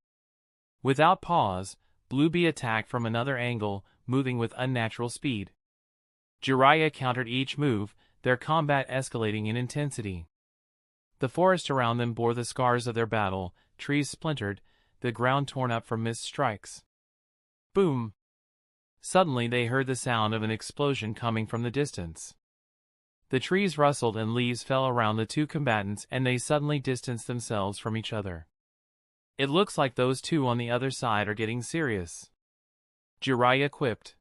A: Without pause, Blue Bee attacked from another angle, moving with unnatural speed. Jiraiya countered each move, their combat escalating in intensity. The forest around them bore the scars of their battle, trees splintered, the ground torn up from missed strikes. Boom! Suddenly they heard the sound of an explosion coming from the distance. The trees rustled and leaves fell around the two combatants, and they suddenly distanced themselves from each other. "It looks like those two on the other side are getting serious," Jiraiya quipped.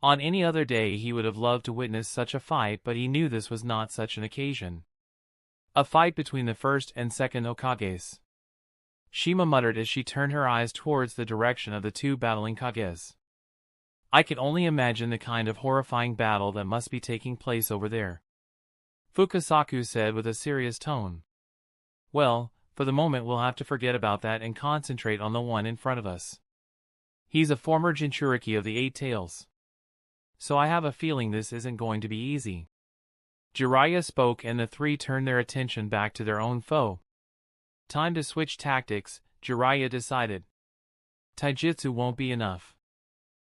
A: On any other day he would have loved to witness such a fight, but he knew this was not such an occasion. A fight between the first and second Hokages. Shima muttered as she turned her eyes towards the direction of the two battling Kages. "I can only imagine the kind of horrifying battle that must be taking place over there," Fukasaku said with a serious tone. "Well, for the moment we'll have to forget about that and concentrate on the one in front of us. He's a former Jinchuriki of the Eight Tails. So I have a feeling this isn't going to be easy." Jiraiya spoke and the three turned their attention back to their own foe. Time to switch tactics, Jiraiya decided. Taijutsu won't be enough.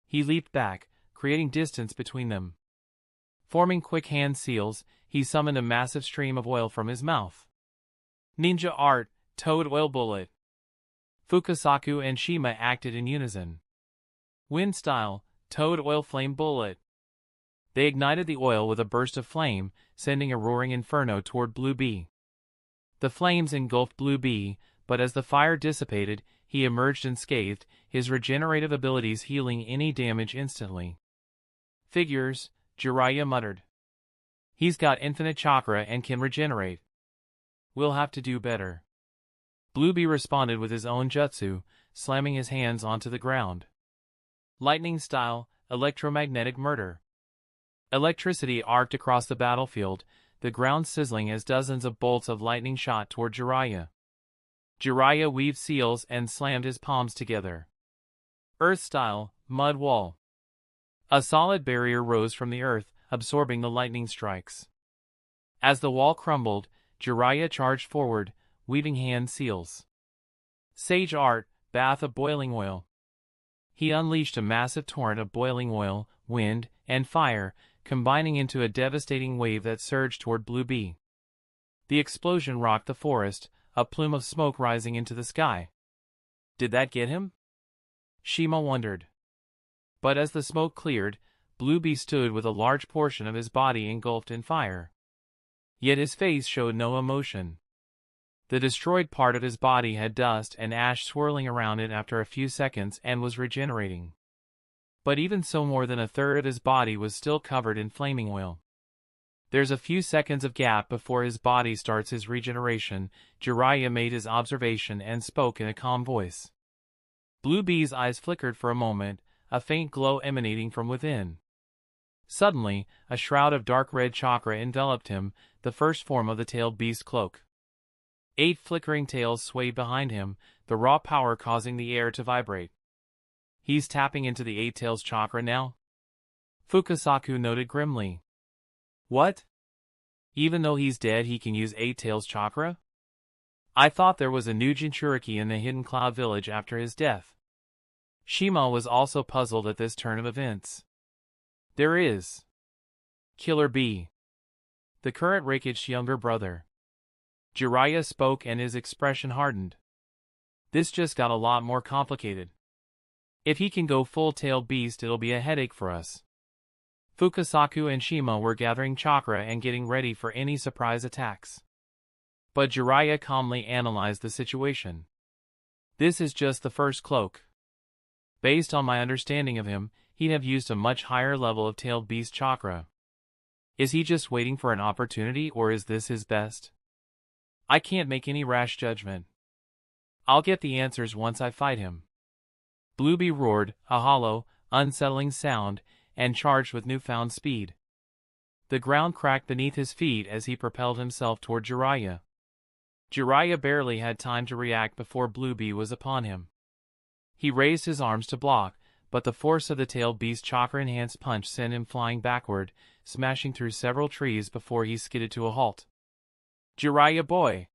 A: He leaped back, creating distance between them. Forming quick hand seals, he summoned a massive stream of oil from his mouth. Ninja art, Toad Oil Bullet. Fukasaku and Shima acted in unison. Wind style, Toad Oil Flame Bullet. They ignited the oil with a burst of flame, sending a roaring inferno toward Blue Bee. The flames engulfed Blue Bee, but as the fire dissipated, he emerged unscathed, his regenerative abilities healing any damage instantly. "Figures," Jiraiya muttered. "He's got infinite chakra and can regenerate. We'll have to do better." Blue Bee responded with his own jutsu, slamming his hands onto the ground. Lightning style, electromagnetic murder. Electricity arced across the battlefield, the ground sizzling as dozens of bolts of lightning shot toward Jiraiya. Jiraiya weaved seals and slammed his palms together. Earth style, mud wall. A solid barrier rose from the earth, absorbing the lightning strikes. As the wall crumbled, Jiraiya charged forward, weaving hand seals. Sage art, bath of boiling oil. He unleashed a massive torrent of boiling oil, wind, and fire, combining into a devastating wave that surged toward Blue Bee. The explosion rocked the forest, a plume of smoke rising into the sky. Did that get him? Shima wondered. But as the smoke cleared, Blue Bee stood with a large portion of his body engulfed in fire. Yet his face showed no emotion. The destroyed part of his body had dust and ash swirling around it after a few seconds and was regenerating. But even so, more than a third of his body was still covered in flaming oil. There's a few seconds of gap before his body starts his regeneration. Jiraiya made his observation and spoke in a calm voice. Blue Bee's eyes flickered for a moment, a faint glow emanating from within. Suddenly, a shroud of dark red chakra enveloped him, the first form of the tailed beast cloak. 8 flickering tails swayed behind him, the raw power causing the air to vibrate. He's tapping into the 8 tails chakra now? Fukasaku noted grimly. What? Even though he's dead he can use 8 tails chakra? I thought there was a new Jinchuriki in the Hidden Cloud Village after his death. Shima was also puzzled at this turn of events. There is. Killer Bee. The current Raikage younger brother. Jiraiya spoke and his expression hardened. This just got a lot more complicated. If he can go full-tailed beast it'll be a headache for us. Fukasaku and Shima were gathering chakra and getting ready for any surprise attacks. But Jiraiya calmly analyzed the situation. This is just the first cloak. Based on my understanding of him, he'd have used a much higher level of tailed beast chakra. Is he just waiting for an opportunity or is this his best? I can't make any rash judgment. I'll get the answers once I fight him. Blue Bee roared, a hollow, unsettling sound, and charged with newfound speed. The ground cracked beneath his feet as he propelled himself toward Jiraiya. Jiraiya barely had time to react before Blue Bee was upon him. He raised his arms to block, but the force of the tailed beast's chakra-enhanced punch sent him flying backward, smashing through several trees before he skidded to a halt. "Jiraiya boy!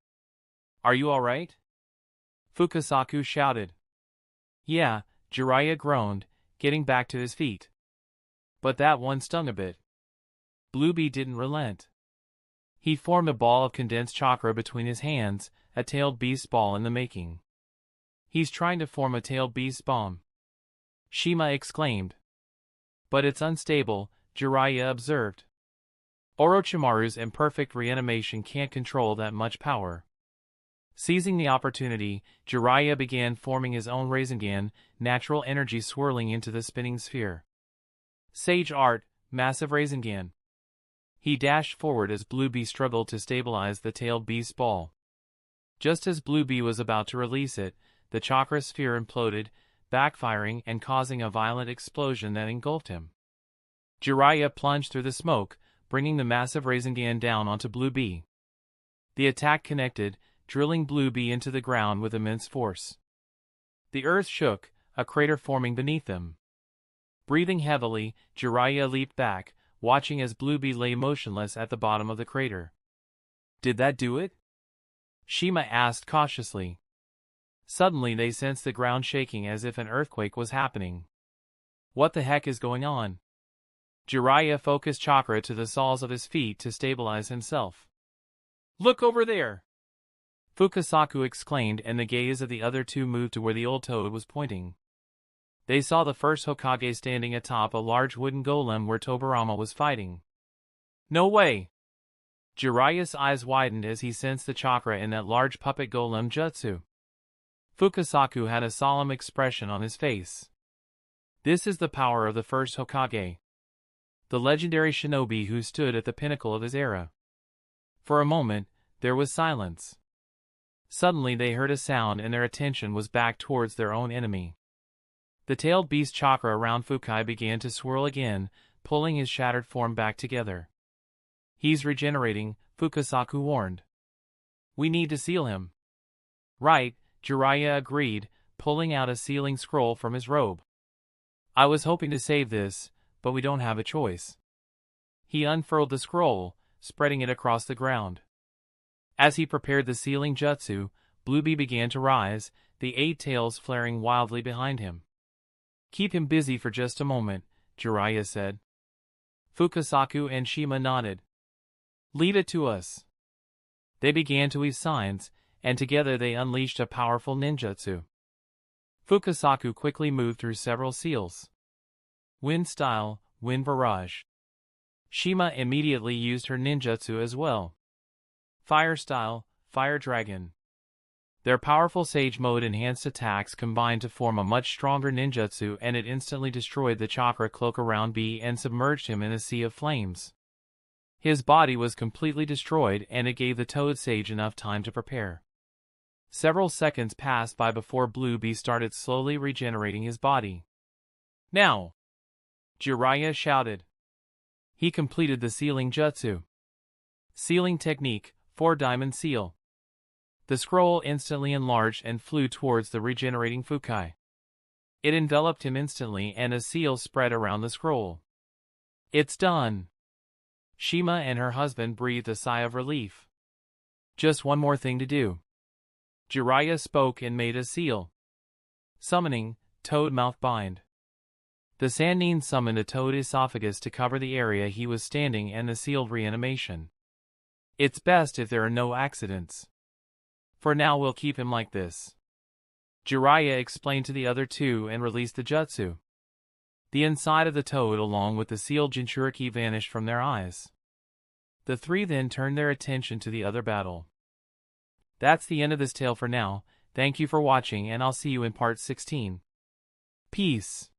A: Are you alright?" Fukasaku shouted. "Yeah," Jiraiya groaned, getting back to his feet. "But that one stung a bit." Bluebee didn't relent. He formed a ball of condensed chakra between his hands, a tailed beast ball in the making. "He's trying to form a tailed beast bomb," Shima exclaimed. "But it's unstable," Jiraiya observed. "Orochimaru's imperfect reanimation can't control that much power." Seizing the opportunity, Jiraiya began forming his own Rasengan, natural energy swirling into the spinning sphere. Sage Art, Massive Rasengan. He dashed forward as Bluebee struggled to stabilize the tailed beast's ball. Just as Bluebee was about to release it, the chakra sphere imploded, backfiring and causing a violent explosion that engulfed him. Jiraiya plunged through the smoke, bringing the massive Rasengan down onto Bluebee. The attack connected, drilling Bluebee into the ground with immense force. The earth shook, a crater forming beneath them. Breathing heavily, Jiraiya leaped back, watching as Bluebee lay motionless at the bottom of the crater. "Did that do it?" Shima asked cautiously. Suddenly they sensed the ground shaking as if an earthquake was happening. "What the heck is going on?" Jiraiya focused chakra to the soles of his feet to stabilize himself. "Look over there!" Fukasaku exclaimed, and the gaze of the other two moved to where the old toad was pointing. They saw the first Hokage standing atop a large wooden golem where Tobirama was fighting. "No way!" Jiraiya's eyes widened as he sensed the chakra in that large puppet golem jutsu. Fukasaku had a solemn expression on his face. "This is the power of the first Hokage, the legendary shinobi who stood at the pinnacle of his era." For a moment, there was silence. Suddenly they heard a sound and their attention was back towards their own enemy. The tailed beast chakra around Fukai began to swirl again, pulling his shattered form back together. "He's regenerating," Fukasaku warned. "We need to seal him." "Right," Jiraiya agreed, pulling out a sealing scroll from his robe. "I was hoping to save this, but we don't have a choice." He unfurled the scroll, spreading it across the ground. As he prepared the sealing jutsu, Bluebee began to rise, the 8 tails flaring wildly behind him. "Keep him busy for just a moment," Jiraiya said. Fukasaku and Shima nodded. "Leave it to us." They began to weave signs, and together they unleashed a powerful ninjutsu. Fukasaku quickly moved through several seals. Wind Style, Wind Barrage. Shima immediately used her ninjutsu as well. Fire Style, Fire Dragon. Their powerful Sage Mode enhanced attacks combined to form a much stronger ninjutsu, and it instantly destroyed the chakra cloak around B and submerged him in a sea of flames. His body was completely destroyed, and it gave the Toad Sage enough time to prepare. Several seconds passed by before Bluebee started slowly regenerating his body. "Now!" Jiraiya shouted. He completed the sealing jutsu. Sealing technique, 4-diamond seal. The scroll instantly enlarged and flew towards the regenerating Fukai. It enveloped him instantly and a seal spread around the scroll. "It's done!" Shima and her husband breathed a sigh of relief. "Just one more thing to do." Jiraiya spoke and made a seal. Summoning, Toad Mouth Bind. The Sannin summoned a toad esophagus to cover the area he was standing and the sealed reanimation. "It's best if there are no accidents. For now we'll keep him like this." Jiraiya explained to the other two and released the jutsu. The inside of the toad along with the sealed Jinchuriki vanished from their eyes. The three then turned their attention to the other battle. That's the end of this tale for now. Thank you for watching, and I'll see you in part 16. Peace.